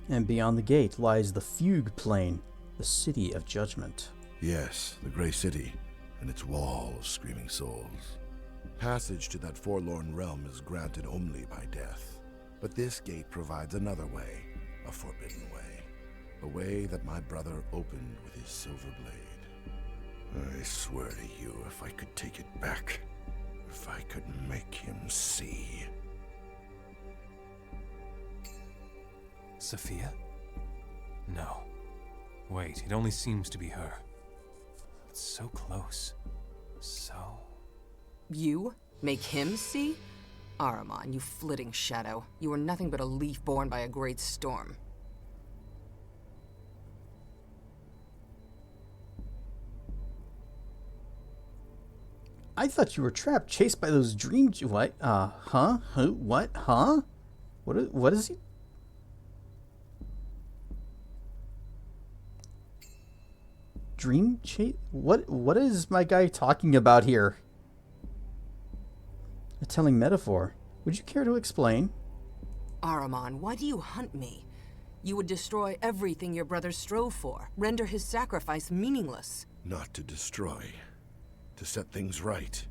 And beyond the gate lies the Fugue Plain, the city of judgment. Yes, the Grey City, and its wall of screaming souls. Passage to that forlorn realm is granted only by death. But this gate provides another way, a forbidden way. A way that my brother opened with his silver blade. I swear to you, if I could take it back, if I could make him see. Sophia? No. Wait, it only seems to be her. It's so close. So... You? Make him see? Ahriman, you flitting shadow. You are nothing but a leaf born by a great storm. I thought you were trapped, chased by those dreams. What? Huh? Who? What? Huh? What is he? Dream chase? What is my guy talking about here? A telling metaphor. Would you care to explain? Ahriman, why do you hunt me? You would destroy everything your brother strove for, render his sacrifice meaningless. Not to destroy. To set things right.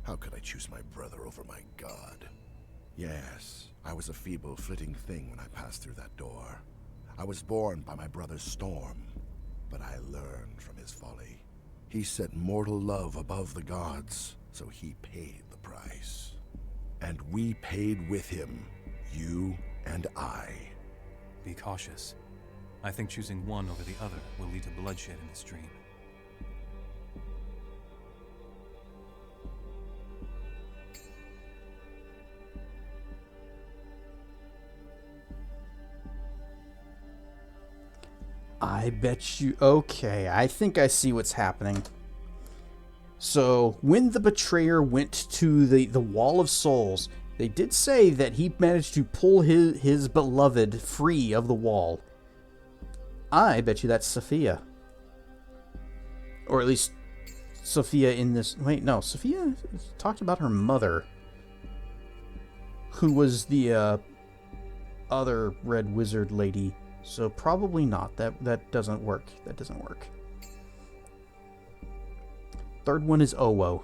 How could I choose my brother over my god? Yes, I was a feeble, flitting thing when I passed through that door. I was born by my brother's storm, but I learned from his folly. He set mortal love above the gods, so he paid the price. And we paid with him, you and I. Be cautious. I think choosing one over the other will lead to bloodshed in this dream. I bet you... Okay, I think I see what's happening. So, when the betrayer went to the Wall of Souls, they did say that he managed to pull his beloved free of the wall. I bet you that's Sophia. Or at least Sophia in this... Wait, no. Sophia talked about her mother, who was the other Red Wizard lady. So probably not. That doesn't work. That doesn't work. Third one is Owo.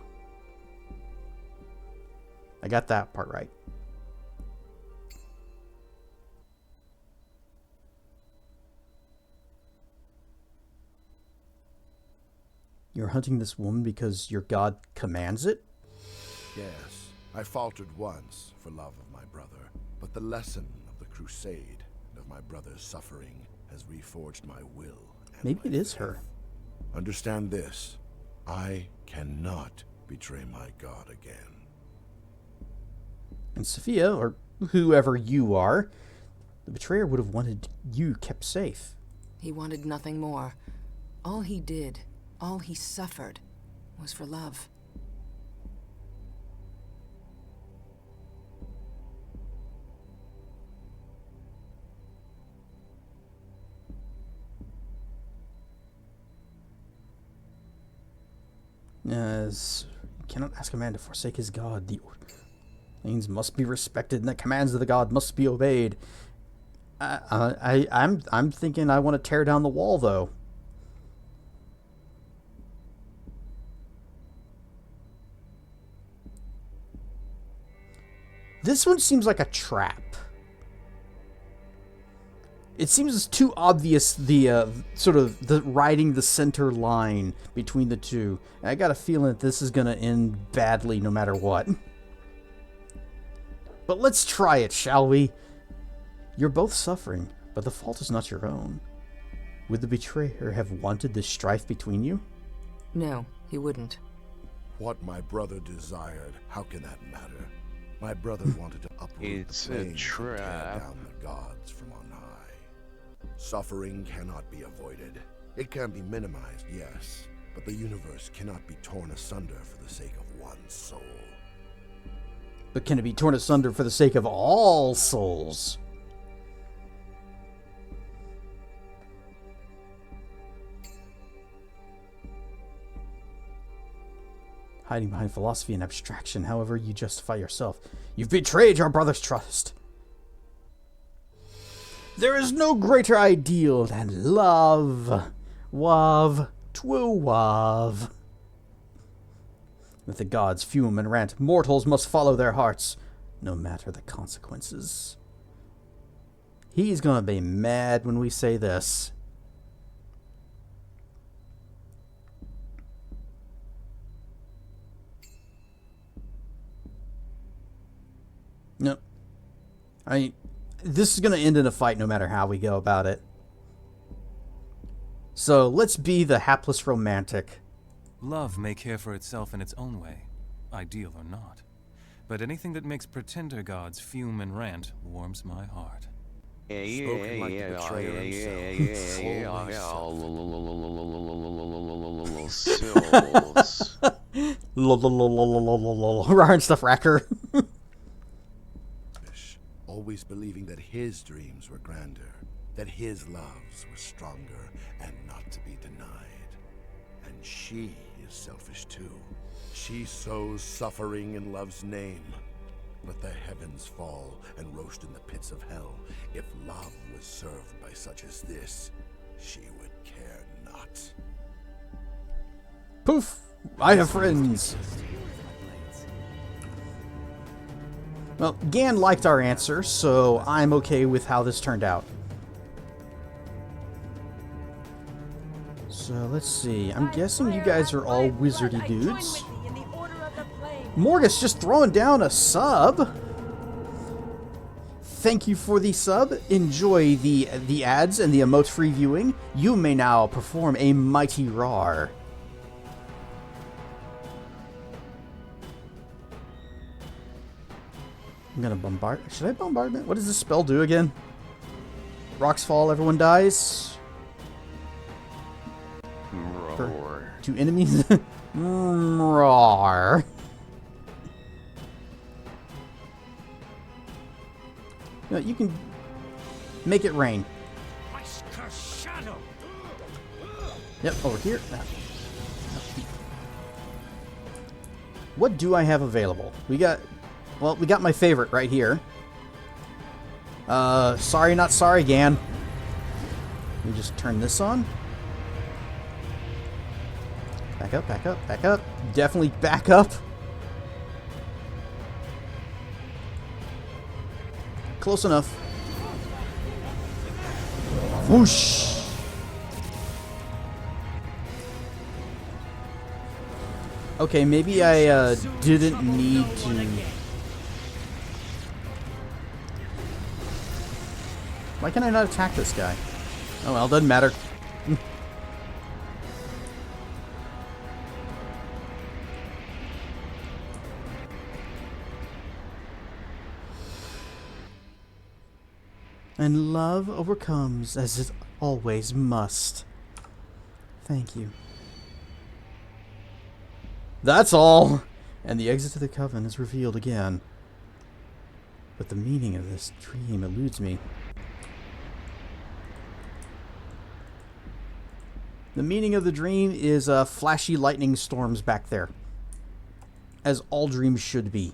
I got that part right. You're hunting this woman because your god commands it? Yes, I faltered once for love of my brother, but the lesson of the crusade and of my brother's suffering has reforged my will. Maybe it is her. Understand this. I cannot betray my god again. And Sophia, or whoever you are, the betrayer would have wanted you kept safe. He wanted nothing more. All he did, all he suffered, was for love. As you cannot ask a man to forsake his god. The ordains must be respected, and the commands of the god must be obeyed. I'm thinking I want to tear down the wall, though. This one seems like a trap. It seems too obvious, the sort of the riding the center line between the two. And I got a feeling that this is going to end badly no matter what. But let's try it, shall we? You're both suffering, but the fault is not your own. Would the betrayer have wanted this strife between you? No, he wouldn't. What my brother desired, how can that matter? My brother wanted to uproot It's the a flames and tear trap. down the gods from on high. Suffering cannot be avoided. It can be minimized, yes, but the universe cannot be torn asunder for the sake of one soul. But can it be torn asunder for the sake of all souls? Hiding behind philosophy and abstraction, however you justify yourself. You've betrayed your brother's trust. There is no greater ideal than love. Wav, twu wav. With the gods fume and rant, mortals must follow their hearts, no matter the consequences. He's gonna be mad when we say this. No. This is going to end in a fight no matter how we go about it. So, let's be the hapless romantic. Love may care for itself in its own way, ideal or not. But anything that makes pretender gods fume and rant warms my heart. Spoken like the betrayer himself. Souls. Ryan Stuff Racker. Always believing that his dreams were grander, that his loves were stronger and not to be denied. And she is selfish too. She sows suffering in love's name. Let the heavens fall and roast in the pits of hell. If love was served by such as this, she would care not. Poof! I have friends. Well, Gan liked our answer, so I'm okay with how this turned out. So, let's see. I'm guessing you guys are all wizardy dudes. Morgus just throwing down a sub. Thank you for the sub. Enjoy the ads and the emote-free viewing. You may now perform a mighty roar. I'm gonna bombard. Should I bombardment? What does this spell do again? Rocks fall, everyone dies. Roar. To enemies. Roar. You know, you can make it rain. Yep, over here. What do I have available? We got my favorite right here. Sorry, not sorry, Gan. Let me just turn this on. Back up, back up, back up. Definitely back up. Close enough. Whoosh. Okay, maybe I didn't need to... Why can I not attack this guy? Oh well, doesn't matter. And love overcomes as it always must. Thank you. That's all! And the exit to the Coven is revealed again. But the meaning of this dream eludes me. The meaning of the dream is flashy lightning storms back there. As all dreams should be.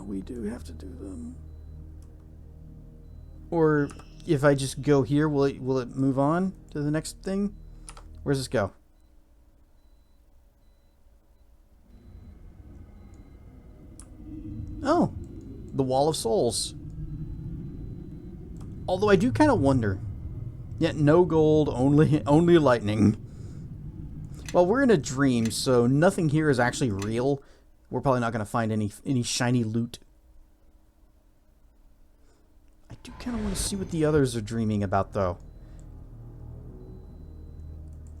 We do have to do them. Or if I just go here, will it move on to the next thing? Where's this go? Oh, the Wall of Souls. Although I do kind of wonder. Yet no gold, only lightning. Well, we're in a dream, so nothing here is actually real. We're probably not going to find any shiny loot. I do kind of want to see what the others are dreaming about, though.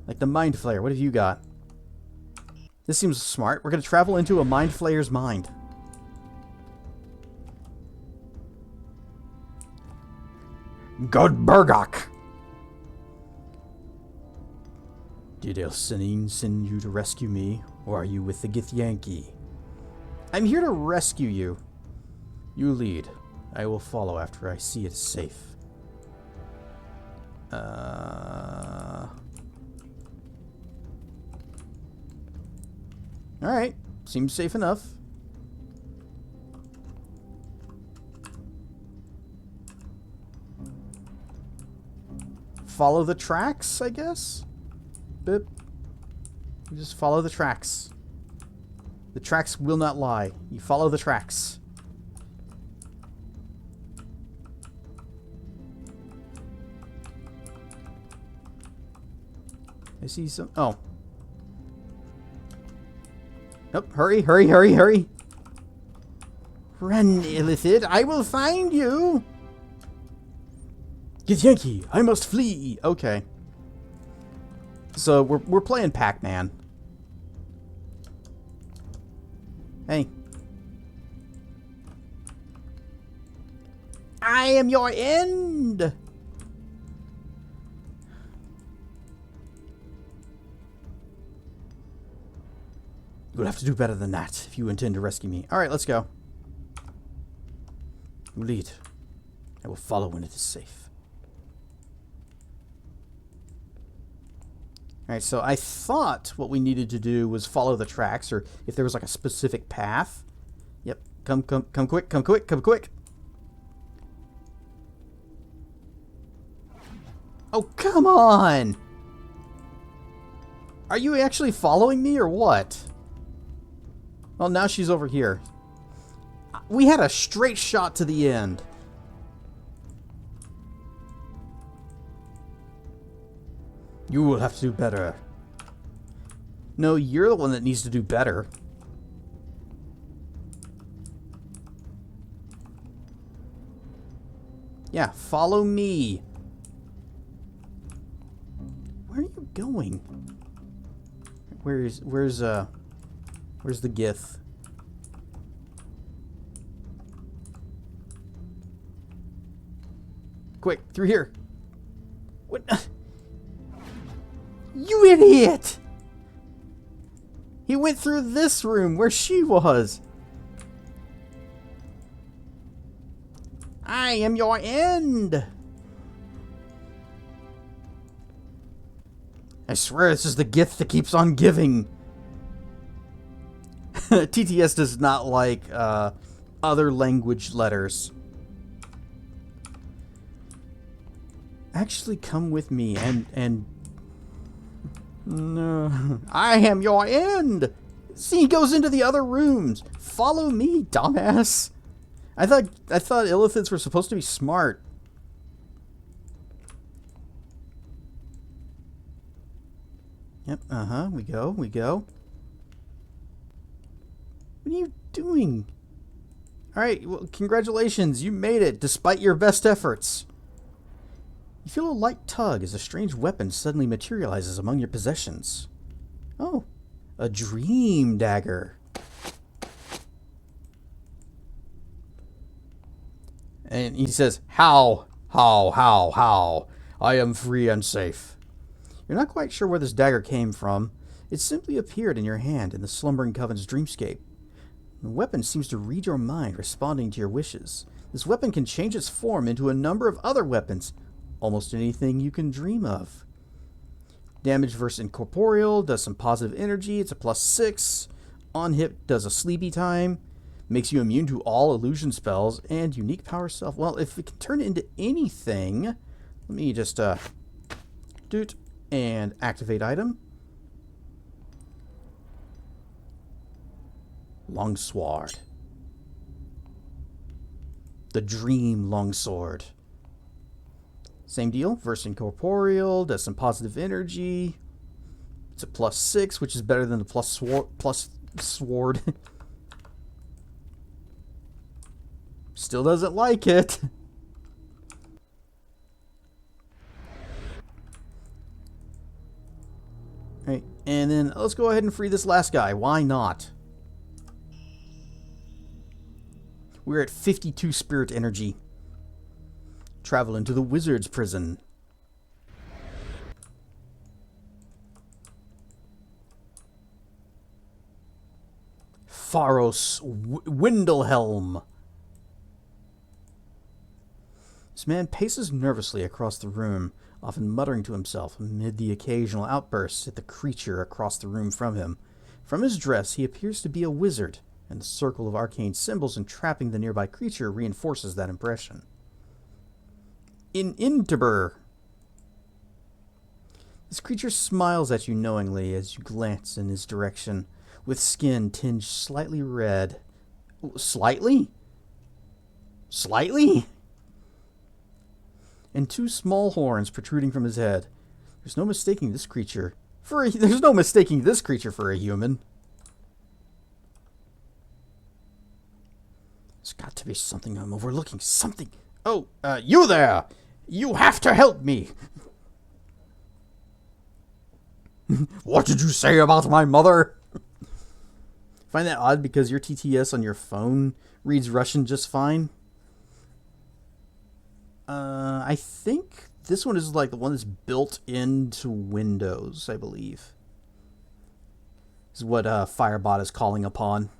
Like the Mind Flayer. What have you got? This seems smart. We're going to travel into a Mind Flayer's mind. God Burgok! Did Elsinine send you to rescue me, or are you with the Githyanki? I'm here to rescue you. You lead. I will follow after I see it's safe. Alright. Seems safe enough. Follow the tracks, I guess? Boop. You just follow the tracks. The tracks will not lie. You follow the tracks. I see some... Oh. Nope. Hurry, hurry, hurry, hurry. Run, Illithid. I will find you. Githyanki, I must flee. Okay. So, we're playing Pac-Man. Hey. I am your end! You'll have to do better than that if you intend to rescue me. Alright, let's go. You lead. I will follow when it is safe. Alright, so I thought what we needed to do was follow the tracks, or if there was like a specific path. Yep. Come quick, come quick, come quick. Oh, come on! Are you actually following me, or what? Well, now she's over here. We had a straight shot to the end. You will have to do better. No, you're the one that needs to do better. Yeah, follow me. Where are you going? Where's the Gith? Quick, through here. What? You idiot! He went through this room where she was. I am your end. I swear this is the gift that keeps on giving. TTS does not like other language letters. Actually come with me and... No. I am your end! See, he goes into the other rooms. Follow me, dumbass. I thought illithids were supposed to be smart. Yep, we go. What are you doing? Alright, well, congratulations, you made it, despite your best efforts. You feel a light tug as a strange weapon suddenly materializes among your possessions. Oh, a dream dagger. And he says, How? I am free and safe. You're not quite sure where this dagger came from. It simply appeared in your hand in the Slumbering Coven's Dreamscape. The weapon seems to read your mind, responding to your wishes. This weapon can change its form into a number of other weapons, almost anything you can dream of. Damage versus incorporeal, does some positive energy, it's a +6. On hit does a sleepy time, makes you immune to all illusion spells, and unique power self. Well, if it can turn it into anything, let me just doot and activate item. Longsword. The Dream Longsword. Same deal. Versus incorporeal. Does some positive energy. It's a +6, which is better than the plus sword. Still doesn't like it. Alright, and then let's go ahead and free this last guy. Why not? We're at 52 spirit energy. Travel into the wizard's prison. Pharos Windlehelm. This man paces nervously across the room, often muttering to himself amid the occasional outbursts at the creature across the room from him. From his dress, he appears to be a wizard, and the circle of arcane symbols entrapping the nearby creature reinforces that impression. In Interber. This creature smiles at you knowingly as you glance in his direction, with skin tinged slightly red. Slightly? Slightly? And two small horns protruding from his head. There's no mistaking this creature for a human. There's got to be something I'm overlooking. Something. Oh, you there! You have to help me! What did you say about my mother? Find that odd because your TTS on your phone reads Russian just fine? I think this one is like the one that's built into Windows, I believe. This is what Firebot is calling upon.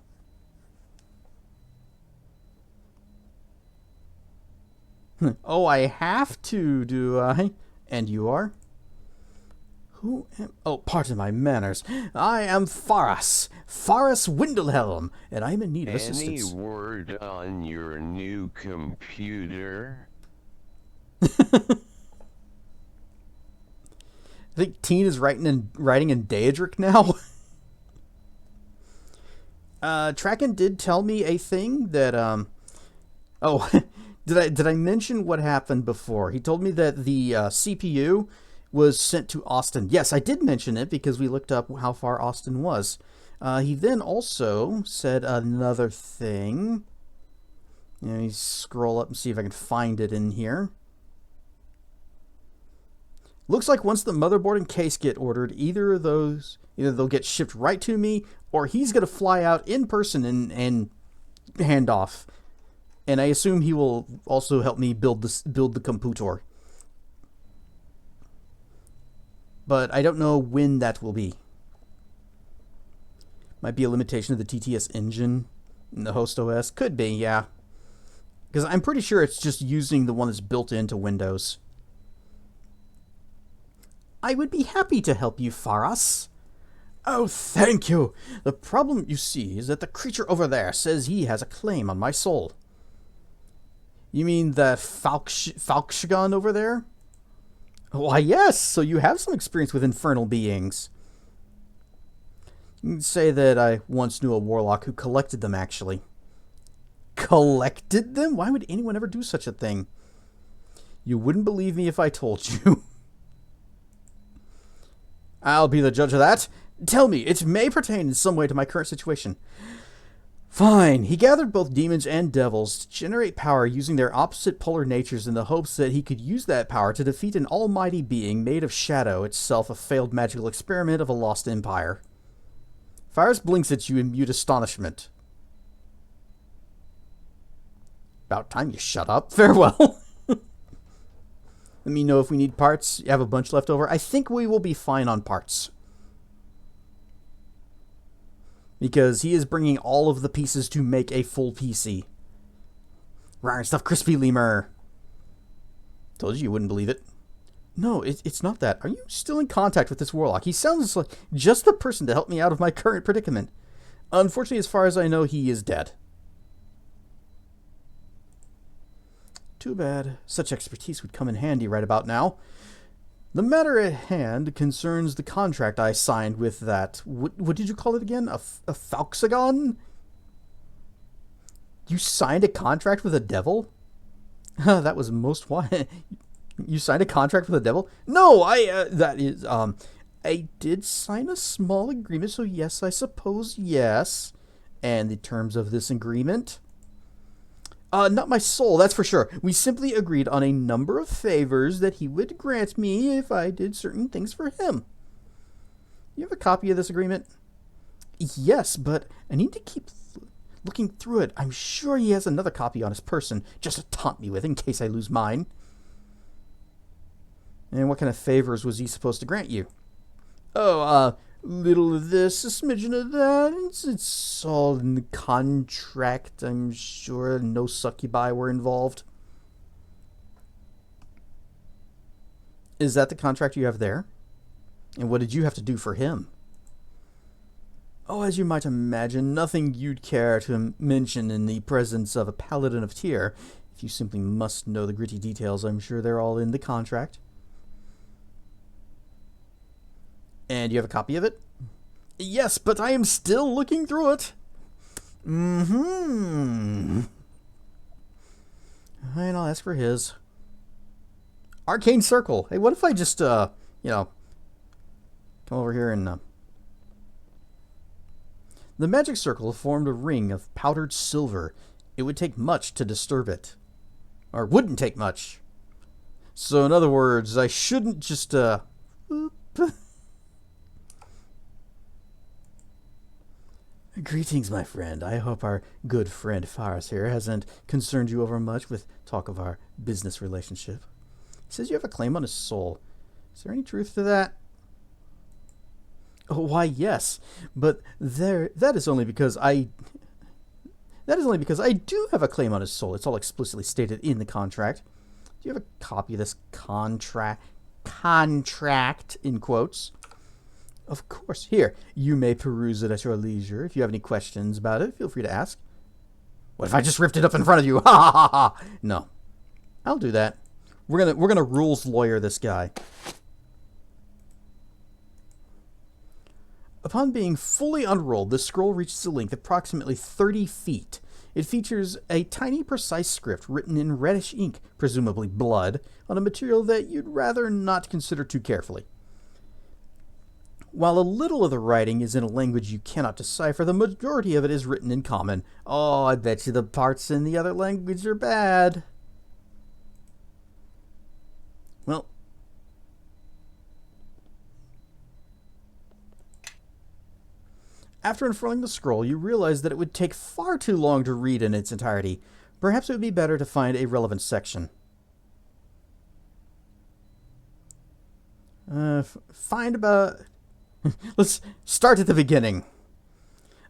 Oh, I have to, do I? And you are? Who am... Oh, pardon my manners. I am Pharos Windlehelm, and I'm in need of assistance. Any word on your new computer? I think Teen is writing in Daedric now. Tracken did tell me a thing that oh, did I mention what happened before? He told me that the CPU was sent to Austin. Yes, I did mention it because we looked up how far Austin was. He then also said another thing. Let me scroll up and see if I can find it in here. Looks like once the motherboard and case get ordered, either they'll get shipped right to me, or he's going to fly out in person and hand off. And I assume he will also help me build the computer. But I don't know when that will be. Might be a limitation of the TTS engine in the host OS. Could be, yeah. Because I'm pretty sure it's just using the one that's built into Windows. I would be happy to help you, Pharos. Oh, thank you. The problem, you see, is that the creature over there says he has a claim on my soul. You mean that Falkshagon over there? Why, yes, so you have some experience with infernal beings. You can say that I once knew a warlock who collected them, actually. Collected them? Why would anyone ever do such a thing? You wouldn't believe me if I told you. I'll be the judge of that. Tell me, it may pertain in some way to my current situation. Fine. He gathered both demons and devils to generate power using their opposite polar natures in the hopes that he could use that power to defeat an almighty being made of shadow, itself a failed magical experiment of a lost empire. Fairus blinks at you in mute astonishment. About time you shut up. Farewell. Let me know if we need parts. You have a bunch left over. I think we will be fine on parts. Because he is bringing all of the pieces to make a full PC. Rare stuff, crispy lemur. Told you wouldn't believe it. No, it's not that. Are you still in contact with this warlock? He sounds like just the person to help me out of my current predicament. Unfortunately, as far as I know, he is dead. Too bad. Such expertise would come in handy right about now. The matter at hand concerns the contract I signed with that... What did you call it again? A Falxagon? You signed a contract with a devil? That was most why. You signed a contract with a devil? No, I did sign a small agreement, so yes, I suppose yes. And the terms of this agreement? Not my soul, that's for sure. We simply agreed on a number of favors that he would grant me if I did certain things for him. You have a copy of this agreement? Yes, but I need to keep looking through it. I'm sure he has another copy on his person, just to taunt me with in case I lose mine. And what kind of favors was he supposed to grant you? Oh, little of this, a smidgen of that. It's all in the contract, I'm sure. No succubi were involved. Is that the contract you have there? And what did you have to do for him? Oh, as you might imagine, nothing you'd care to mention in the presence of a paladin of Tyr. If you simply must know the gritty details, I'm sure they're all in the contract. And you have a copy of it? Yes, but I am still looking through it. And I'll ask for his. Arcane Circle. Hey, what if I just, come over here and, The magic circle formed a ring of powdered silver. It would take much to disturb it. Or wouldn't take much. So, in other words, I shouldn't just, Greetings, my friend. I hope our good friend Faffing here hasn't concerned you overmuch with talk of our business relationship. He says you have a claim on his soul. Is there any truth to that? Oh, why, yes. But that is only because I do have a claim on his soul. It's all explicitly stated in the contract. Do you have a copy of this contract in quotes? Of course. Here, you may peruse it at your leisure. If you have any questions about it, feel free to ask. What if I just ripped it up in front of you? Ha ha ha! No. I'll do that. We're gonna rules lawyer this guy. Upon being fully unrolled, the scroll reaches a length approximately 30 feet. It features a tiny, precise script written in reddish ink, presumably blood, on a material that you'd rather not consider too carefully. While a little of the writing is in a language you cannot decipher, the majority of it is written in common. Oh, I bet you the parts in the other language are bad. Well, after unfurling the scroll, you realize that it would take far too long to read in its entirety. Perhaps it would be better to find a relevant section. Let's start at the beginning.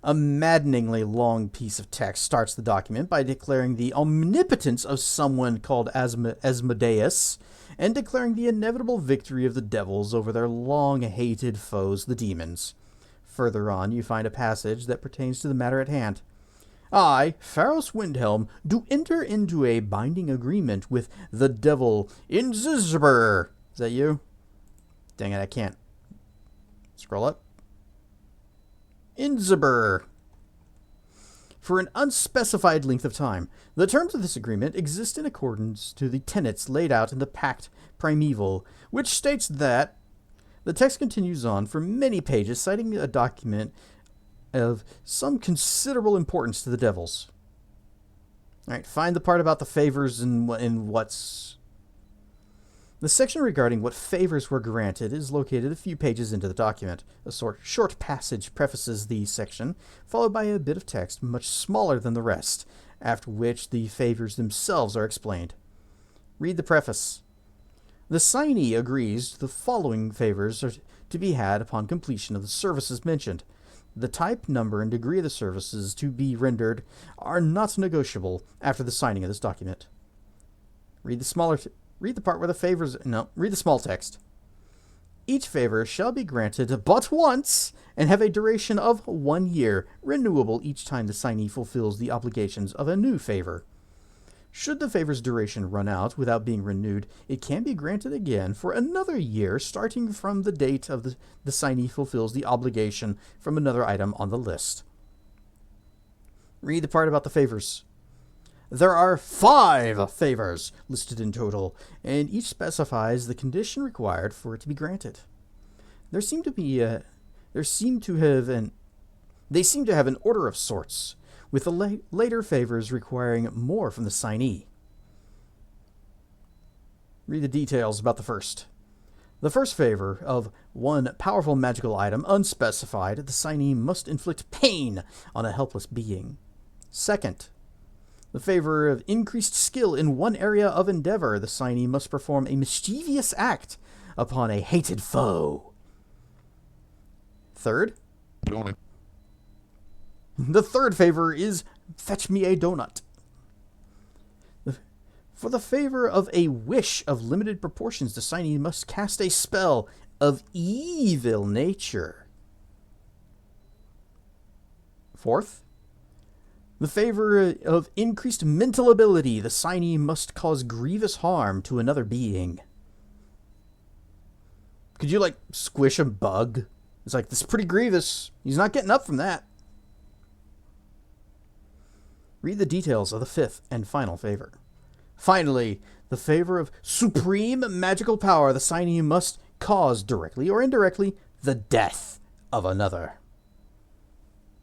A maddeningly long piece of text starts the document by declaring the omnipotence of someone called Asmodeus, and declaring the inevitable victory of the devils over their long-hated foes, the demons. Further on, you find a passage that pertains to the matter at hand. I, Faros Windhelm, do enter into a binding agreement with the devil Inzizber. that you? Dang it, I can't. Scroll up. Inziber. For an unspecified length of time, the terms of this agreement exist in accordance to the tenets laid out in the Pact Primeval, which states that the text continues on for many pages, citing a document of some considerable importance to the devils. Alright, find the part about the favors and what's... The section regarding what favors were granted is located a few pages into the document. A short passage prefaces the section, followed by a bit of text much smaller than the rest, after which the favors themselves are explained. Read the preface. The signee agrees the following favors are to be had upon completion of the services mentioned. The type, number, and degree of the services to be rendered are not negotiable after the signing of this document. Read the part where the favors... No, read the small text. Each favor shall be granted but once and have a duration of 1 year, renewable each time the signee fulfills the obligations of a new favor. Should the favor's duration run out without being renewed, it can be granted again for another year starting from the date of the signee fulfills the obligation from another item on the list. Read the part about the favors. There are 5 favors listed in total, and each specifies the condition required for it to be granted. They seem to have an order of sorts, with the later favors requiring more from the signee. Read the details about the first. The first favor of 1 powerful magical item, unspecified, the signee must inflict pain on a helpless being. Second, the favor of increased skill in 1 area of endeavor, the signee must perform a mischievous act upon a hated foe. Third, the third favor is fetch me a donut. For the favor of a wish of limited proportions, the signee must cast a spell of evil nature. Fourth, the favor of increased mental ability, the signee must cause grievous harm to another being. Could you, squish a bug? It's like, this is pretty grievous. He's not getting up from that. Read the details of the 5th and final favor. Finally, the favor of supreme magical power, the signee must cause, directly or indirectly, the death of another.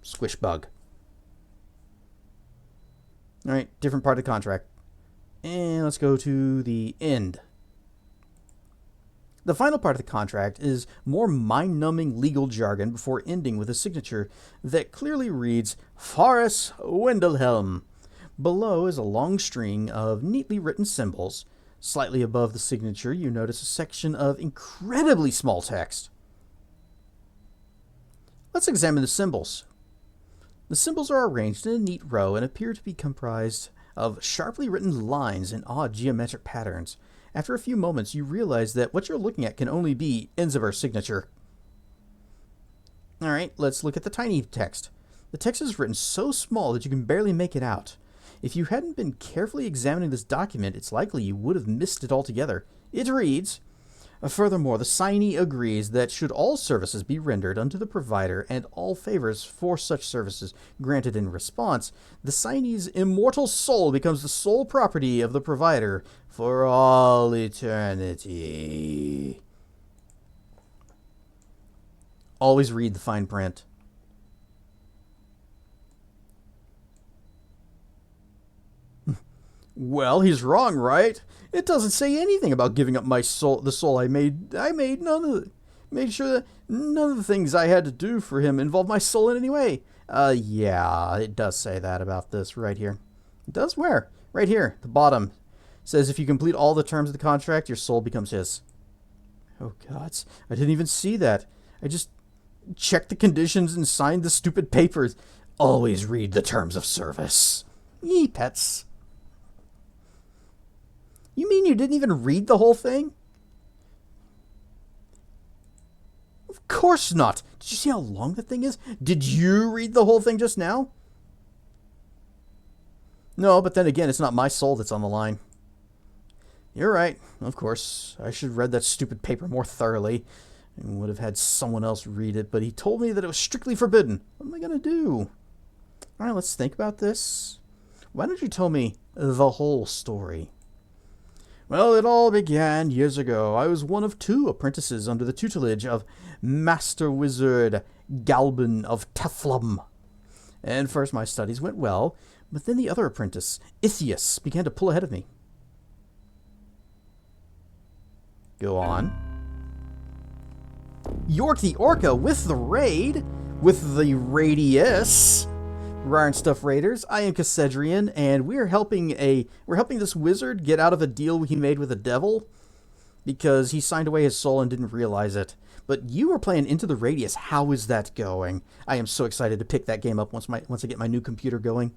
Squish bug. Alright, different part of the contract. And let's go to the end. The final part of the contract is more mind-numbing legal jargon before ending with a signature that clearly reads, Faris Wendelhelm. Below is a long string of neatly written symbols. Slightly above the signature, you notice a section of incredibly small text. Let's examine the symbols. The symbols are arranged in a neat row and appear to be comprised of sharply written lines in odd geometric patterns. After a few moments, you realize that what you're looking at can only be Enziber's signature. Alright, let's look at the tiny text. The text is written so small that you can barely make it out. If you hadn't been carefully examining this document, it's likely you would have missed it altogether. It reads, Furthermore, the signee agrees that should all services be rendered unto the provider and all favors for such services granted in response, the signee's immortal soul becomes the sole property of the provider for all eternity. Always read the fine print. Well, he's wrong, right? It doesn't say anything about giving up my soul, the soul I made made sure that none of the things I had to do for him involved my soul in any way. Yeah, it does say that about this right here. It does where? Right here, the bottom. It says if you complete all the terms of the contract, your soul becomes his. Oh, gods. I didn't even see that. I just checked the conditions and signed the stupid papers. Always read the terms of service. Yee, pets. You mean you didn't even read the whole thing? Of course not. Did you see how long the thing is? Did you read the whole thing just now? No, but then again, it's not my soul that's on the line. You're right. Of course, I should have read that stupid paper more thoroughly and would have had someone else read it, but he told me that it was strictly forbidden. What am I going to do? All right, let's think about this. Why don't you tell me the whole story? Well, it all began years ago. I was one of 2 apprentices under the tutelage of Master Wizard Galban of Teflum. And first my studies went well, but then the other apprentice, Ithius, began to pull ahead of me. Go on. York the Orca with the raid, with the Radius. Rare and Stuff Raiders, I am Cassedrian, and we're helping this wizard get out of a deal he made with the devil because he signed away his soul and didn't realize it. But you are playing Into the Radius. How is that going? I am so excited to pick that game up once I get my new computer going.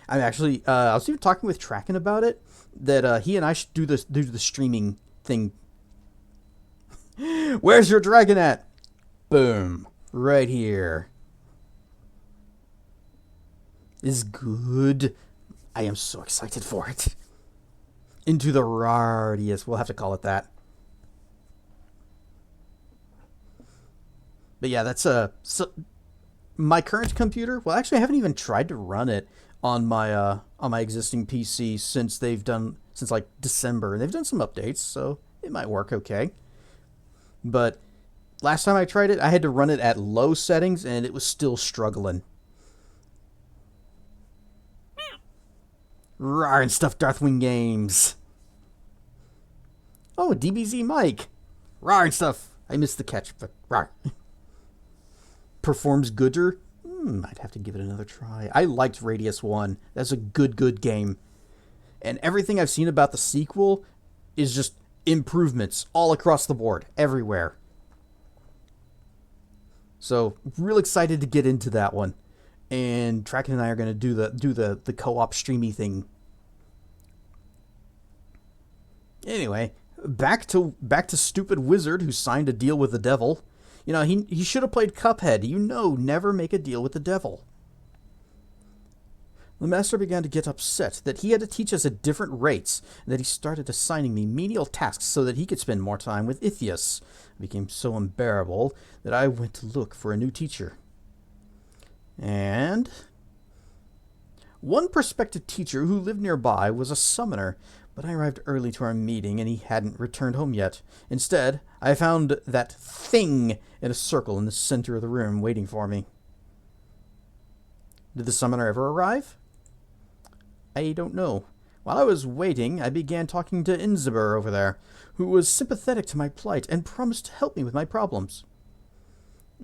I'm actually I was even talking with Tracken about it, that he and I should do the streaming thing. Where's your dragon at? Boom, right here. Is good. I am so excited for it. Into the Radius. We'll have to call it that. But yeah, that's so my current computer. Well, actually, I haven't even tried to run it on my existing PC since like December, and they've done some updates, so it might work okay. But last time I tried it, I had to run it at low settings, and it was still struggling. Rawr and Stuff Darthwing Games. Oh, DBZ Mike. Rawr and Stuff. I missed the catch, but rawr. Performs gooder. I'd have to give it another try. I liked Radius 1. That's a good game. And everything I've seen about the sequel is just improvements all across the board, everywhere. So, real excited to get into that one. And Tracken and I are going to do the co-op streamy thing. Anyway, back to stupid wizard who signed a deal with the devil. You know, he should have played Cuphead. Never make a deal with the devil. The master began to get upset that he had to teach us at different rates, and that he started assigning me menial tasks so that he could spend more time with Ithius. It became so unbearable that I went to look for a new teacher. And one prospective teacher who lived nearby was a summoner, but I arrived early to our meeting and he hadn't returned home yet. Instead, I found that thing in a circle in the center of the room waiting for me. Did the summoner ever arrive? I don't know. While I was waiting, I began talking to Inzibur over there, who was sympathetic to my plight and promised to help me with my problems.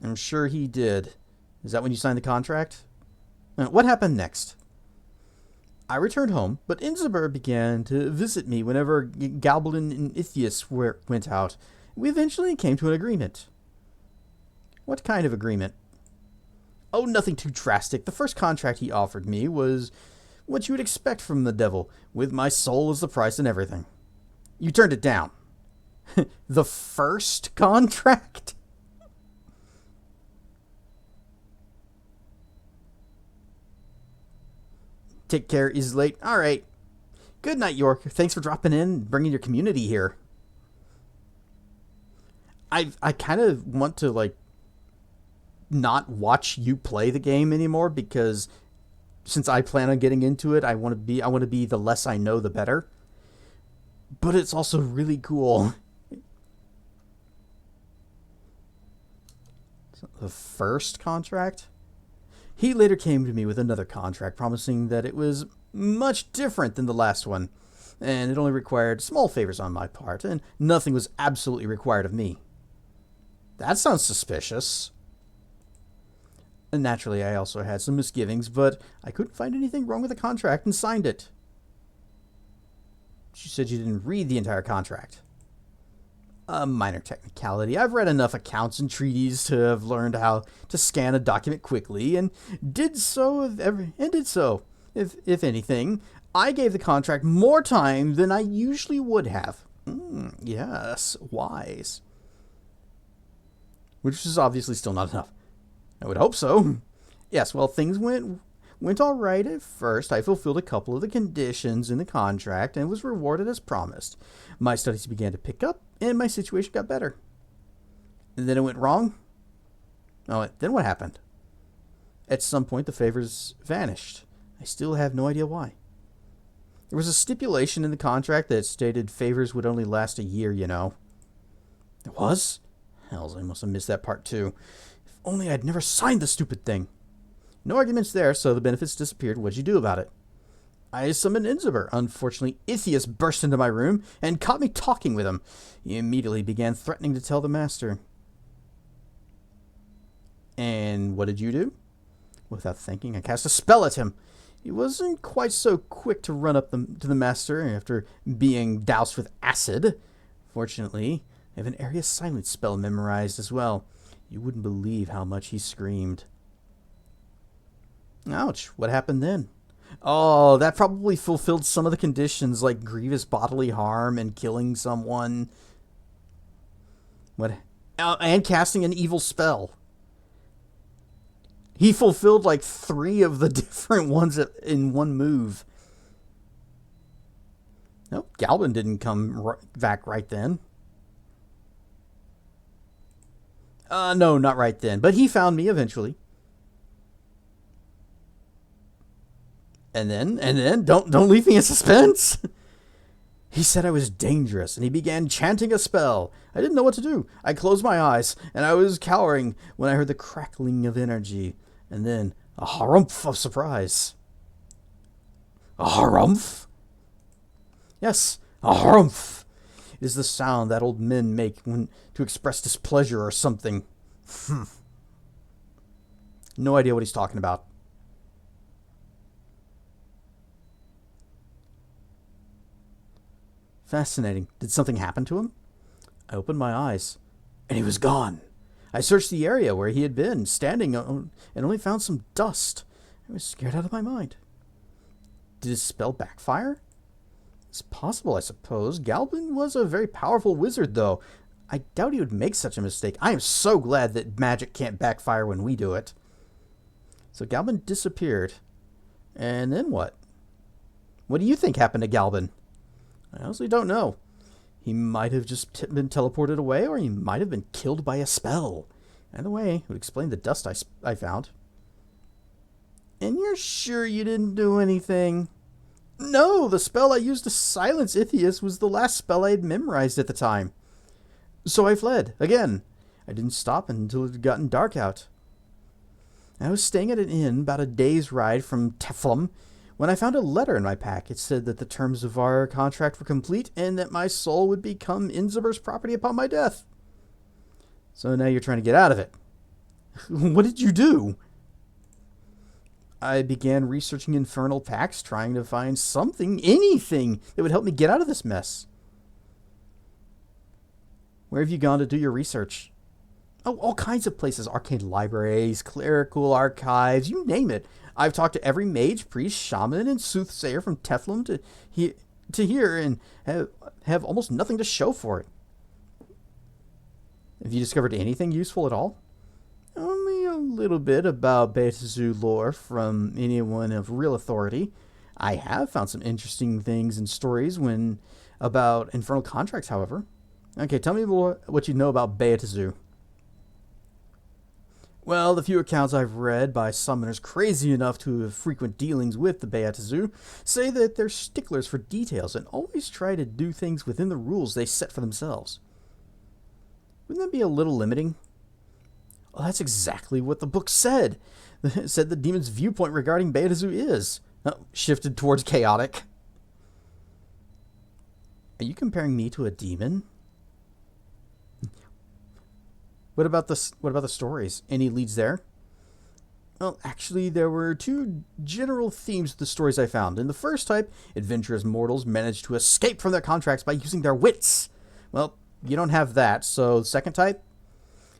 I'm sure he did. Is that when you signed the contract? What happened next? I returned home, but Inzibur began to visit me whenever Galban and Ithius went out. We eventually came to an agreement. What kind of agreement? Oh, nothing too drastic. The first contract he offered me was what you would expect from the devil, with my soul as the price and everything. You turned it down. The first contract? Take care, is late. All right. Good night, York. Thanks for dropping in and bringing your community here. I kind of want to, like, not watch you play the game anymore, because since I plan on getting into it, I want to be the less I know, the better. But it's also really cool. The first contract? He later came to me with another contract, promising that it was much different than the last one, and it only required small favors on my part, and nothing was absolutely required of me. That sounds suspicious. And naturally, I also had some misgivings, but I couldn't find anything wrong with the contract and signed it. She said you didn't read the entire contract. A minor technicality. I've read enough accounts and treaties to have learned how to scan a document quickly, and did so. If anything, I gave the contract more time than I usually would have. Yes, wise. Which is obviously still not enough. I would hope so. Yes, well, things went went all right at first. I fulfilled a couple of the conditions in the contract and was rewarded as promised. My studies began to pick up, and my situation got better. And then it went wrong? Oh, then what happened? At some point, the favors vanished. I still have no idea why. There was a stipulation in the contract that stated favors would only last a year, you know. There was? Hells, I must have missed that part too. If only I'd never signed the stupid thing. No arguments there, so the benefits disappeared. What'd you do about it? I summoned Inzaber. Unfortunately, Ithias burst into my room and caught me talking with him. He immediately began threatening to tell the master. And what did you do? Without thinking, I cast a spell at him. He wasn't quite so quick to run up to the master after being doused with acid. Fortunately, I have an area silence spell memorized as well. You wouldn't believe how much he screamed. Ouch, what happened then? Oh, that probably fulfilled some of the conditions like grievous bodily harm and killing someone. What? And casting an evil spell. He fulfilled like 3 of the different ones in one move. Nope, Galvin didn't come back right then. No, not right then. But he found me eventually. And then, don't leave me in suspense. He said I was dangerous, and he began chanting a spell. I didn't know what to do. I closed my eyes, and I was cowering when I heard the crackling of energy, and then a harumph of surprise. A harumph? Yes, a harumph. It is the sound that old men make when to express displeasure or something. No idea what he's talking about. Fascinating. Did something happen to him? I opened my eyes, and he was gone. I searched the area where he had been, standing, and only found some dust. I was scared out of my mind. Did his spell backfire? It's possible, I suppose. Galvin was a very powerful wizard, though. I doubt he would make such a mistake. I am so glad that magic can't backfire when we do it. So Galvin disappeared. And then what? What do you think happened to Galvin? I honestly don't know. He might have just been teleported away, or he might have been killed by a spell. Either way, it would explain the dust I found. And you're sure you didn't do anything? No, the spell I used to silence Ithias was the last spell I had memorized at the time. So I fled, again. I didn't stop until it had gotten dark out. I was staying at an inn about a day's ride from Teflum when I found a letter in my pack. It said that the terms of our contract were complete and that my soul would become Inzaber's property upon my death. So now you're trying to get out of it. What did you do? I began researching infernal pacts, trying to find something, anything, that would help me get out of this mess. Where have you gone to do your research? Oh, all kinds of places. Arcane libraries, clerical archives, you name it. I've talked to every mage, priest, shaman, and soothsayer from Teflum to here and have almost nothing to show for it. Have you discovered anything useful at all? Only a little bit about Beatazu lore from anyone of real authority. I have found some interesting things and stories about infernal contracts, however. Okay, tell me what you know about Beatazu. Well, the few accounts I've read by summoners crazy enough to have frequent dealings with the Beatazu say that they're sticklers for details and always try to do things within the rules they set for themselves. Wouldn't that be a little limiting? Well, that's exactly what the book said. It said the demon's viewpoint regarding Beatazu is shifted towards chaotic. Are you comparing me to a demon? What about the stories? Any leads there? Well, actually, there were 2 general themes to the stories I found. In the first type, adventurous mortals managed to escape from their contracts by using their wits. Well, you don't have that, so the second type?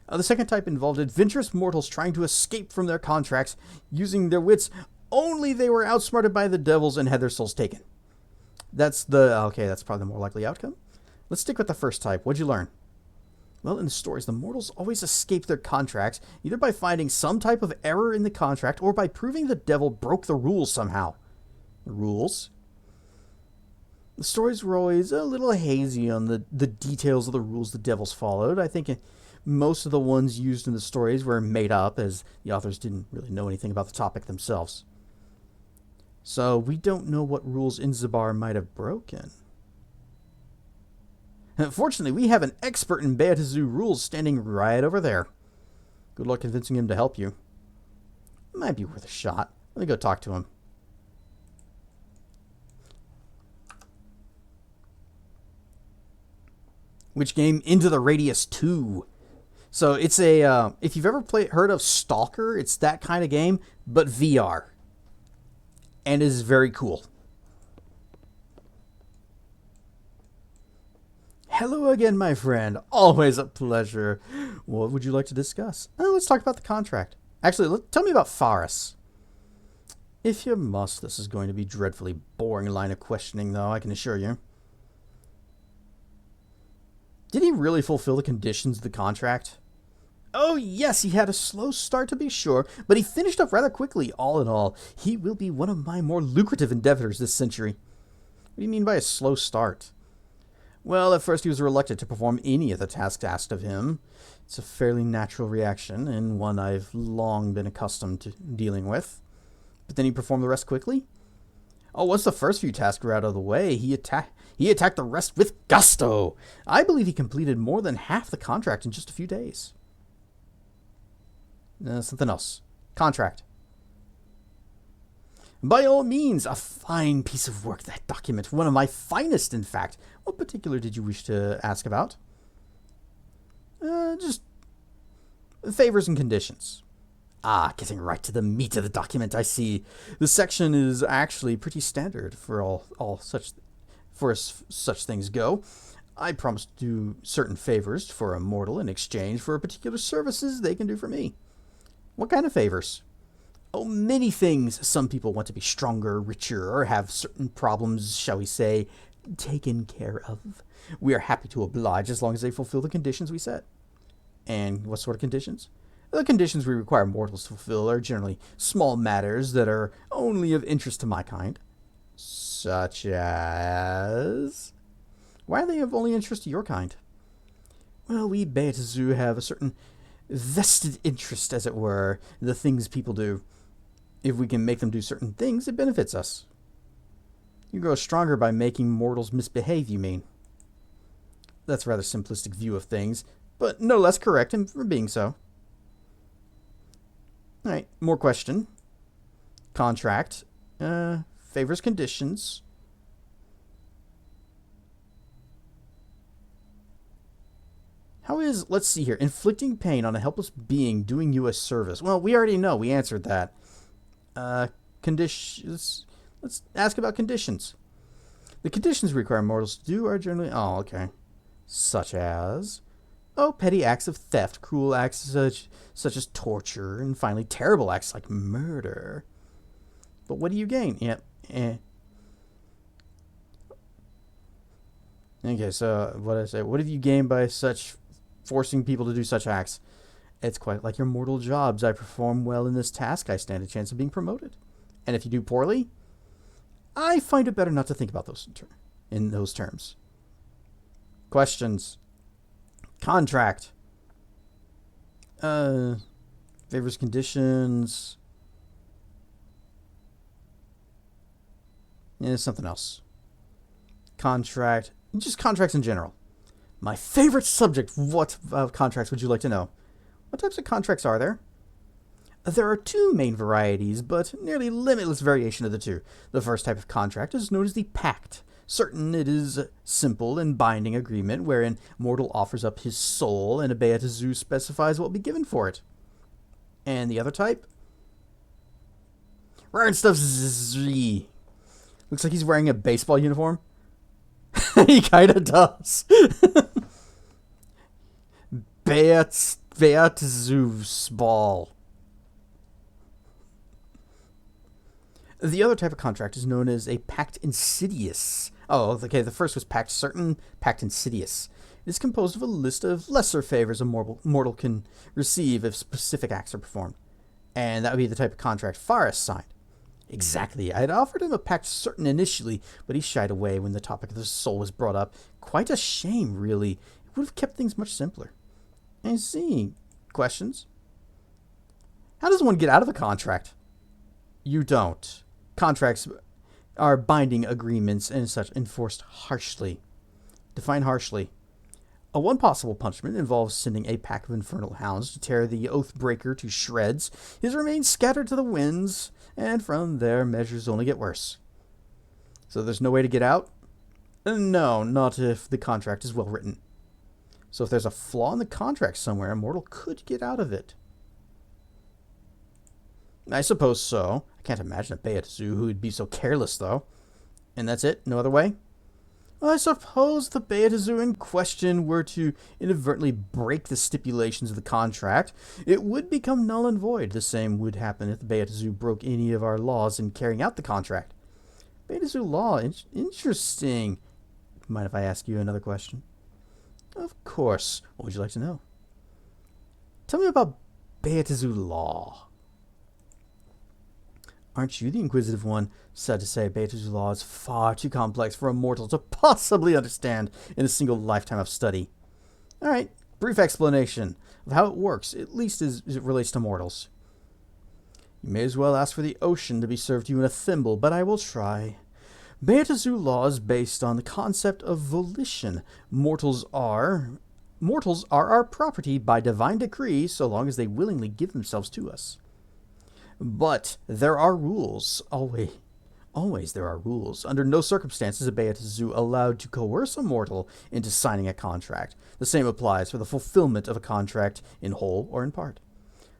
The second type involved adventurous mortals trying to escape from their contracts using their wits, only they were outsmarted by the devils and had their souls taken. That's probably the more likely outcome. Let's stick with the first type. What'd you learn? Well, in the stories, the mortals always escape their contracts, either by finding some type of error in the contract or by proving the devil broke the rules somehow. The rules? The stories were always a little hazy on the details of the rules the devils followed. I think most of the ones used in the stories were made up, as the authors didn't really know anything about the topic themselves. So we don't know what rules Inzabar might have broken. Fortunately, we have an expert in Beatizu rules standing right over there. Good luck convincing him to help you. Might be worth a shot. Let me go talk to him. Which game? Into the Radius 2. So it's a, if you've ever heard of Stalker, it's that kind of game, but VR. And is very cool. Hello again, my friend. Always a pleasure. What would you like to discuss? Let's talk about the contract. Actually, tell me about Faris. If you must, this is going to be dreadfully boring line of questioning, though, I can assure you. Did he really fulfill the conditions of the contract? Oh, yes, he had a slow start to be sure, but he finished up rather quickly. All in all, he will be one of my more lucrative endeavors this century. What do you mean by a slow start? Well, at first he was reluctant to perform any of the tasks asked of him. It's a fairly natural reaction, and one I've long been accustomed to dealing with. But then he performed the rest quickly? Oh, once the first few tasks were out of the way, he attacked the rest with gusto. I believe he completed more than half the contract in just a few days. Something else. Contract. By all means, a fine piece of work, that document. One of my finest, in fact. What particular did you wish to ask about? Just favors and conditions. Getting right to the meat of the document, I see. The section is actually pretty standard for such things go. I promise to do certain favors for a mortal in exchange for particular services they can do for me. What kind of favors? Oh, many things. Some people want to be stronger, richer, or have certain problems, shall we say, taken care of. We are happy to oblige as long as they fulfill the conditions we set. And what sort of conditions? The conditions we require mortals to fulfill are generally small matters that are only of interest to my kind. Such as... Why are they of only interest to your kind? Well, we Beatizu have a certain vested interest, as it were, in the things people do. If we can make them do certain things, it benefits us. You grow stronger by making mortals misbehave, you mean? That's a rather simplistic view of things, but no less correct in being so. Alright, more question. Contract. Favors, conditions. How is, let's see here, inflicting pain on a helpless being doing you a service? Well, we already know. We answered that. Conditions. Let's ask about conditions. The conditions we require mortals to do are generally... Oh, okay. Such as... Oh, petty acts of theft, cruel acts such as torture, and finally terrible acts like murder. But what do you gain? Yep. Okay, so what did I say? What have you gained by such forcing people to do such acts? It's quite like your mortal jobs. I perform well in this task, I stand a chance of being promoted. And if you do poorly, I find it better not to think about those in those terms. Questions. Contract. Favors, conditions. Something else. Contract. Just contracts in general. My favorite subject. What contracts would you like to know? What types of contracts are there? There are two main varieties, but nearly limitless variation of the two. The first type of contract is known as the pact. Certain it is a simple and binding agreement wherein mortal offers up his soul and a Beatizu specifies what will be given for it. And the other type? Rare and stuff. Looks like he's wearing a baseball uniform. He kinda does. Beatizu's ball. The other type of contract is known as a pact insidious. Oh, okay, the first was pact certain, pact insidious. is composed of a list of lesser favors a mortal can receive if specific acts are performed. And that would be the type of contract Faris signed. Exactly. I had offered him a pact certain initially, but he shied away when the topic of the soul was brought up. Quite a shame, really. It would have kept things much simpler. I see. Questions? How does one get out of a contract? You don't. Contracts are binding agreements and such enforced harshly. Define harshly. One possible punishment involves sending a pack of infernal hounds to tear the Oathbreaker to shreds, his remains scattered to the winds, and from there measures only get worse. So there's no way to get out? No, not if the contract is well written. So if there's a flaw in the contract somewhere, a mortal could get out of it. I suppose so. I can't imagine a Beatazu who would be so careless, though. And that's it? No other way? Well, I suppose the Beatazu in question were to inadvertently break the stipulations of the contract, it would become null and void. The same would happen if the Beatazu broke any of our laws in carrying out the contract. Beatazu law, interesting. Mind if I ask you another question? Of course. What would you like to know? Tell me about Beatazu law. Aren't you the inquisitive one? Sad to say, Beatazu law is far too complex for a mortal to possibly understand in a single lifetime of study. Alright, brief explanation of how it works, at least as it relates to mortals. You may as well ask for the ocean to be served to you in a thimble, but I will try. Beatazu law is based on the concept of volition. Mortals are our property by divine decree, so long as they willingly give themselves to us. But there are rules. Always there are rules. Under no circumstances is a Beatazu allowed to coerce a mortal into signing a contract. The same applies for the fulfillment of a contract in whole or in part.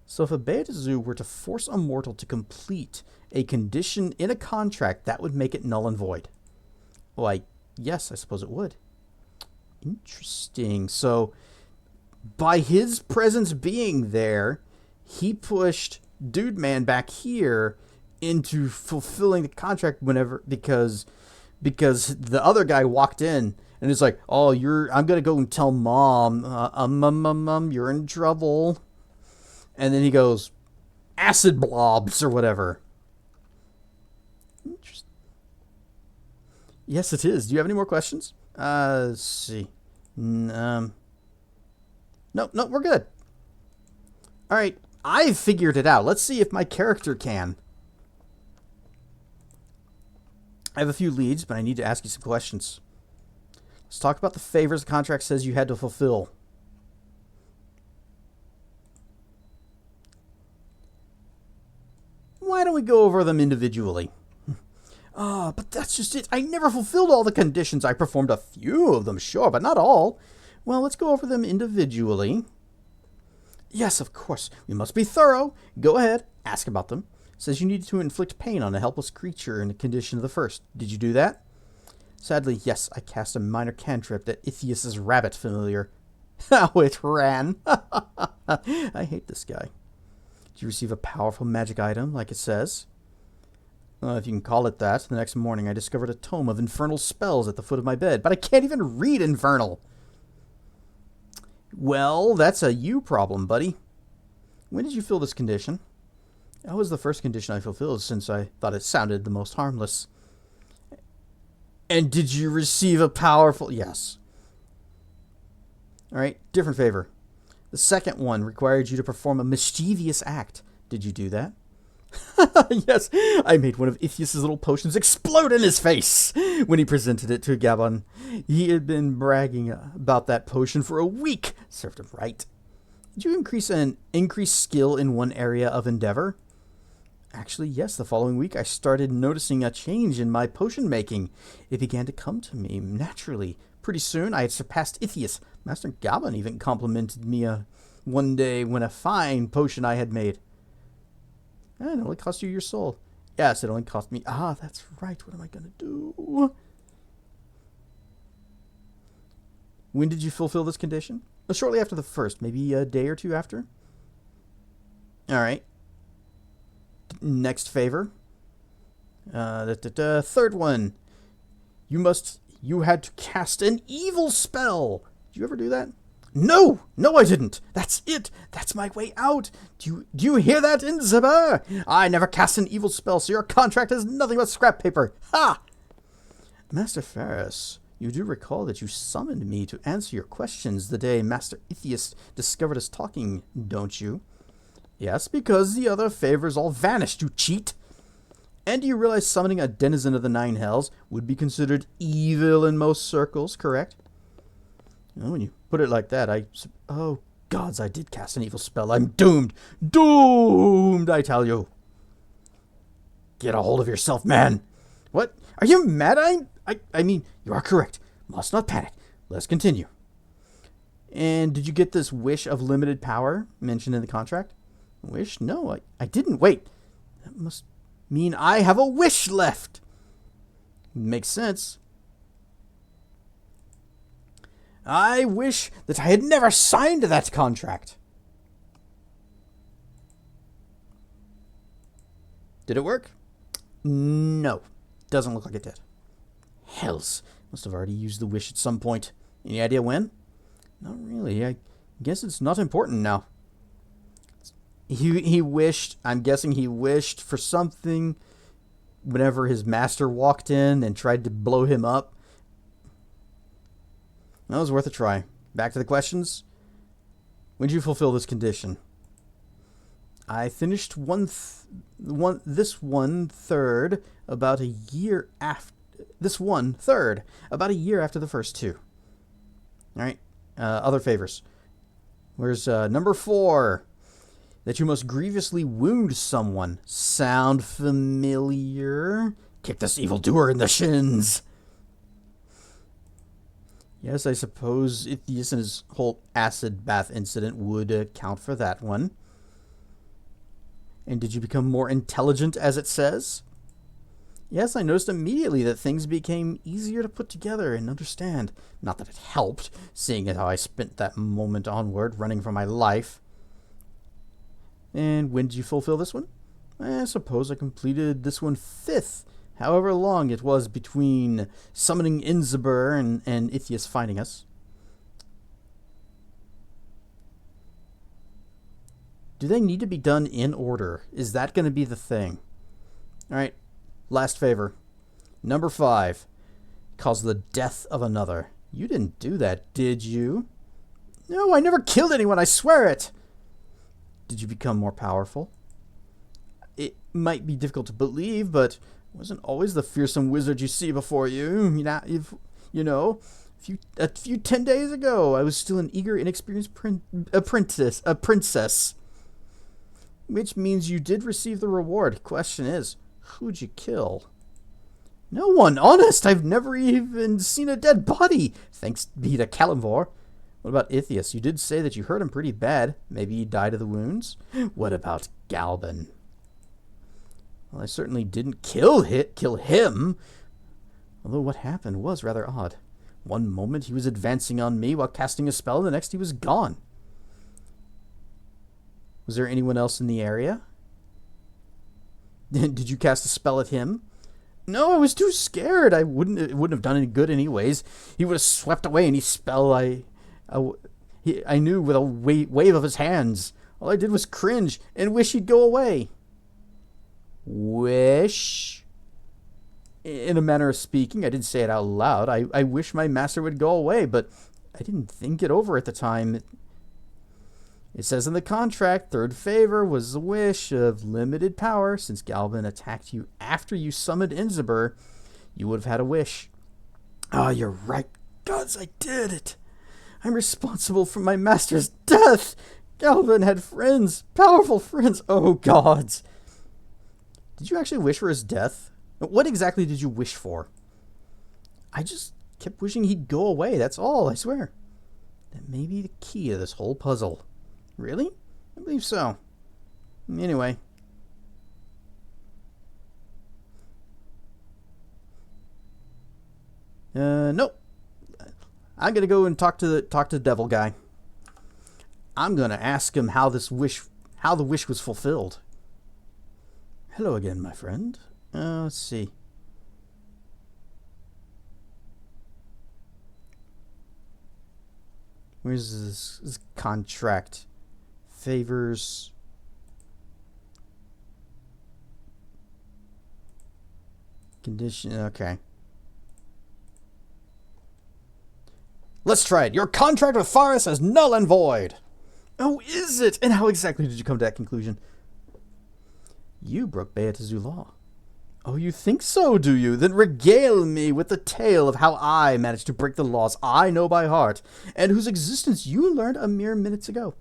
So if a Beatazu were to force a mortal to complete a condition in a contract, that would make it null and void. Why, yes, I suppose it would. Interesting. So by his presence being there, he pushed Dude Man back here into fulfilling the contract because the other guy walked in and it's like, oh, I'm gonna go and tell mom, you're in trouble, and then he goes, acid blobs or whatever. Interesting. Yes, it is. Do you have any more questions? Let's see. No, we're good. All right. I've figured it out. Let's see if my character can. I have a few leads, but I need to ask you some questions. Let's talk about the favors the contract says you had to fulfill. Why don't we go over them individually? But that's just it. I never fulfilled all the conditions. I performed a few of them, sure, but not all. Well, let's go over them individually. Yes, of course. We must be thorough. Go ahead. Ask about them. It says you needed to inflict pain on a helpless creature in the condition of the first. Did you do that? Sadly, yes. I cast a minor cantrip at Ithias's rabbit familiar. How it ran. I hate this guy. Did you receive a powerful magic item, like it says? If you can call it that. The next morning, I discovered a tome of infernal spells at the foot of my bed, but I can't even read infernal. Well, that's a you problem, buddy. When did you fill this condition? That was the first condition I fulfilled since I thought it sounded the most harmless. And did you receive a powerful... Yes. Alright, different favor. The second one required you to perform a mischievous act. Did you do that? Yes, I made one of Ithias's little potions explode in his face when he presented it to Gabon. He had been bragging about that potion for a week. Served him right. Did you increase skill in one area of endeavor? Actually, yes. The following week, I started noticing a change in my potion making. It began to come to me naturally. Pretty soon, I had surpassed Ithias. Master Gabon even complimented me one day when a fine potion I had made. It only cost you your soul. Yes, it only cost me... that's right. What am I going to do? When did you fulfill this condition? Well, shortly after the first. Maybe a day or two after? Alright. Next favor. Third one. You had to cast an evil spell. Did you ever do that? No! No, I didn't! That's it! That's my way out! Do you hear that, Inzibur? I never cast an evil spell, so your contract is nothing but scrap paper! Ha! Master Ferris, you do recall that you summoned me to answer your questions the day Master Ithius discovered us talking, don't you? Yes, because the other favors all vanished, you cheat! And do you realize summoning a denizen of the Nine Hells would be considered evil in most circles, correct? Well, when you put it like that, oh, gods, I did cast an evil spell. I'm doomed! Doomed, I tell you! Get a hold of yourself, man! What? Are you mad? I mean, you are correct. Must not panic. Let's continue. And did you get this wish of limited power mentioned in the contract? Wish? No, I didn't. Wait. That must mean I have a wish left. Makes sense. I wish that I had never signed that contract. Did it work? No. Doesn't look like it did. Hells. Must have already used the wish at some point. Any idea when? Not really. I guess it's not important now. He wished, I'm guessing he wished for something whenever his master walked in and tried to blow him up. That was worth a try. Back to the questions. When did you fulfill this condition? I finished this one third about a year after the first two. All right. Other favors. Where's number 4? That you must grievously wound someone. Sound familiar? Kick this evildoer in the shins. Yes, I suppose Ithius and his whole acid bath incident would account for that one. And did you become more intelligent, as it says? Yes, I noticed immediately that things became easier to put together and understand. Not that it helped, seeing how I spent that moment onward running for my life. And when did you fulfill this one? I suppose I completed this one 5th, however long it was between summoning Inzibur and Ithius finding us. Do they need to be done in order? Is that going to be the thing? Alright, last favor. Number 5. Cause the death of another. You didn't do that, did you? No, I never killed anyone, I swear it! Did you become more powerful? It might be difficult to believe, but it wasn't always the fearsome wizard you see before you. A few 10 days ago, I was still an eager, inexperienced princess. Which means you did receive the reward. Question is, who'd you kill? No one, honest! I've never even seen a dead body! Thanks be to Kalimvor. What about Ithius? You did say that you hurt him pretty bad. Maybe he died of the wounds? What about Galban? Well, I certainly didn't kill him. Although what happened was rather odd. One moment he was advancing on me while casting a spell, and the next he was gone. Was there anyone else in the area? Did you cast a spell at him? No, I was too scared. It wouldn't have done any good anyways. He would have swept away any spell I knew with a wave of his hands. All I did was cringe and wish he'd go away. Wish? In a manner of speaking, I didn't say it out loud. I wish my master would go away, but I didn't think it over at the time. It says in the contract, 3rd favor was the wish of limited power. Since Galban attacked you after you summoned Inzibur, you would have had a wish. Ah, you're right. Gods, I did it. I'm responsible for my master's death. Galban had friends, powerful friends. Oh, gods. Did you actually wish for his death? What exactly did you wish for? I just kept wishing he'd go away. That's all, I swear. That may be the key to this whole puzzle. Really? I believe so. Anyway. Nope. I'm gonna go and talk to the devil guy. I'm gonna ask him how the wish was fulfilled. Hello again, my friend. Let's see. Where's this contract? Favors. Condition. Okay. Let's try it. Your contract with Faris is null and void. Oh, is it? And how exactly did you come to that conclusion? You broke Beata's law. Oh, you think so, do you? Then regale me with the tale of how I managed to break the laws I know by heart, and whose existence you learned a mere minutes ago.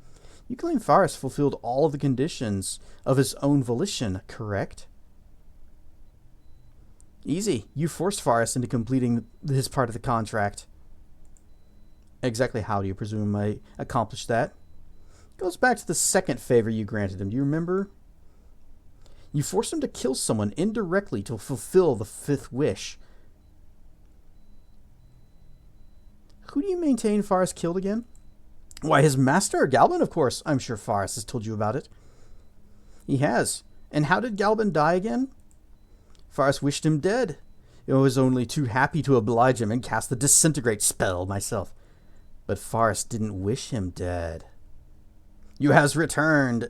You claim Faris fulfilled all of the conditions of his own volition, correct? Easy. You forced Faris into completing his part of the contract. Exactly how do you presume I accomplished that? Goes back to the second favor you granted him. Do you remember? You forced him to kill someone indirectly to fulfill the fifth wish. Who do you maintain Faris killed again? Why, his master, Galban, of course. I'm sure Faris has told you about it. He has. And how did Galban die again? Faris wished him dead. I was only too happy to oblige him and cast the disintegrate spell myself. But Faris didn't wish him dead. You has returned.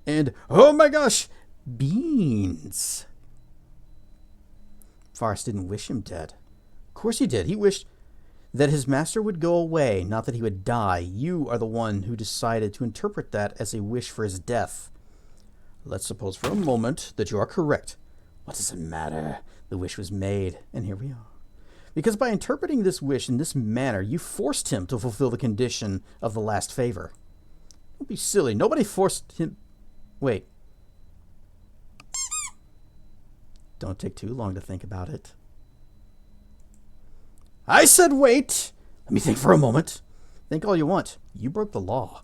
And, oh my gosh, beans. Faris didn't wish him dead. Of course he did. He wished that his master would go away, not that he would die. You are the one who decided to interpret that as a wish for his death. Let's suppose for a moment that you are correct. What does it matter? The wish was made, and here we are. Because by interpreting this wish in this manner, you forced him to fulfill the condition of the last favor. Don't be silly. Nobody forced him... Wait. Don't take too long to think about it. I said wait! Let me think for a moment. Think all you want. You broke the law.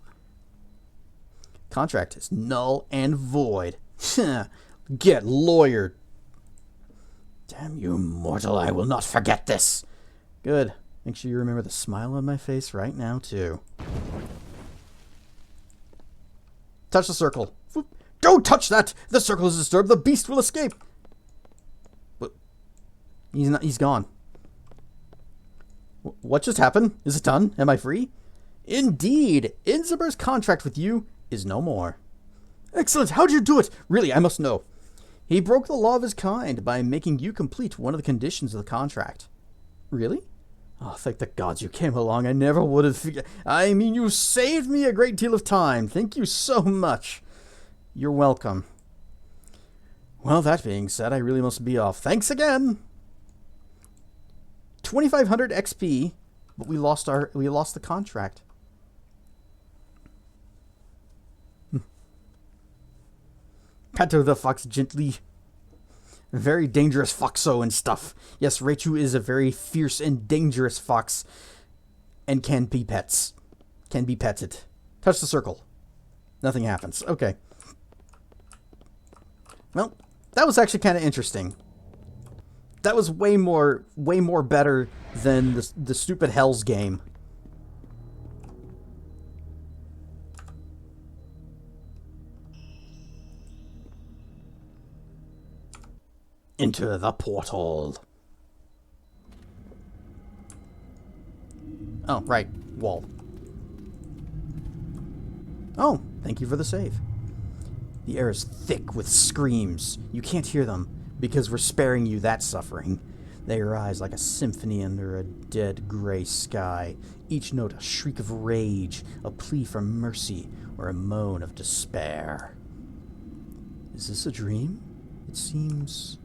Contract is null and void. Get lawyered. Damn you, mortal. I will not forget this. Good. Make sure you remember the smile on my face right now, too. Touch the circle. Don't touch that! The circle is disturbed. The beast will escape. But he's gone. What just happened? Is it done? Am I free? Indeed. Inzabur's contract with you is no more. Excellent. How'd you do it? Really, I must know. He broke the law of his kind by making you complete one of the conditions of the contract. Really? Oh, thank the gods you came along. I never would have figured... I mean, you saved me a great deal of time. Thank you so much. You're welcome. Well, that being said, I really must be off. Thanks again. 2,500 XP, but we lost the contract. Pato the fox gently. Very dangerous foxo and stuff. Yes, Raichu is a very fierce and dangerous fox. And can be pets. Can be petted. Touch the circle. Nothing happens. Okay. Well, that was actually kind of interesting. That was way more better than the stupid Hells game. Into the portal. Oh, right. Wall. Oh, thank you for the save. The air is thick with screams. You can't hear them, because we're sparing you that suffering. They rise like a symphony under a dead gray sky, each note a shriek of rage, a plea for mercy, or a moan of despair. Is this a dream? It seems...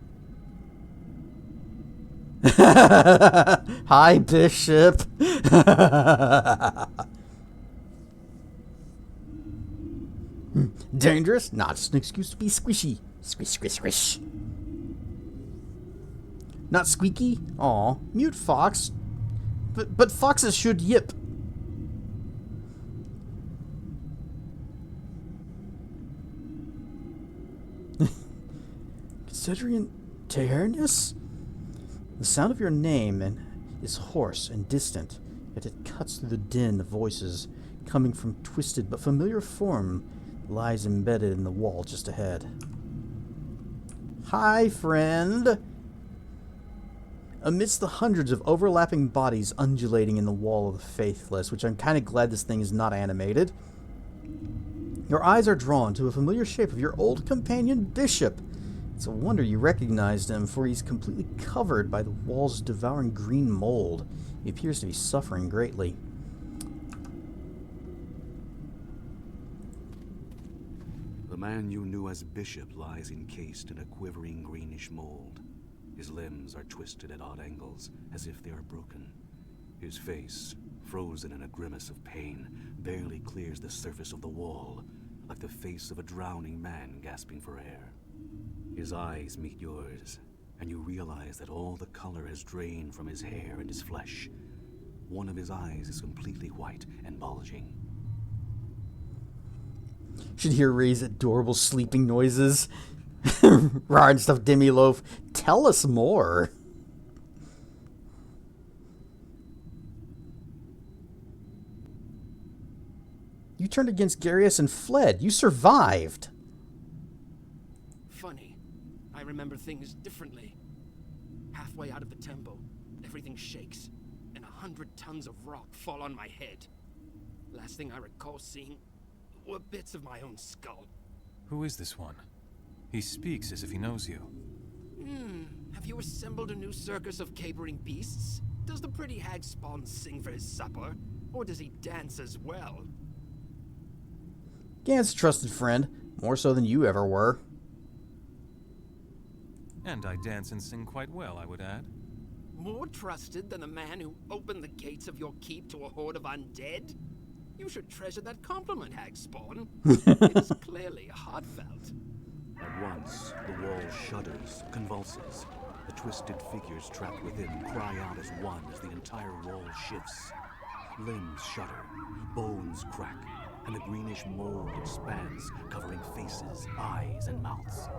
Hi, Bishop. Dangerous? Not just an excuse to be squishy. Squish, squish, squish. Not squeaky? Aw, mute fox. But foxes should yip. Considering Tehernius? The sound of your name is hoarse and distant, yet it cuts through the din of voices coming from twisted but familiar form that lies embedded in the wall just ahead. Hi, friend. amidst the hundreds of overlapping bodies undulating in the wall of the Faithless, which I'm kind of glad this thing is not animated. Your eyes are drawn to a familiar shape of your old companion, Bishop. It's a wonder you recognized him, for he's completely covered by the wall's devouring green mold. He appears to be suffering greatly. The man you knew as Bishop lies encased in a quivering greenish mold. His limbs are twisted at odd angles, as if they are broken. His face, frozen in a grimace of pain, barely clears the surface of the wall, like the face of a drowning man gasping for air. His eyes meet yours, and you realize that all the color has drained from his hair and his flesh. One of his eyes is completely white and bulging. Should hear Ray's adorable sleeping noises. Rar and stuff, Demi Loaf. Tell us more. You turned against Garius and fled. You survived. Funny. I remember things differently. Halfway out of the temple, everything shakes, and 100 tons of rock fall on my head. Last thing I recall seeing were bits of my own skull. Who is this one? He speaks as if he knows you. Have you assembled a new circus of capering beasts? Does the pretty hag Spawn sing for his supper? Or does he dance as well? Gant's a trusted friend, more so than you ever were. And I dance and sing quite well, I would add. More trusted than the man who opened the gates of your keep to a horde of undead? You should treasure that compliment, Hag Spawn. It's clearly heartfelt. At once, the wall shudders, convulses. The twisted figures trapped within cry out as one as the entire wall shifts. Limbs shudder, bones crack, and the greenish mold expands, covering faces, eyes, and mouths.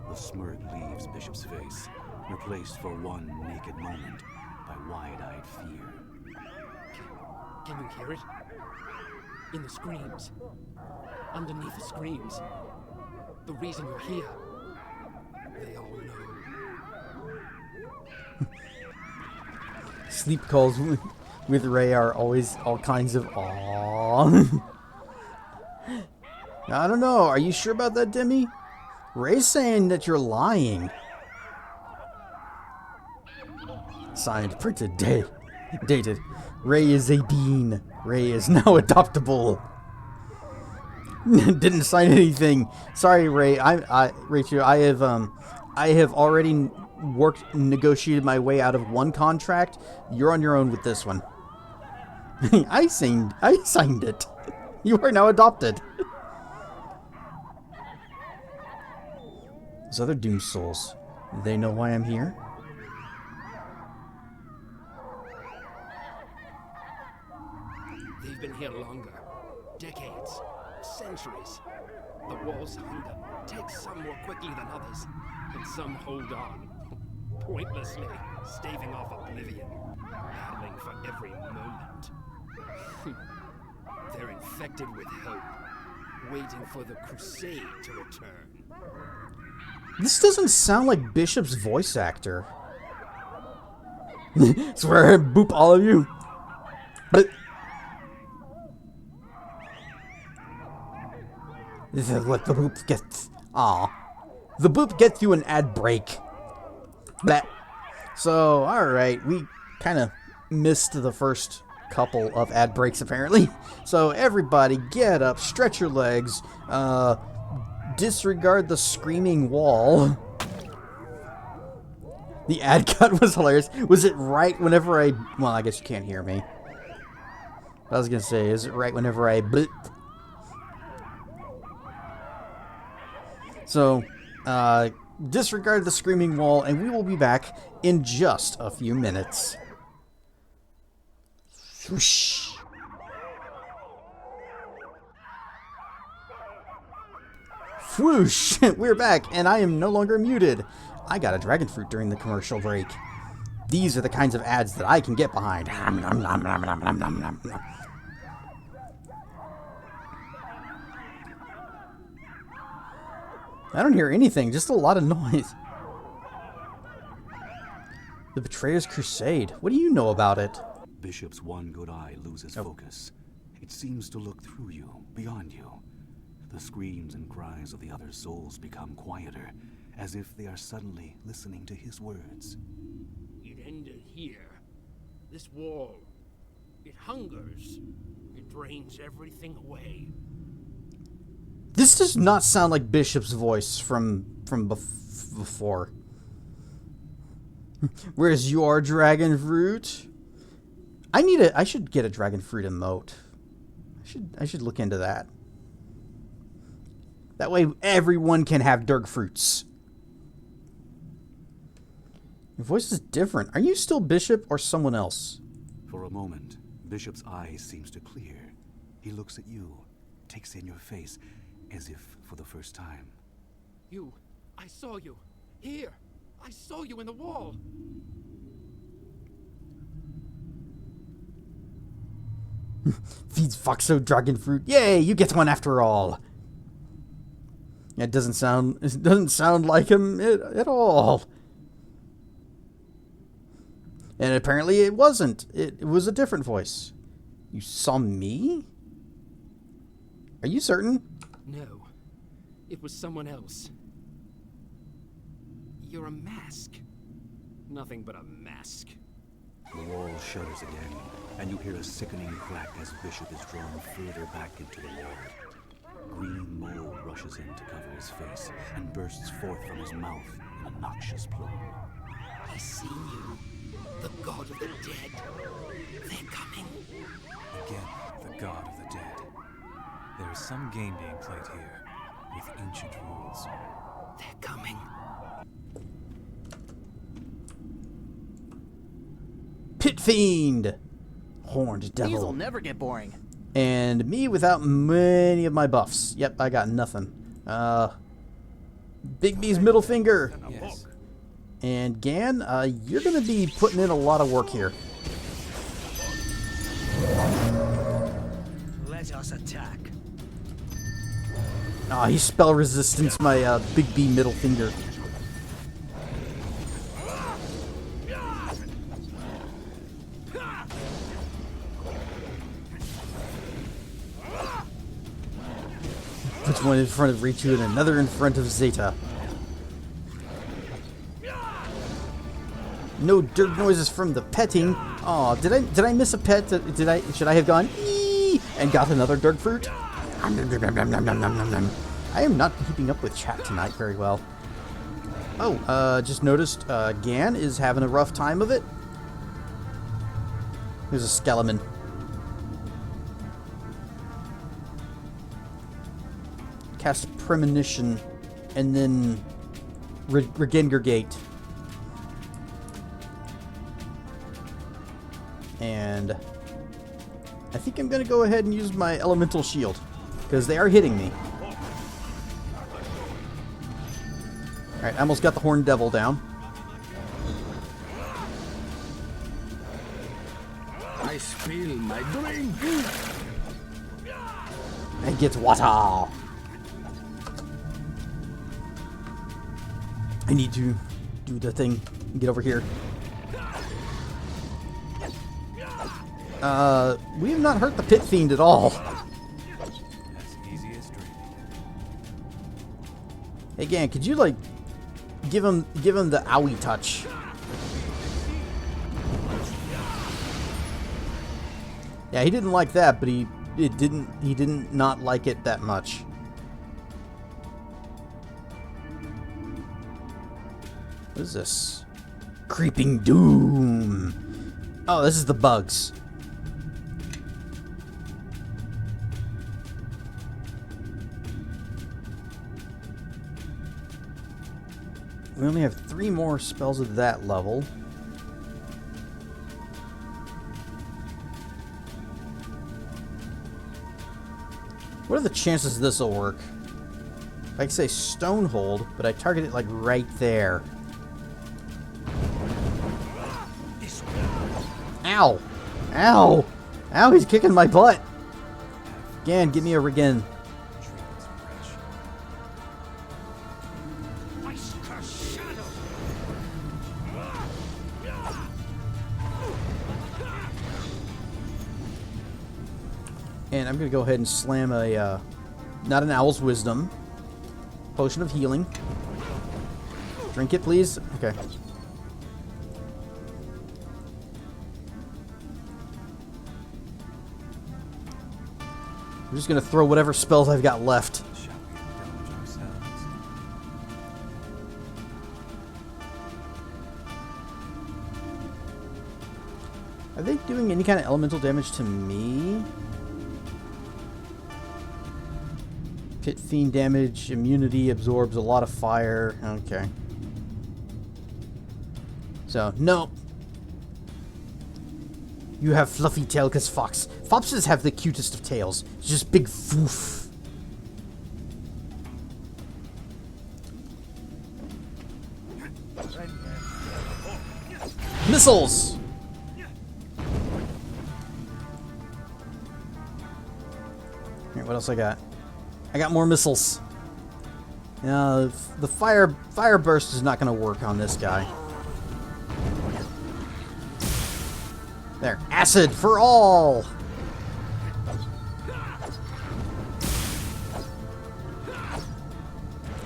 The smirk leaves Bishop's face, replaced for one naked moment by wide-eyed fear. Can you hear it? In the screams. Underneath the screams. The reason you're here. They all know. Sleep calls with Ray are always all kinds of aww. I don't know. Are you sure about that, Demi? Ray's saying that you're lying. Signed, printed, dated. Ray is a bean. Ray is now adoptable. Didn't sign anything. Sorry, Ray. Rachel, I have already negotiated my way out of one contract. You're on your own with this one. I signed it. You are now adopted. Those other doomed souls, do they know why I'm here? They've been here longer. Decades. Centuries. The wall's hunger takes some more quickly than others, and some hold on, pointlessly, staving off oblivion, battling for every moment. They're infected with hope, waiting for the crusade to return. This doesn't sound like Bishop's voice actor. Swear I boop all of you. But this is what the boop gets. Aw. The boop gets you an ad break. Blah. So, alright, we kind of missed the first couple of ad breaks apparently. So everybody get up, stretch your legs, disregard the screaming wall. The ad cut was hilarious. Was it right whenever I... Well, I guess you can't hear me. I was going to say, is it right whenever I... So, disregard the screaming wall, and we will be back in just a few minutes. Whoosh. Whoosh! We're back, and I am no longer muted. I got a dragon fruit during the commercial break. These are the kinds of ads that I can get behind. I don't hear anything, just a lot of noise. The Betrayer's Crusade. What do you know about it? Bishop's one good eye loses focus. It seems to look through you, beyond you. The screams and cries of the other souls become quieter, as if they are suddenly listening to his words. It ended here. This wall. It hungers. It drains everything away. This does not sound like Bishop's voice from before. Where's your dragon fruit? I should get a dragon fruit emote. I should look into that. That way everyone can have Dirk fruits. Your voice is different. Are you still Bishop or someone else? For a moment, Bishop's eyes seems to clear. He looks at you, takes in your face, as if for the first time. You. I saw you. Here. I saw you in the wall. Feeds Foxo dragon fruit. Yay, you get one after all. It doesn't sound like him at all. And apparently it wasn't. It was a different voice. You saw me? Are you certain? No. It was someone else. You're a mask. Nothing but a mask. The wall shudders again, and you hear a sickening crack as Bishop is drawn further back into the wall. Green mold rushes in to cover his face and bursts forth from his mouth in a noxious plume. I see you. The god of the dead. They're coming. Again, the god of the dead. There is some game being played here, with ancient rules. They're coming. Pit Fiend! Horned Devil. These'll never get boring. And me without many of my buffs. Yep, I got nothing. Big B's middle finger. Yes. And Gan, you're going to be putting in a lot of work here. Let us attack. He spell resistance my Big B middle finger. Puts one in front of Ritu and another in front of Zeta. No dirt noises from the petting. Oh, did I miss a pet? Should I have gone ee and got another dirt fruit? I am not keeping up with chat tonight very well. Oh, just noticed Gan is having a rough time of it. There's a skeleton. Cast Premonition and then Regengregate. And I think I'm going to go ahead and use my Elemental Shield, because they are hitting me. Alright, I almost got the Horned Devil down. I spill my drink. And gets water. I need to do the thing. Get over here. We have not hurt the Pit Fiend at all. As easy as dreaming. Hey, Gan, could you, like, give him the owie touch? Yeah, he didn't like that, but he didn't not like it that much. What is this? Creeping Doom. Oh, this is the bugs. We only have 3 more spells of that level. What are the chances this will work? I could say Stonehold, but I target it like right there. Ow! Ow! Ow, he's kicking my butt! Gan, give me a regen. And I'm going to go ahead and slam a, not an Owl's Wisdom, potion of healing. Drink it, please. Okay. I'm just going to throw whatever spells I've got left. Shall we indulge ourselves? Are they doing any kind of elemental damage to me? Pit Fiend damage, immunity, absorbs a lot of fire. Okay. So, no. You have fluffy tail because fox. Foxes have the cutest of tails. It's just big foof. Missiles! Alright, what else I got? I got more missiles. The fire burst is not going to work on this guy. There, acid for all.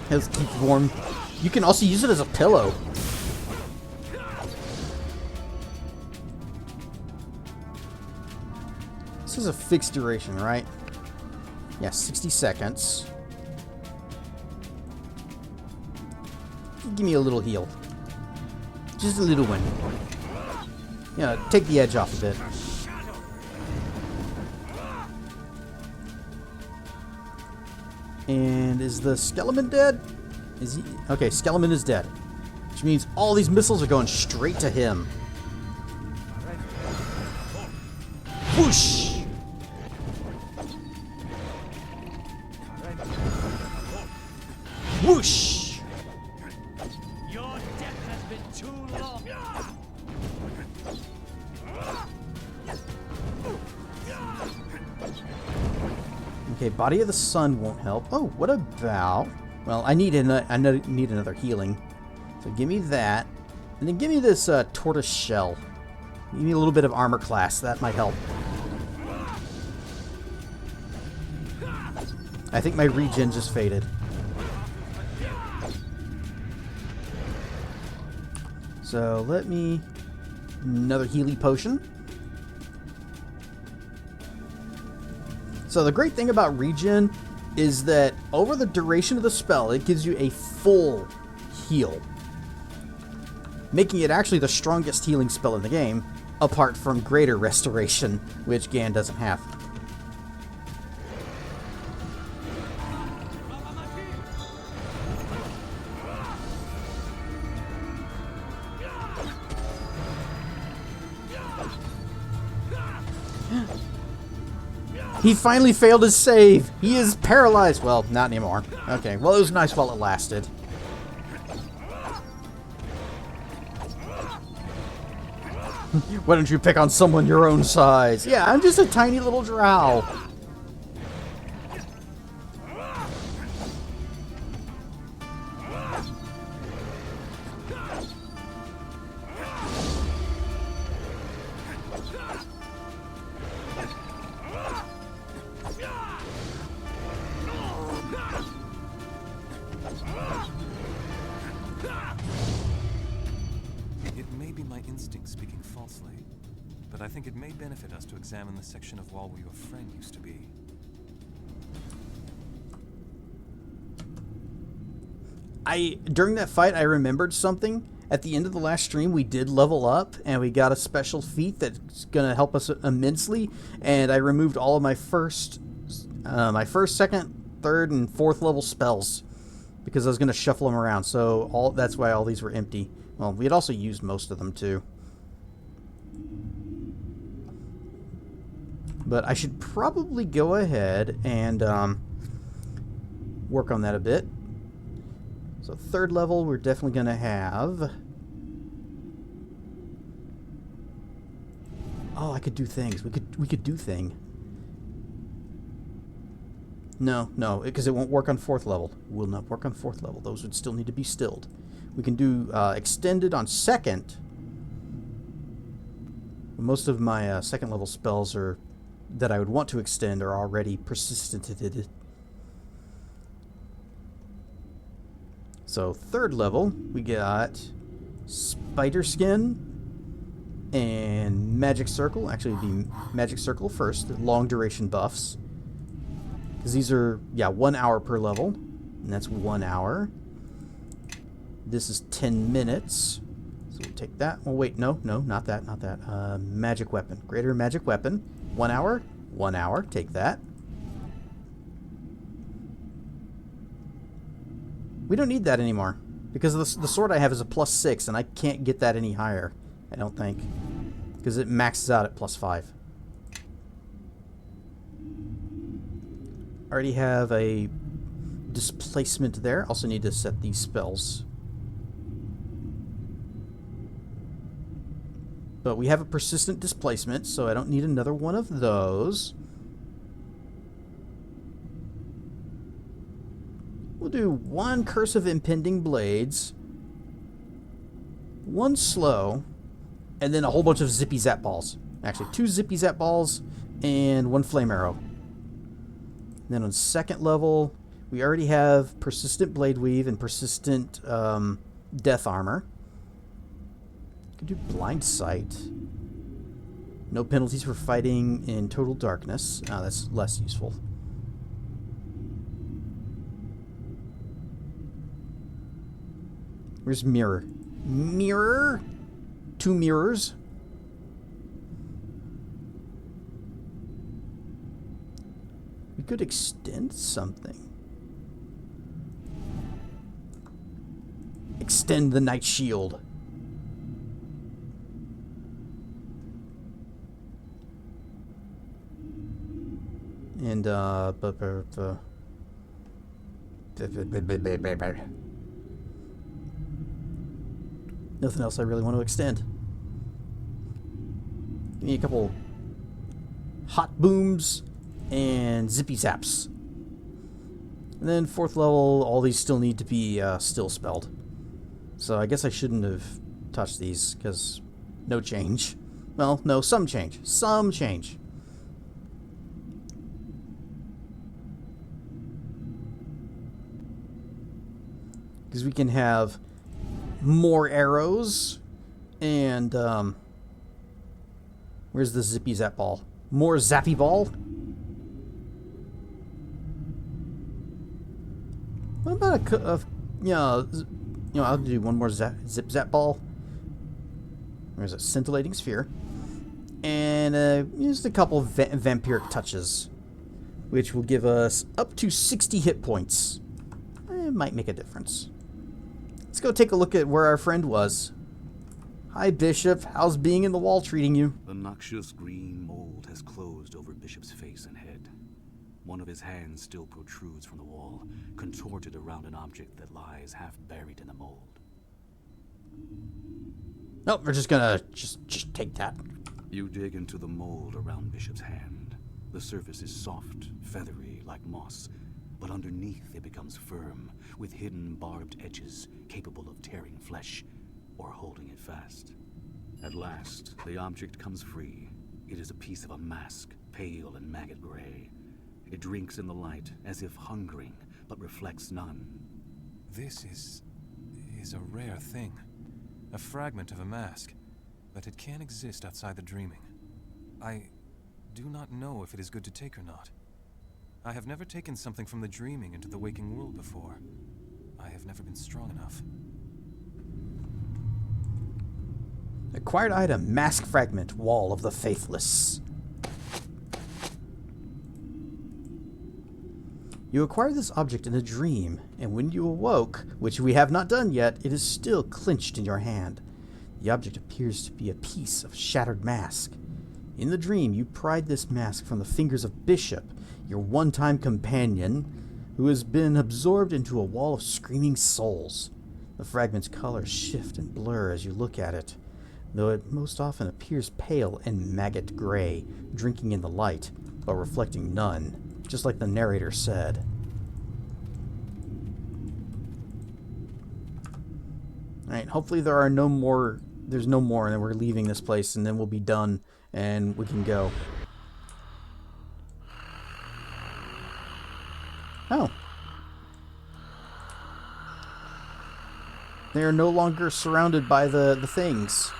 Helps keep warm. You can also use it as a pillow. This is a fixed duration, right? Yeah, 60 seconds. Give me a little heal. Just a little one. Yeah, take the edge off a bit. And is the skeleton dead? Is he? Okay, skeleton is dead. Which means all these missiles are going straight to him. Whoosh! Whoosh! Your death has been too long. Okay, Body of the Sun won't help. Oh, what about... Well, I need another healing. So give me that. And then give me this tortoise shell. Give me a little bit of armor class. That might help. I think my regen just faded. So let me... Another Healy potion. So the great thing about regen is that over the duration of the spell, it gives you a full heal, making it actually the strongest healing spell in the game, apart from Greater Restoration, which Gan doesn't have. He finally failed his save. He is paralyzed. Well, not anymore. Okay, well, it was nice while it lasted. Why don't you pick on someone your own size? Yeah, I'm just a tiny little drow. It may be my instinct speaking falsely, but I think it may benefit us to examine the section of wall where your friend used to be. During that fight, I remembered something. At the end of the last stream, we did level up, and we got a special feat that's going to help us immensely. And I removed all of my first, second, third, and fourth level spells because I was going to shuffle them around. So that's why all these were empty. Well, we had also used most of them too. But I should probably go ahead and work on that a bit. So third level, we're definitely going to have... Oh, I could do things. We could do thing. No, because it won't work on fourth level. It will not work on fourth level. Those would still need to be stilled. We can do extended on second. Most of my second level spells are that I would want to extend are already persistented. So third level, we got Spider Skin and Magic Circle. Actually, it'd be Magic Circle first, the long duration buffs. Because these are, 1 hour per level. And that's 1 hour. This is 10 minutes. So we'll take that. Oh, wait, no, not that. Magic Weapon. Greater Magic Weapon. 1 hour. 1 hour. Take that. We don't need that anymore. Because the sword I have is a +6, and I can't get that any higher, I don't think. Because it maxes out at +5. Already have a displacement there. Also need to set these spells. But we have a persistent displacement, so I don't need another one of those. We'll do 1 Curse of Impending Blades, 1 Slow, and then a whole bunch of Zippy Zap Balls. Actually, 2 Zippy Zap Balls and 1 Flame Arrow. And then on second level, we already have Persistent Blade Weave and Persistent Death Armor. Could do Blind Sight. No penalties for fighting in total darkness. Oh, that's less useful. Where's Mirror? Mirror? 2 mirrors. We could extend something. Extend the Night Shield. And, nothing else I really want to extend. Give me a couple hot booms and zippy zaps. And then 4th level, all these still need to be still spelled. So I guess I shouldn't have touched these, because no change. Well, no, some change. Some change. Because we can have more arrows and where's the zippy zap ball? More zappy ball? What about I'll do 1 more zip zap ball. There's a scintillating sphere and just a couple vampiric touches, which will give us up to 60 hit points. It might make a difference. Let's go take a look at where our friend was. Hi, Bishop. How's being in the wall treating you? The noxious green mold has closed over Bishop's face and head. One of his hands still protrudes from the wall, contorted around an object that lies half buried in the mold. Nope, we're just gonna just take that. You dig into the mold around Bishop's hand. The surface is soft, feathery, like moss, but underneath it becomes firm, with hidden barbed edges capable of tearing flesh or holding it fast. At last, the object comes free. It is a piece of a mask, pale and maggot gray. It drinks in the light as if hungering, but reflects none. This is a rare thing. A fragment of a mask, but it can exist outside the dreaming. I do not know if it is good to take or not. I have never taken something from the dreaming into the waking world before. I have never been strong enough. Acquired item, mask fragment, wall of the Faithless. You acquired this object in a dream, and when you awoke, which we have not done yet, it is still clenched in your hand. The object appears to be a piece of shattered mask. In the dream, you pried this mask from the fingers of Bishop, your one-time companion, who has been absorbed into a wall of screaming souls. The fragment's colors shift and blur as you look at it, though it most often appears pale and maggot gray, drinking in the light, but reflecting none, just like the narrator said. Alright, hopefully there there's no more, and then we're leaving this place, and then we'll be done, and we can go. Oh. They are no longer surrounded by the things.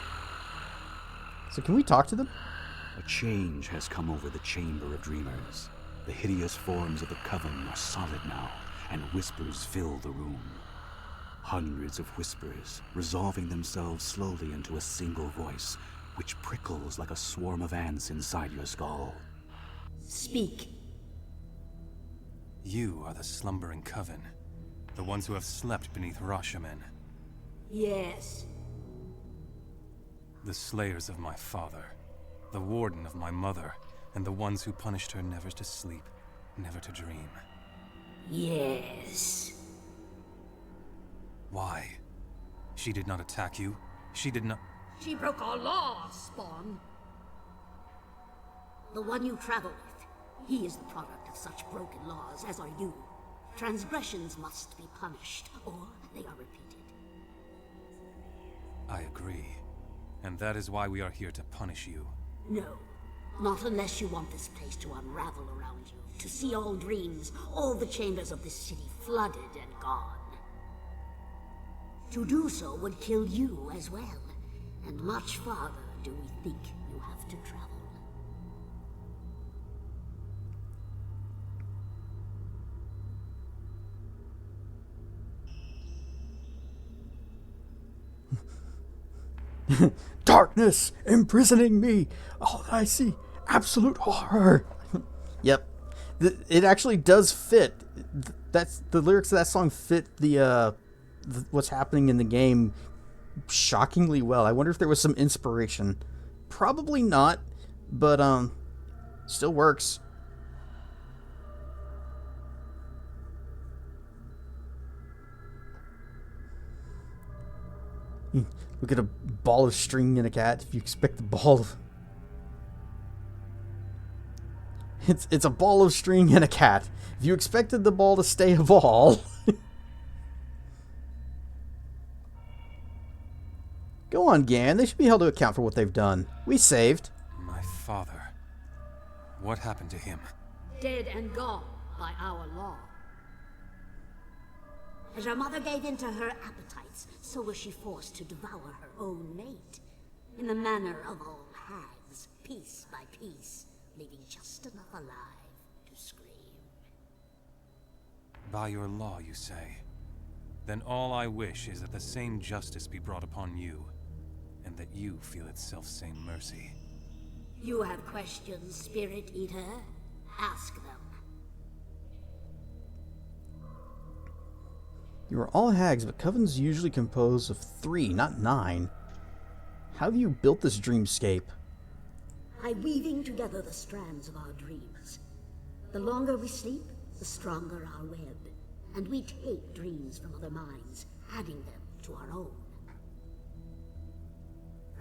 So can we talk to them? A change has come over the Chamber of Dreamers. The hideous forms of the Coven are solid now, and whispers fill the room. Hundreds of whispers, resolving themselves slowly into a single voice, which prickles like a swarm of ants inside your skull. Speak. You are the Slumbering Coven, the ones who have slept beneath Rashomon. Yes. The slayers of my father, the warden of my mother, and the ones who punished her never to sleep, never to dream. Yes. Why? She did not attack you. She did not... She broke our laws, Spawn. The one you travel with, he is the product of such broken laws, as are you. Transgressions must be punished, or they are repeated. I agree. And that is why we are here to punish you. No. Not unless you want this place to unravel around you. To see all dreams, all the chambers of this city flooded and gone. To do so would kill you as well. And much farther do we think you have to travel. Darkness imprisoning me. All that I see, absolute horror. Yep, it actually does fit. That's the lyrics of that song fit the what's happening in the game shockingly well. I wonder if there was some inspiration. Probably not, but still works. Look at a ball of string in a cat. If you expect the ball of... It's a ball of string in a cat. If you expected the ball to stay a ball... Go on, Gan. They should be held to account for what they've done. We saved. My father. What happened to him? Dead and gone by our law. As her mother gave in to her appetites, so was she forced to devour her own mate. In the manner of all hags, piece by piece, leaving just enough alive to scream. By your law, you say? Then all I wish is that the same justice be brought upon you, and that you feel its self-same mercy. You have questions, Spirit Eater? Ask them. You are all hags, but covens usually compose of 3, not 9. How have you built this dreamscape? By weaving together the strands of our dreams. The longer we sleep, the stronger our web. And we take dreams from other minds, adding them to our own.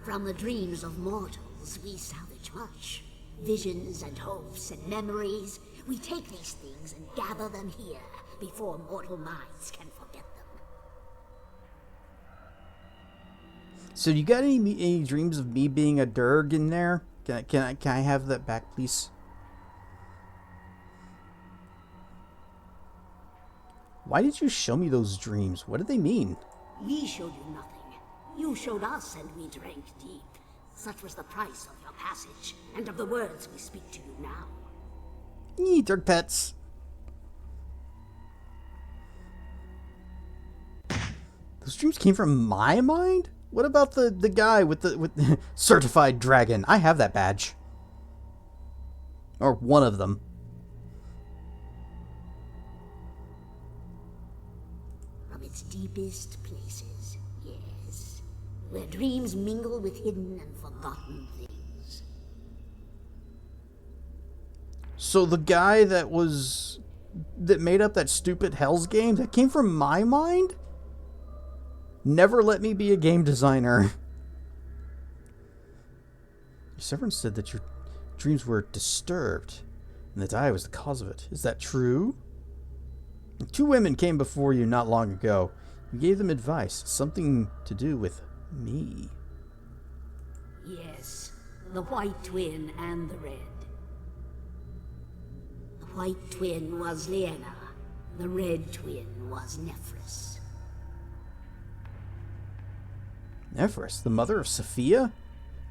From the dreams of mortals, we salvage much. Visions and hopes and memories. We take these things and gather them here, before mortal minds can forget them. So you got any dreams of me being a Durg in there? Can I have that back, please? Why did you show me those dreams? What did they mean? We showed you nothing. You showed us and we drank deep. Such was the price of your passage, and of the words we speak to you now. Durg pets. Those dreams came from my mind? What about the guy with the certified dragon? I have that badge. Or one of them. From its deepest places, yes. Where dreams mingle with hidden and forgotten things. So the guy that made up that stupid Hell's game, that came from my mind? Never let me be a game designer. Your Severance said that your dreams were disturbed, and that I was the cause of it. Is that true? 2 women came before you not long ago. You gave them advice, something to do with me. Yes, the White Twin and the Red. The White Twin was Liena. The Red Twin was Nephris. Nephris, the mother of Sophia?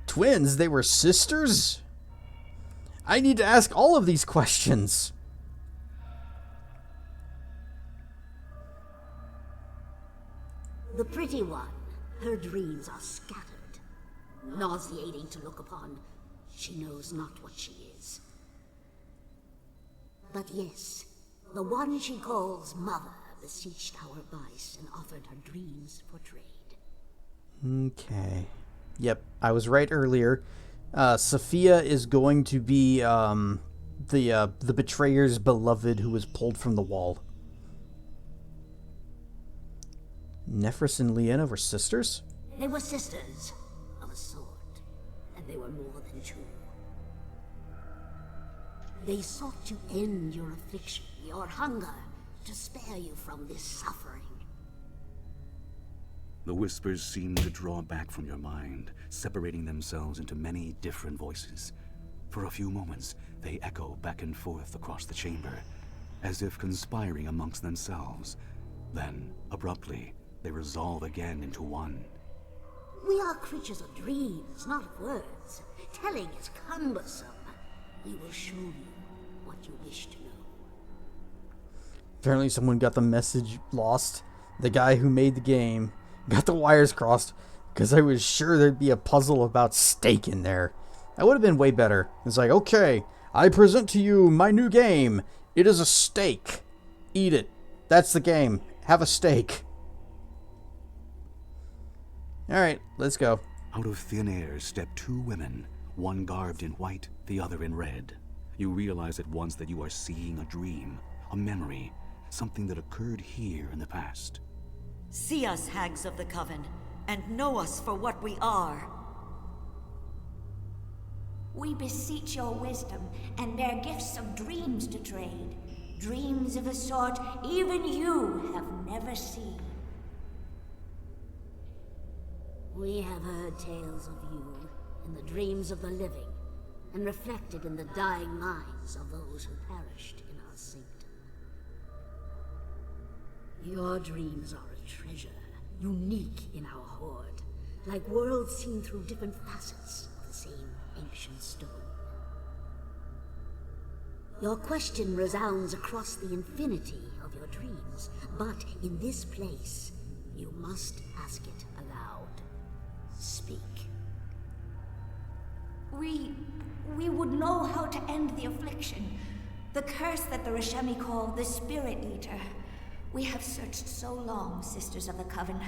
Twins? They were sisters? I need to ask all of these questions. The pretty one, her dreams are scattered, nauseating to look upon. She knows not what she is. But yes, the one she calls Mother beseeched our advice and offered her dreams for trade. Okay. Yep, I was right earlier. Sophia is going to be the betrayer's beloved who was pulled from the wall. Nephris and Liena were sisters? They were sisters of a sort, and they were more than two. They sought to end your affliction, your hunger, to spare you from this suffering. The whispers seem to draw back from your mind, separating themselves into many different voices. For a few moments, they echo back and forth across the chamber, as if conspiring amongst themselves. Then, abruptly, they resolve again into one. We are creatures of dreams, not of words. Telling is cumbersome. We will show you what you wish to know. Apparently someone got the message lost. The guy who made the game got the wires crossed, because I was sure there'd be a puzzle about steak in there. That would have been way better. It's like, okay, I present to you my new game. It is a steak. Eat it. That's the game. Have a steak. Alright, let's go. Out of thin air step two women, one garbed in white, the other in red. You realize at once that you are seeing a dream, a memory, something that occurred here in the past. See us, hags of the Coven, and know us for what we are. We beseech your wisdom and bear gifts of dreams to trade. Dreams of a sort even you have never seen. We have heard tales of you in the dreams of the living, and reflected in the dying minds of those who perished in our sanctum. Your dreams are a treasure, unique in our horde, like worlds seen through different facets of the same ancient stone. Your question resounds across the infinity of your dreams, but in this place, you must ask it aloud. Speak. We would know how to end the affliction, the curse that the Rashemi call the Spirit Eater. We have searched so long, Sisters of the Coven.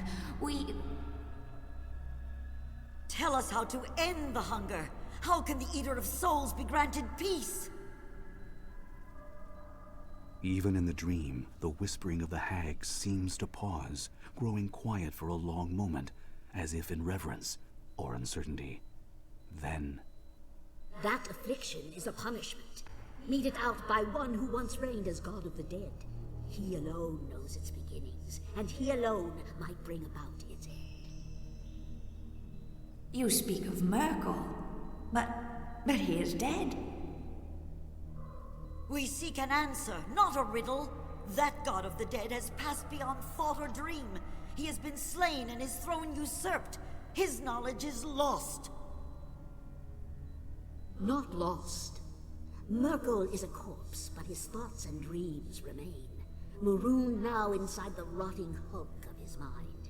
Tell us how to end the hunger. How can the Eater of Souls be granted peace? Even in the dream, the whispering of the hag seems to pause, growing quiet for a long moment, as if in reverence or uncertainty. Then... That affliction is a punishment, meted out by one who once reigned as God of the dead. He alone knows its beginnings, and he alone might bring about its end. You speak of Merkel, but he is dead. We seek an answer, not a riddle. That God of the dead has passed beyond thought or dream. He has been slain and his throne usurped. His knowledge is lost. Not lost. Merkel is a corpse, but his thoughts and dreams remain, marooned now inside the rotting hulk of his mind.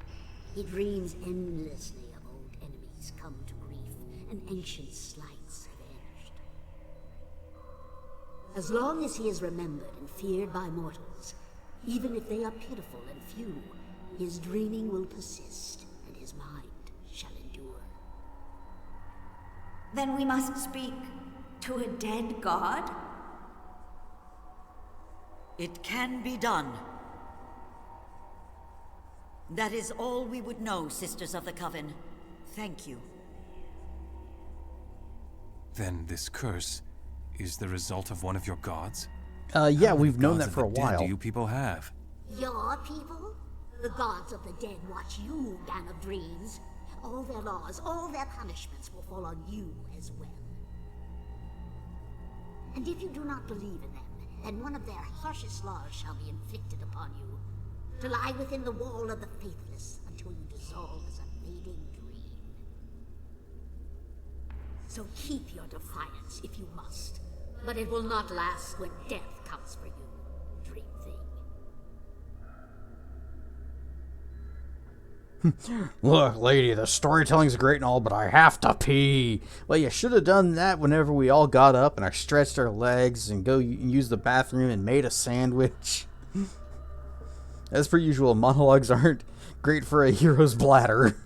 He dreams endlessly of old enemies come to grief and ancient slights avenged. As long as he is remembered and feared by mortals, even if they are pitiful and few, his dreaming will persist, and his mind shall endure. Then we must speak to a dead god? It can be done. That is all we would know, Sisters of the Coven. Thank you. Then this curse is the result of one of your gods? Yeah, How we've many known gods that of for a the dead while. do you people have? Your people? The gods of the dead watch you, Dan of Dreams. all their laws, all their punishments will fall on you as well. And if you do not believe in them, then one of their harshest laws shall be inflicted upon you, to lie within the wall of the Faithless until you dissolve as a fading dream. So keep your defiance if you must, but it will not last when death comes for you, dream thing. Look, lady, the storytelling's great and all, but I have to pee. Well, you should have done that whenever we all got up and I stretched our legs and go use the bathroom and made a sandwich. As per usual, monologues aren't great for a hero's bladder.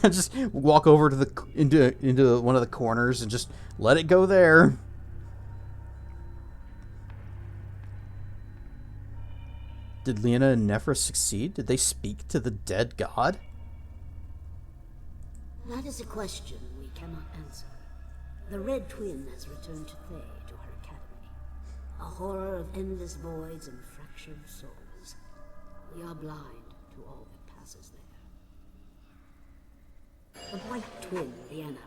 Just walk over to the into one of the corners and just let it go there. Did Lena and Nephra succeed? Did they speak to the dead god? That is a question we cannot answer. The Red Twin has returned to Thay, to her academy. A horror of endless voids and fractured souls. We are blind to all that passes there. The White Twin, Vienna,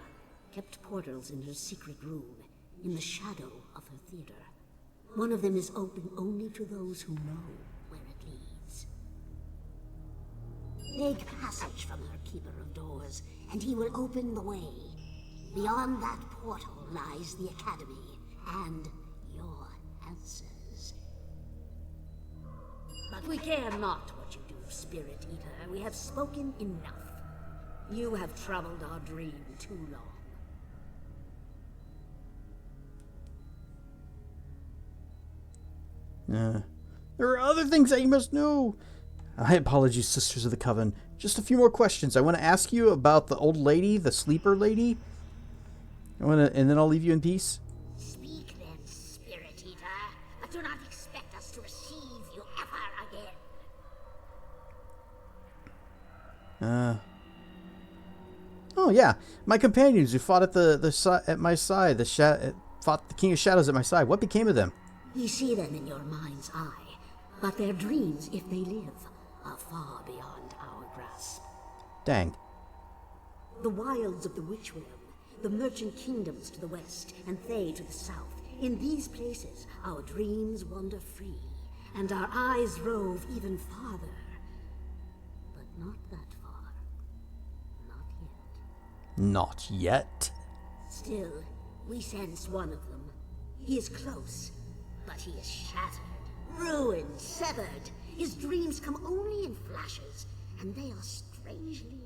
kept portals in her secret room, in the shadow of her theater. One of them is open only to those who know where it leads. Beg passage from her Keeper of Doors, and he will open the way. Beyond that portal lies the Academy, and your answers. But we care not what you do, Spirit Eater. We have spoken enough. You have troubled our dream too long. There are other things that you must know. My apologies, Sisters of the Coven. Just a few more questions. I want to ask you about the old lady, the sleeper lady. And then I'll leave you in peace. Speak then, Spirit Eater, but do not expect us to receive you ever again. Oh yeah, my companions who fought at my side, fought the King of Shadows at my side. What became of them? You see them in your mind's eye, but their dreams, if they live, are far beyond our grasp. Dang. The wilds of the Witch Realm, the merchant kingdoms to the west, and Thay to the south. In these places, our dreams wander free, and our eyes rove even farther. But not that far. Not yet. Not yet. Still, we sense one of them. He is close, but he is shattered, ruined, severed. His dreams come only in flashes, and they are strangely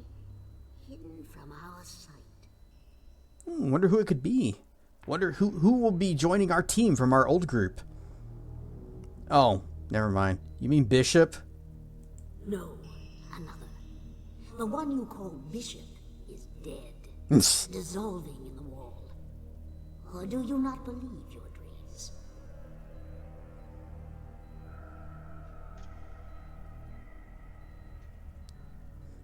hidden from our sight. Wonder who it could be. Wonder who will be joining our team from our old group. Oh, never mind. You mean Bishop? No, another. The one you call Bishop is dead, dissolving in the wall. Or do you not believe your dreams?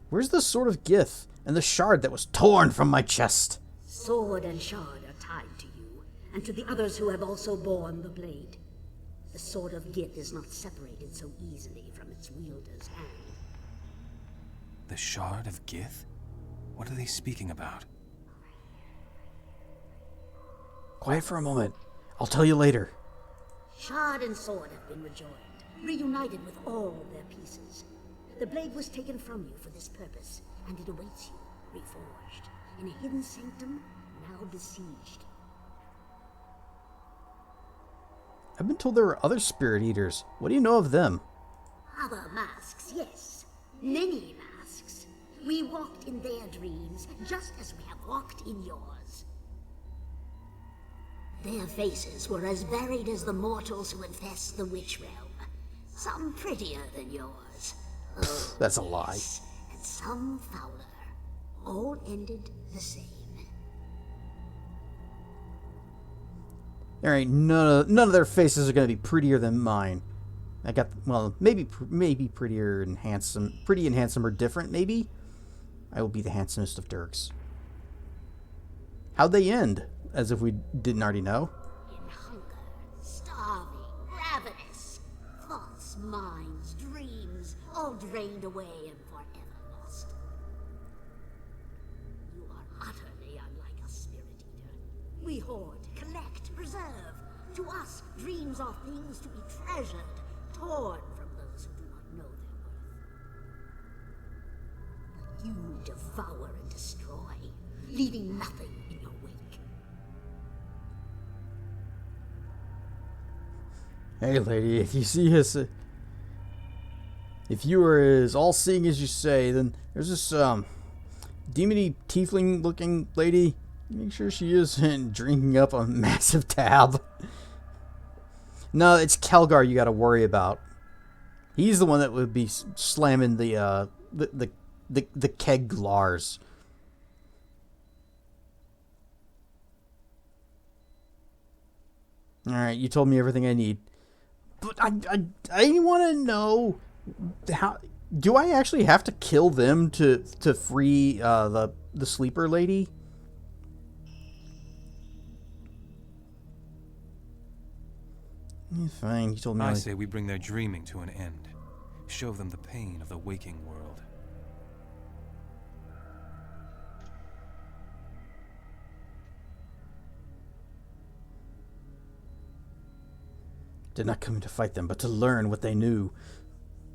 Where's the Sword of Gith and the shard that was torn from my chest? Sword and shard are tied to you, and to the others who have also borne the blade. The Sword of Gith is not separated so easily from its wielder's hand. The Shard of Gith? What are they speaking about? Quiet for a moment. I'll tell you later. Shard and sword have been rejoined, reunited with all their pieces. The blade was taken from you for this purpose, and it awaits you, reforged, in a hidden sanctum now besieged. I've been told there were other spirit eaters. What do you know of them? Other masks, yes. Many masks. We walked in their dreams, just as we have walked in yours. Their faces were as varied as the mortals who infest the Witch Realm. Some prettier than yours. Oh, that's a lie. And some fouler. All ended the same. There ain't none of their faces are gonna be prettier than mine. I got, well, maybe prettier and handsome. Pretty and handsome are different. Maybe I will be the handsomest of Dirks. How'd they end? As if we didn't already know. In hunger, starving, ravenous, thoughts, minds, dreams, all all drained away and forever lost. You are utterly unlike a spirit eater. We hoard, collect, preserve. To us, dreams are things to be treasured, torn from those who do not know their worth. But you devour and destroy, leaving nothing in your wake. Hey, lady, if you see us, if you are as all-seeing as you say, then there's this demony tiefling-looking lady. Make sure she isn't drinking up a massive tab. No, it's Kelgar you got to worry about. He's the one that would be slamming the keg glars. All right, you told me everything I need. But I want to know how. Do I actually have to kill them to free the sleeper lady? Fine, you told me. I say we bring their dreaming to an end. Show them the pain of the waking world. Did not come to fight them, but to learn what they knew.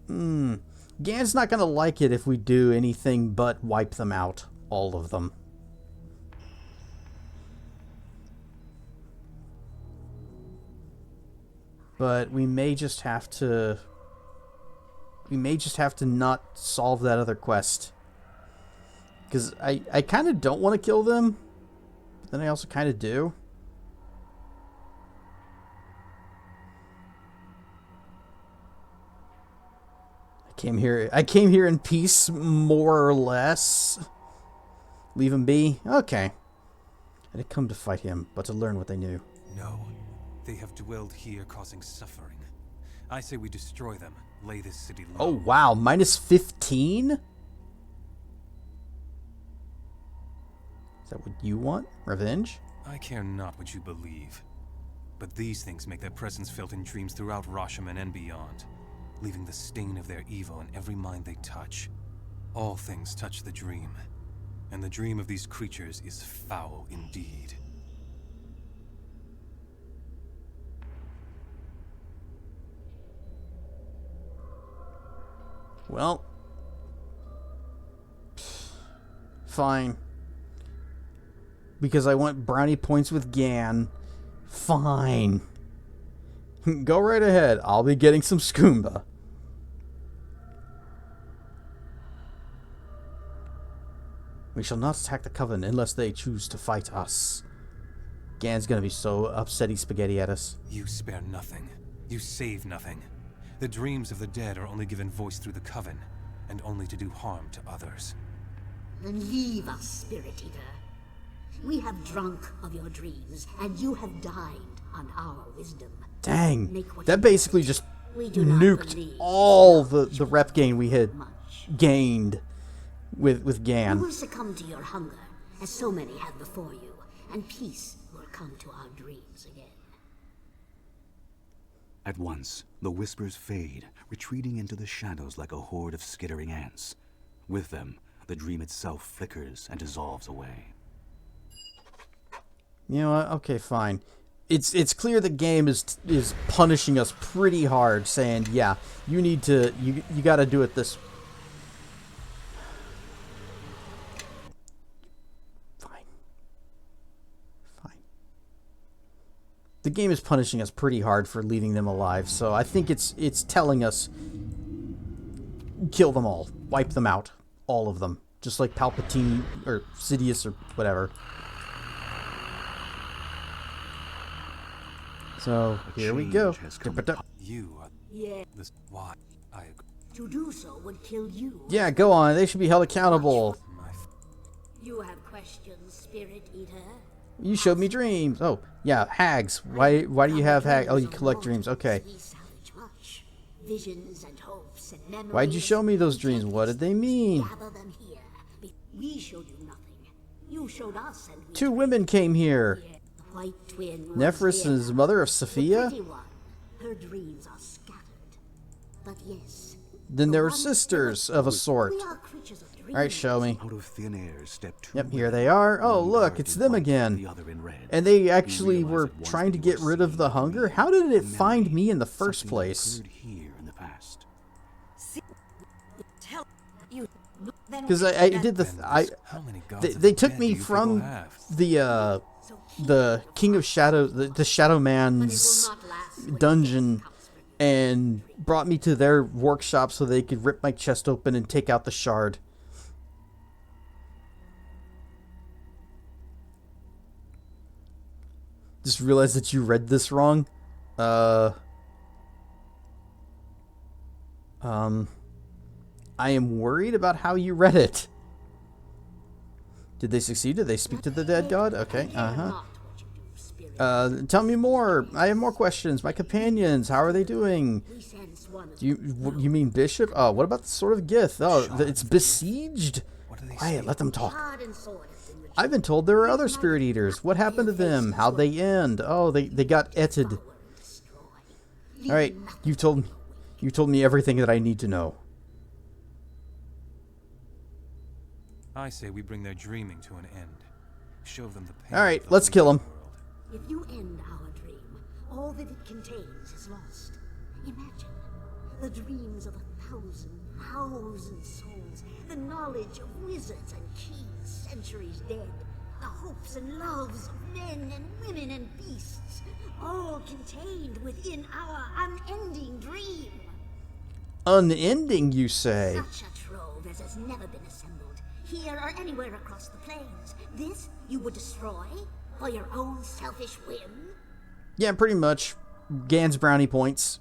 Gan's not going to like it if we do anything but wipe them out. All of them. But we may just have to... We may just have to not solve that other quest. Because I kind of don't want to kill them. But then I also kind of do. I came here in peace, more or less. Leave him be? Okay. I didn't come to fight him, but to learn what they knew. No. They have dwelled here, causing suffering. I say we destroy them, lay this city low. Oh, wow. Minus 15? Is that what you want? Revenge? I care not what you believe. But these things make their presence felt in dreams throughout Rashomon and beyond, leaving the stain of their evil in every mind they touch. All things touch the dream, and the dream of these creatures is foul indeed. Well, fine. Because I want brownie points with Gan. Fine. Go right ahead. I'll be getting some skoomba. We shall not attack the Coven unless they choose to fight us. Gan's gonna be so upsetty spaghetti at us. You spare nothing. You save nothing. The dreams of the dead are only given voice through the Coven, and only to do harm to others. Then leave us, Spirit Eater. We have drunk of your dreams, and you have dined on our wisdom. Dang, that basically just nuked all the rep gain we had gained with Gan. You will succumb to your hunger, as so many have before you, and peace will come to our dreams again. At once, the whispers fade, retreating into the shadows like a horde of skittering ants. With them, the dream itself flickers and dissolves away. You know what? Okay, fine. It's clear the game is punishing us pretty hard, saying, yeah, you need to you got to do it this. Fine. The game is punishing us pretty hard for leaving them alive, so I think it's telling us kill them all, wipe them out, all of them, just like Palpatine or Sidious or whatever. So here we go. You are this. Why? I agree. To do so would kill you. Yeah, go on. They should be held accountable. You have questions, Spirit Eater? You showed me dreams. Oh, yeah, hags. Why do you have hags? Oh, you collect dreams. Okay. Visions and hopes and memories. Why'd you show me those dreams? What did they mean? Gather them here. We showed you nothing. You showed us, and two women came here. The white twin. Nephris is the mother of Sophia? Her dreams are scattered. But yes, Then there were sisters of a sort. We are creatures of dreams. Alright, show me. Out of thin air stepped two Yep, here women, they are. Oh, one look, garbed it's in them white, again. the other in red. And they You actually realize were at once trying to that you get are rid of seeing the a hunger? dream, How did it a find memory, me in the first something that place? occurred here in the past. Tell you. Because I did the... How many gods of They the took dead me do you people from have? the King of Shadow, the Shadow Man's dungeon, and brought me to their workshop so they could rip my chest open and take out the shard. Just realized that you read this wrong. I am worried about how you read it. Did they succeed? Did they speak to the dead god? Okay, tell me more. I have more questions. My companions, how are they doing? You mean Bishop? Oh, what about the Sword of Gith? Oh, it's besieged? Quiet, let them talk. I've been told there are other spirit eaters. What happened to them? How'd they end? Oh, they got etted. Alright, you told me everything that I need to know. I say we bring their dreaming to an end. Show them the pain. Alright, let's kill him. If you end our dream, all that it contains is lost. Imagine the dreams of 1,000 souls, the knowledge of wizards and kings centuries dead, the hopes and loves of men and women and beasts, all contained within our unending dream. Unending, you say? Such a trove as has never been assembled, here or anywhere across the plains. This you would destroy for your own selfish whim? Yeah, pretty much. Gan's brownie points.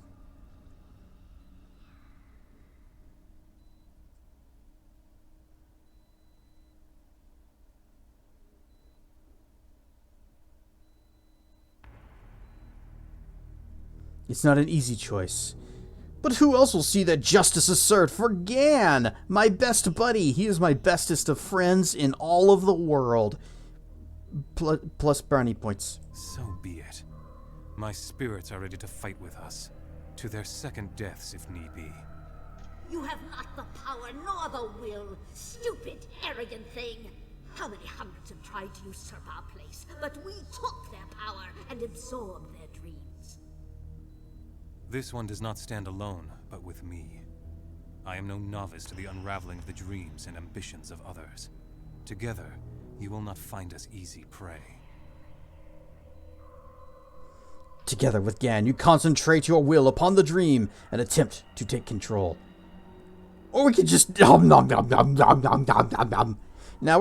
It's not an easy choice. But who else will see that justice is served for Gan, my best buddy? He is my bestest of friends in all of the world. Plus brownie points. So be it. My spirits are ready to fight with us, to their second deaths if need be. You have not the power nor the will, stupid, arrogant thing. How many hundreds have tried to usurp our place, but we took their power and absorbed their dreams. This one does not stand alone, but with me. I am no novice to the unraveling of the dreams and ambitions of others. Together, you will not find us easy prey. Together with Gan, you concentrate your will upon the dream and attempt to take control. Or we could just... Now we're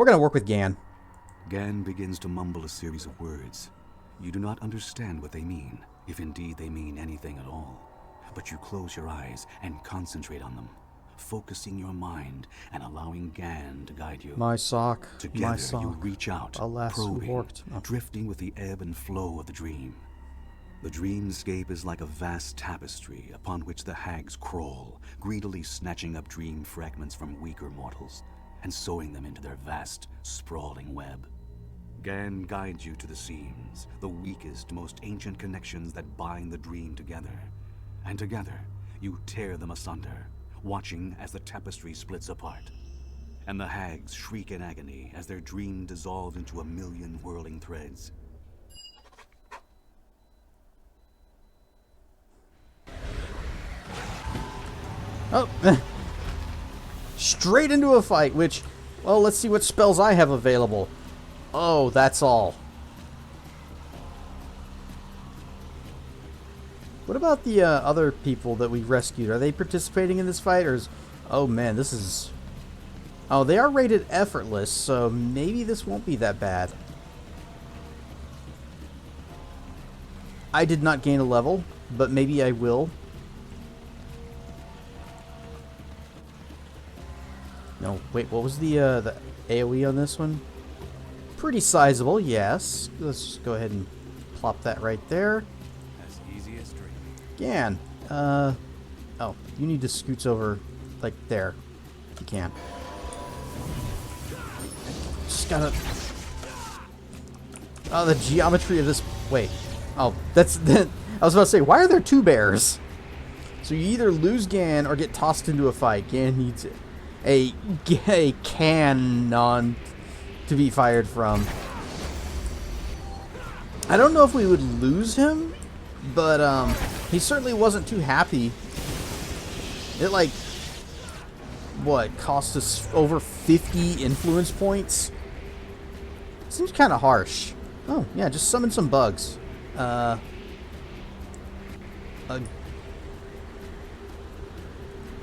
going to work with Gan. Gan begins to mumble a series of words. You do not understand what they mean, if indeed they mean anything at all. But you close your eyes and concentrate on them, focusing your mind and allowing Gan to guide you. My sock. Together My sock. you reach out, Alas, probing, worked. Oh. drifting with the ebb and flow of the dream. The dreamscape is like a vast tapestry upon which the hags crawl, greedily snatching up dream fragments from weaker mortals and sewing them into their vast, sprawling web. Gan guides you to the seams, the weakest, most ancient connections that bind the dream together. And together, you tear them asunder, watching as the tapestry splits apart. And the hags shriek in agony as their dream dissolves into a million whirling threads. Oh, straight into a fight, which, well, let's see what spells I have available. Oh, that's all. What about the other people that we rescued? Are they participating in this fight, or is... Oh, man, this is... Oh, they are rated effortless, so maybe this won't be that bad. I did not gain a level, but maybe I will. No, wait, what was the AoE on this one? Pretty sizable, yes. Let's just go ahead and plop that right there. As easy as dreaming. Gan, oh, you need to scooch over, like, there. You can. Just gotta... Oh, the geometry of this... Wait. Oh, that's... I was about to say, why are there two bears? So you either lose Gan or get tossed into a fight. Gan needs a cannon to be fired from. I don't know if we would lose him, but he certainly wasn't too happy. It, like, what, cost us over 50 influence points? Seems kind of harsh. Oh, yeah, just summon some bugs.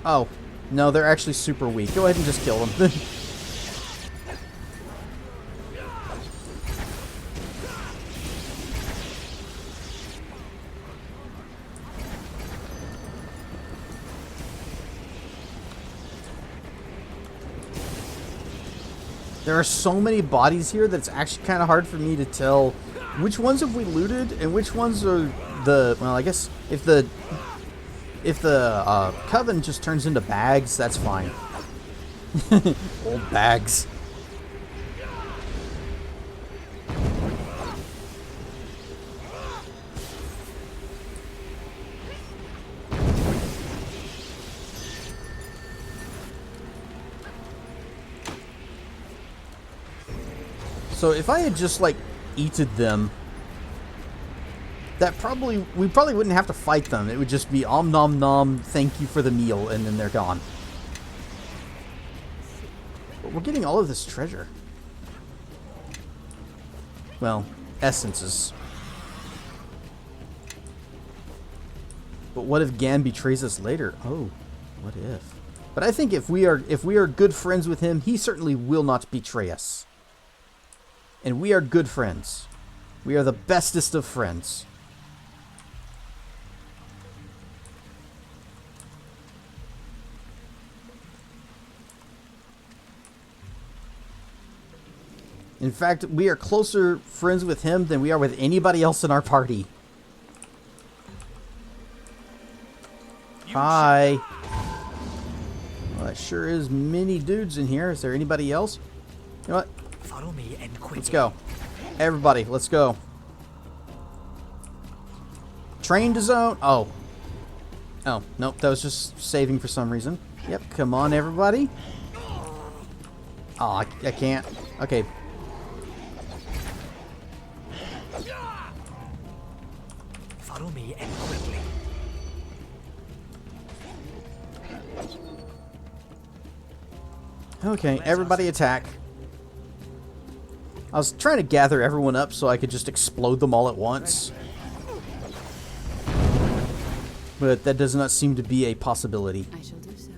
Oh, no, they're actually super weak. Go ahead and just kill them. There are so many bodies here that it's actually kind of hard for me to tell which ones have we looted and which ones are the... Well, I guess if the Coven just turns into bags, that's fine. Old bags. So if I had just, like, eated them, we probably wouldn't have to fight them. It would just be om nom nom, thank you for the meal, and then they're gone. But we're getting all of this treasure. Well, essences. But what if Gan betrays us later? Oh, what if? But I think if we are good friends with him, he certainly will not betray us. And we are good friends. We are the bestest of friends. In fact, we are closer friends with him than we are with anybody else in our party. Hi. Well, that sure is many dudes in here. Is there anybody else? You know what? Follow me and quickly. Let's go. Everybody, let's go. Train to zone. Oh. Oh, nope. That was just saving for some reason. Yep. Come on, everybody. Oh, I can't. Okay. Follow me and quickly. Okay, everybody attack. I was trying to gather everyone up so I could just explode them all at once. But that does not seem to be a possibility. I shall do so.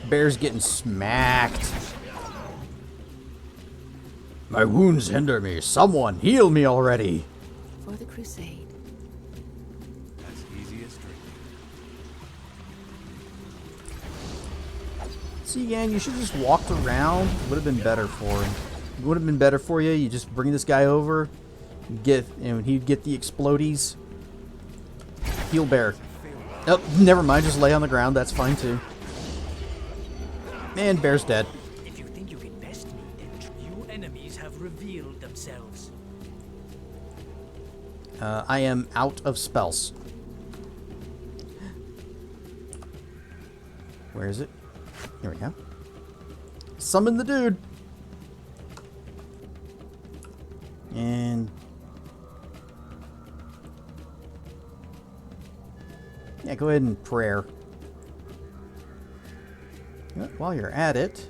Bear's getting smacked. My wounds hinder me. Someone heal me already. For the crusade. As easy as drinking. See, Gan, you should just walked around. Would have been better for him. Would have been better for you. You just bring this guy over, and he'd get the explodies. Heal Bear. Oh, never mind. Just lay on the ground. That's fine too. And Bear's dead. If you think you can best me, then new enemies have revealed themselves. I am out of spells. Where is it? Here we go. Summon the dude. And yeah, go ahead and prayer. While you're at it,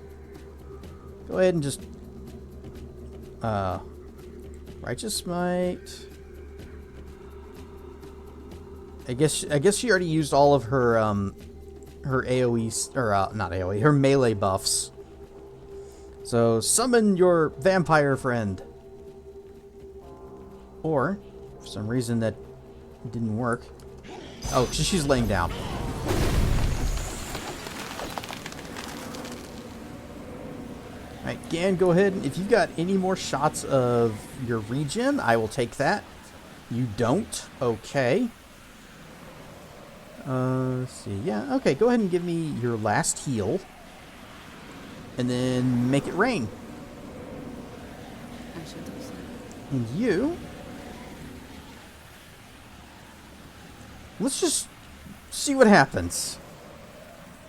go ahead and just Righteous Smite. I guess she already used all of her her AoE, or not AoE, her melee buffs. So summon your vampire friend. Or, for some reason that didn't work. Oh, she's laying down. Alright, Gan, go ahead. If you've got any more shots of your regen, I will take that. You don't? Okay. Let's see. Yeah, okay, go ahead and give me your last heal. And then make it rain. I shall do so. And you Let's just see what happens.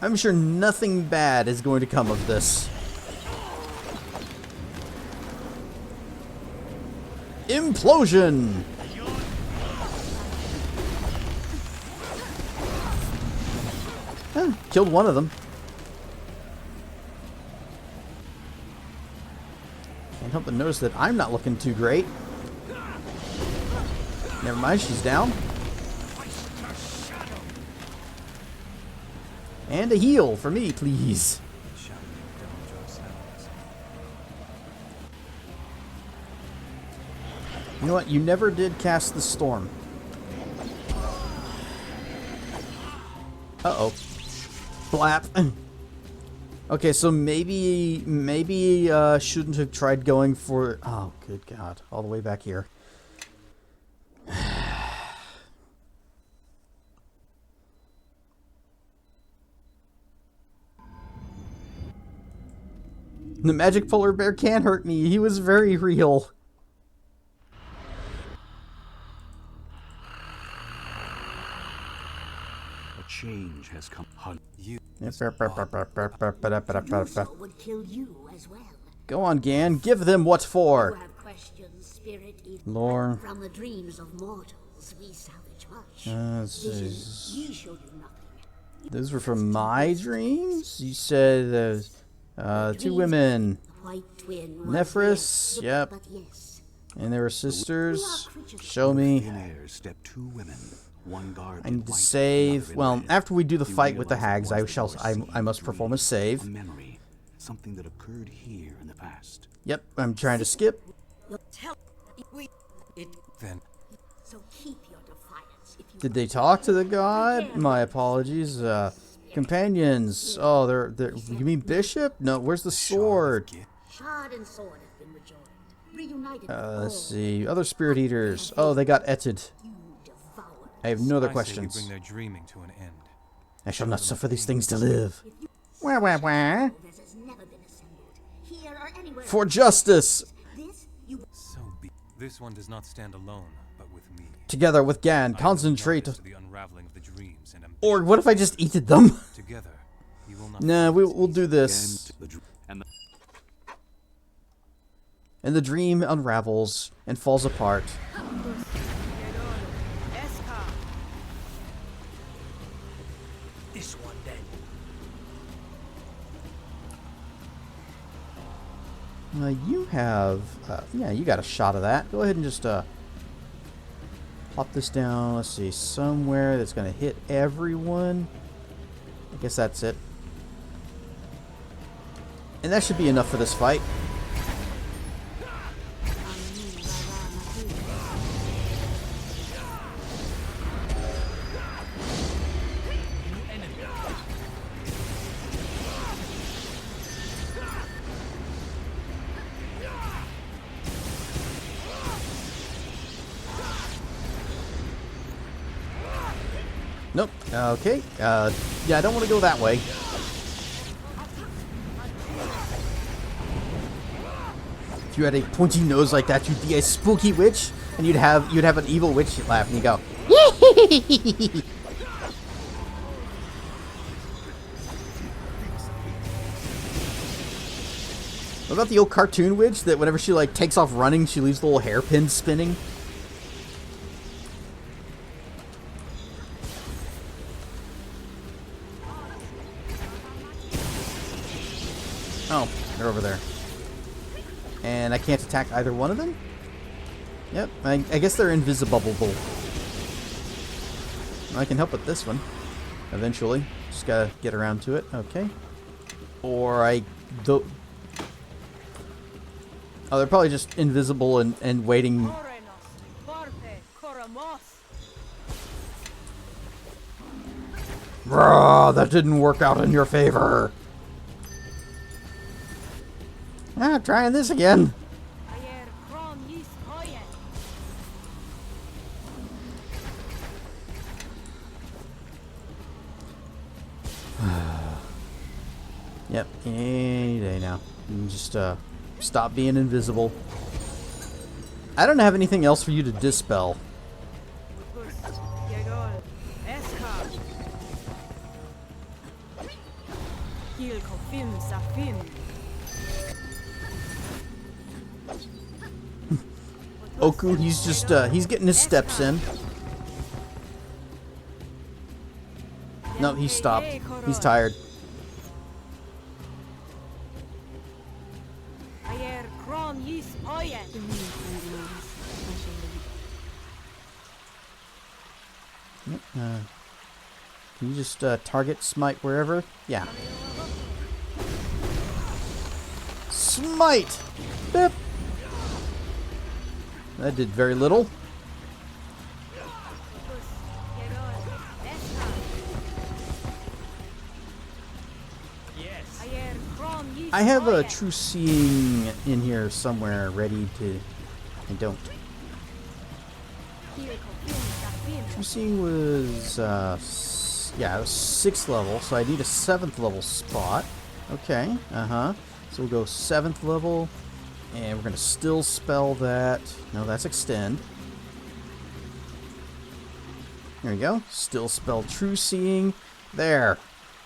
I'm sure nothing bad is going to come of this. Implosion! Killed one of them. Can't help but notice that I'm not looking too great. Never mind, she's down. And a heal for me, please. You know what? You never did cast the storm. Uh-oh. Flap. Okay, so maybe shouldn't have tried going for... Oh, good God. All the way back here. The magic polar bear can hurt me. He was very real. A change has come. You. Would kill you as well. Go on, Gan. Give them what's for. You have questions, spirit eater. Lore. From the dreams of mortals, we salvage much. Visions. We showed you nothing. Those were from my dreams? You said there's two women. Nephris, yep. And they were sisters. Show me. I need to save. Well, after we do the fight with the hags, I must perform a save. Something that occurred here in the past. Yep, I'm trying to skip. Then. So keep your defiance. Did they talk to the god? My apologies. Companions. Oh, they're. You mean bishop? No, where's the sword? Shard and sword have been rejoined. Reunited. Let's see. Other spirit eaters. Oh, they got etted. I have no other questions. Bring their dreaming to an end. I shall not suffer these things to live. Wah, wah, wah. For justice. This one does not stand alone, but with me. Together with Gan, concentrate. The unraveling of the dreams and or what if I just eated them? Together, you will not. Nah, we'll do this. And the dream unravels and falls apart. This one then. You have, yeah, you got a shot of that. Go ahead and just plop this down. Let's see, somewhere that's going to hit everyone. I guess that's it. And that should be enough for this fight. Nope. Okay. Yeah, I don't want to go that way. If you had a pointy nose like that, you'd be a spooky witch, and you'd have an evil witch laugh, and you go. What about the old cartoon witch that whenever she like takes off running, she leaves the little hairpin spinning? Oh, they're over there. And I can't attack either one of them? Yep, I guess they're invisible. I can help with this one. Eventually. Just gotta get around to it. Okay. Or oh, they're probably just invisible and waiting. Bruh, that didn't work out in your favor. Ah, trying this again. Yep, any day now. Just stop being invisible. I don't have anything else for you to dispel. Oku, he's just, he's getting his steps in. No, he stopped. He's tired. Can you just target smite wherever? Yeah. Smite! Bip! That did very little. I have a true seeing in here somewhere ready to... I don't. True seeing was, yeah, it was 6th level, so I need a 7th level spot. Okay, so we'll go 7th level, and we're going to still spell that. No, that's extend. There we go. Still spell true seeing. There.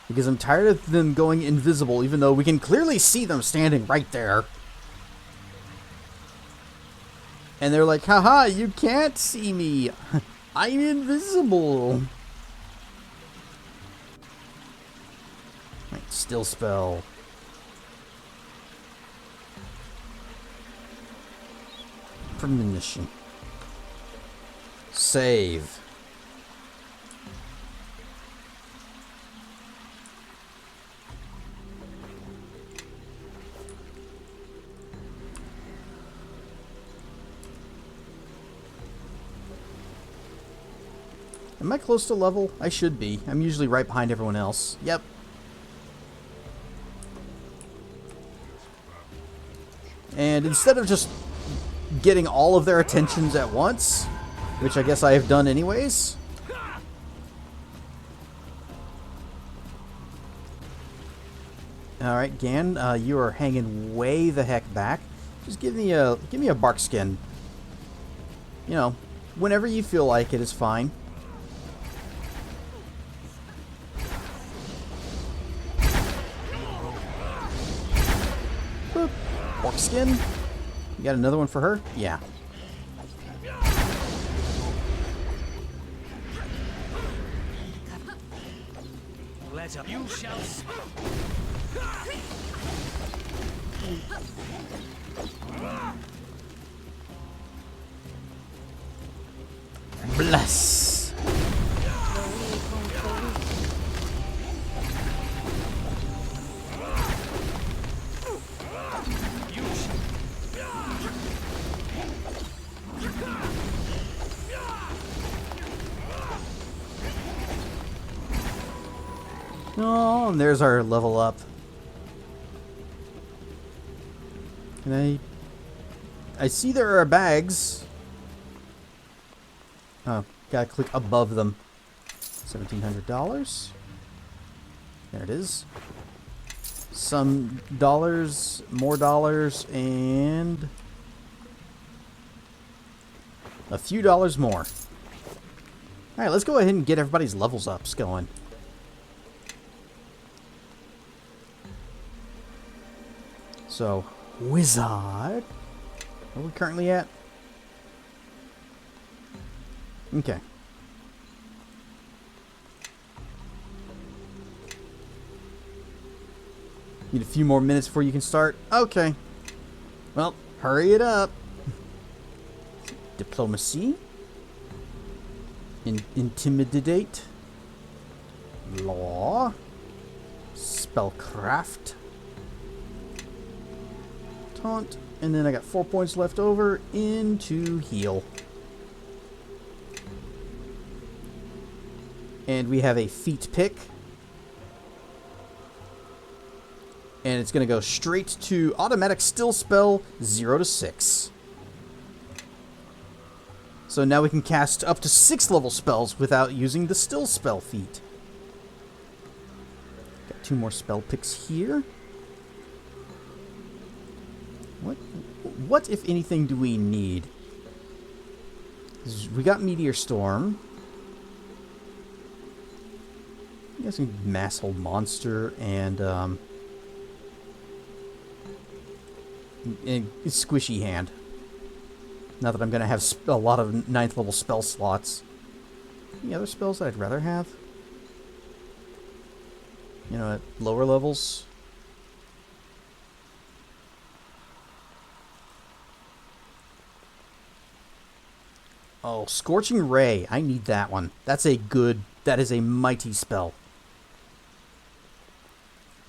Because I'm tired of them going invisible, even though we can clearly see them standing right there. And they're like, haha, you can't see me. I'm invisible. Right, still spell. Premonition. Save. Am I close to level? I should be. I'm usually right behind everyone else. Yep. And instead of just getting all of their attentions at once, which I guess I have done anyways. Alright, Gan, you are hanging way the heck back. Just give me a bark skin. You know, whenever you feel like it is fine. Pork skin. You got another one for her? Yeah. You shall. Bless. Oh, and there's our level up. And I see there are bags. Oh, gotta click above them. $1,700. There it is. Some dollars, more dollars, and a few dollars more. Alright, let's go ahead and get everybody's levels ups going. So, wizard. Where are we currently at? Okay. Need a few more minutes before you can start? Okay. Well, hurry it up. Diplomacy. Intimidate. Law. Spellcraft. Taunt. And then I got 4 points left over into heal. And we have a feat pick. And it's going to go straight to automatic still spell 0 to 6. So now we can cast up to 6 level spells without using the still spell feat. Got 2 more spell picks here. What, if anything, do we need? We got Meteor Storm. We got some Mass Hold Monster and squishy hand. Not that I'm going to have a lot of 9th level spell slots. Any other spells that I'd rather have? You know, at lower levels? Oh, Scorching Ray. I need that one. That is a mighty spell.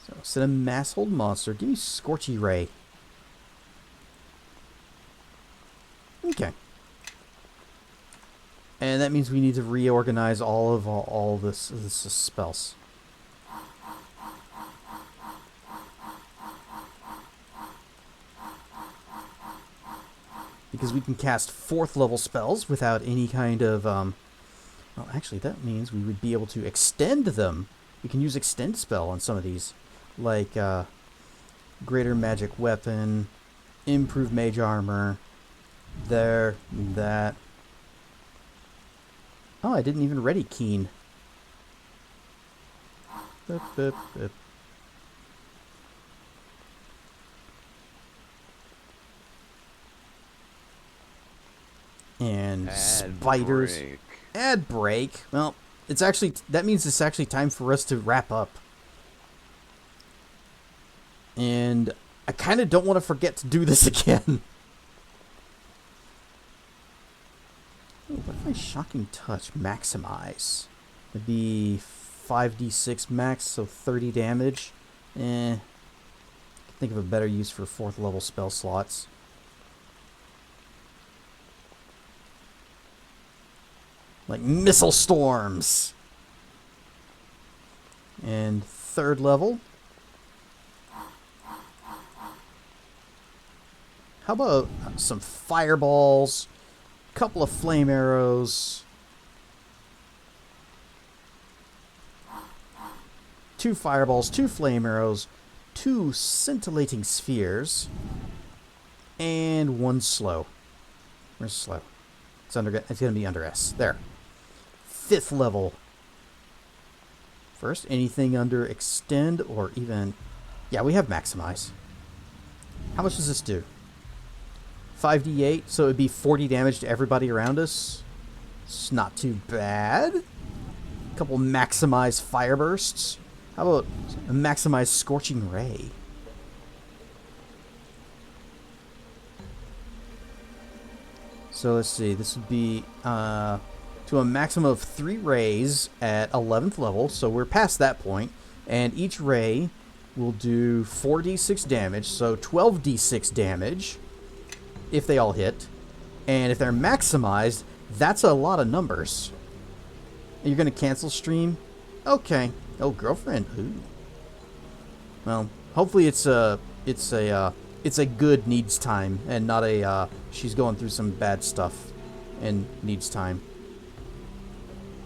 So, instead of Mass Hold Monster, give me Scorchy Ray. Okay. And that means we need to reorganize all this spells. Because we can cast 4th level spells without any kind of, well, actually, that means we would be able to extend them. We can use Extend spell on some of these. Like, Greater Magic Weapon, Improved Mage Armor, that. Oh, I didn't even ready Keen. Boop, boop, boop. And spiders. Ad break. Well, it's actually, that means it's actually time for us to wrap up. And I kind of don't want to forget to do this again. Oh, what if I Shocking Touch maximize? It'd be 5d6 max, so 30 damage. Think of a better use for 4th level spell slots. Like Missile Storms. And 3rd level. How about some fireballs, a couple of flame arrows, 2 fireballs, 2 flame arrows, 2 scintillating spheres, and 1 slow. Where's slow? It's going to be under S. There. 5th level. First, anything under Extend or even... Yeah, we have Maximize. How much does this do? 5d8, so it'd be 40 damage to everybody around us. It's not too bad. A couple Maximize Fire Bursts. How about a Maximize Scorching Ray? So let's see, this would be to a maximum of 3 rays at 11th level, so we're past that point, and each ray will do 4d6 damage, so 12d6 damage if they all hit, and if they're maximized, that's a lot of numbers. You're going to cancel stream? Okay. Oh, girlfriend. Ooh. Well, hopefully it's a good needs time and not a she's going through some bad stuff and needs time.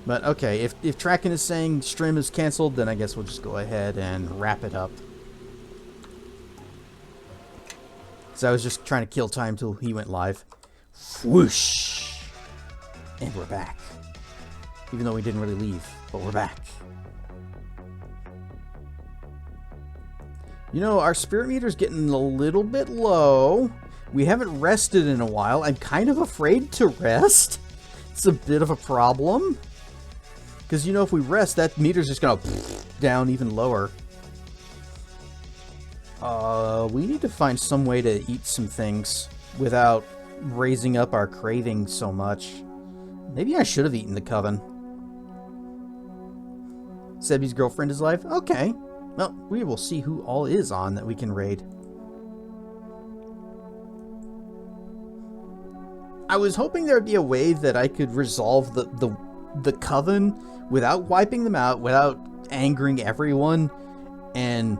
But okay, if Tracken is saying stream is canceled, then I guess we'll just go ahead and wrap it up. So I was just trying to kill time till he went live. Whoosh! And we're back. Even though we didn't really leave, but we're back. You know, our spirit meter's getting a little bit low. We haven't rested in a while. I'm kind of afraid to rest. It's a bit of a problem. Because, you know, if we rest, that meter's just going to down even lower. We need to find some way to eat some things without raising up our craving so much. Maybe I should have eaten the Coven. Sebby's girlfriend is live? Okay. Well, we will see who all is on that we can raid. I was hoping there would be a way that I could resolve the Coven without wiping them out, without angering everyone. And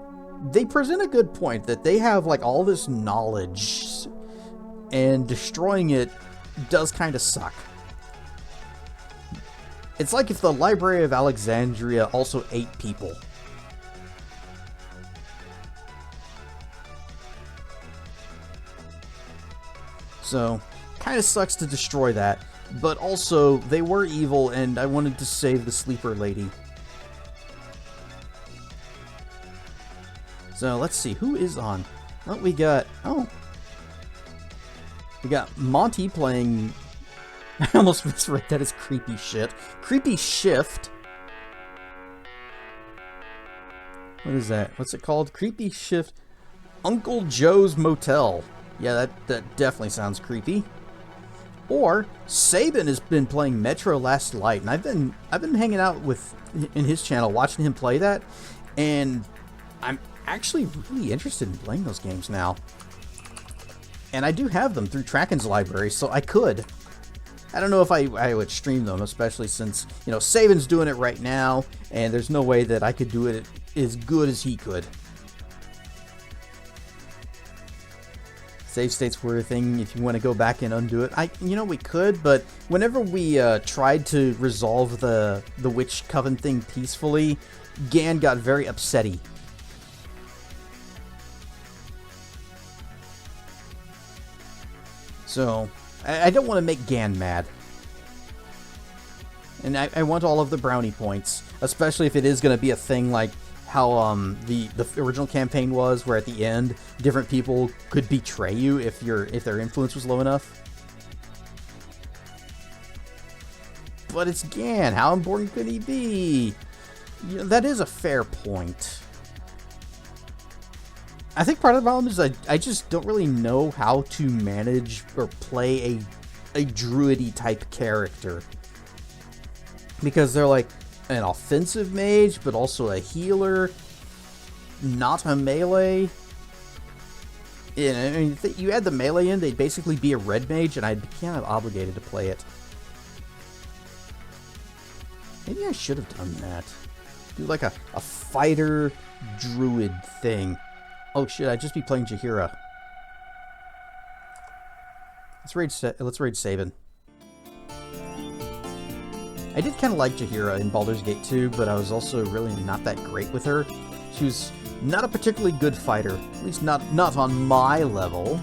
they present a good point that they have like all this knowledge, and destroying it does kind of suck. It's like if the Library of Alexandria also ate people. So, kind of sucks to destroy that, but also, they were evil, and I wanted to save the Sleeper Lady. So, let's see, who is on? Oh, we got, oh, We got Monty playing... I almost misread that as Creepy Shit. Creepy Shift. What is that? What's it called? Creepy Shift. Uncle Joe's Motel. Yeah, that definitely sounds creepy. Or Sabin has been playing Metro Last Light, and I've been hanging out in his channel, watching him play that, and I'm actually really interested in playing those games now. And I do have them through Tracken's library, so I could. I don't know if I would stream them, especially since, you know, Sabin's doing it right now, and there's no way that I could do it as good as he could. Save states were a thing if you want to go back and undo it. We could, but whenever we tried to resolve the Witch Coven thing peacefully, Gan got very upsetty. So, I don't want to make Gan mad. And I want all of the brownie points, especially if it is going to be a thing like how the original campaign was, where at the end different people could betray you if their influence was low enough. But it's Gan. How important could he be? You know, that is a fair point. I think part of the problem is I just don't really know how to manage or play a druidy type character, because they're like an offensive mage, but also a healer, not a melee. Yeah, I mean, if you add the melee in, they'd basically be a red mage, and I'd be kind of obligated to play it. Maybe I should have done that. Do like a fighter druid thing. Oh shit, I'd just be playing Jaheira. Let's raid Sabin. I did kind of like Jaheira in Baldur's Gate 2, but I was also really not that great with her. She was not a particularly good fighter, at least not on my level.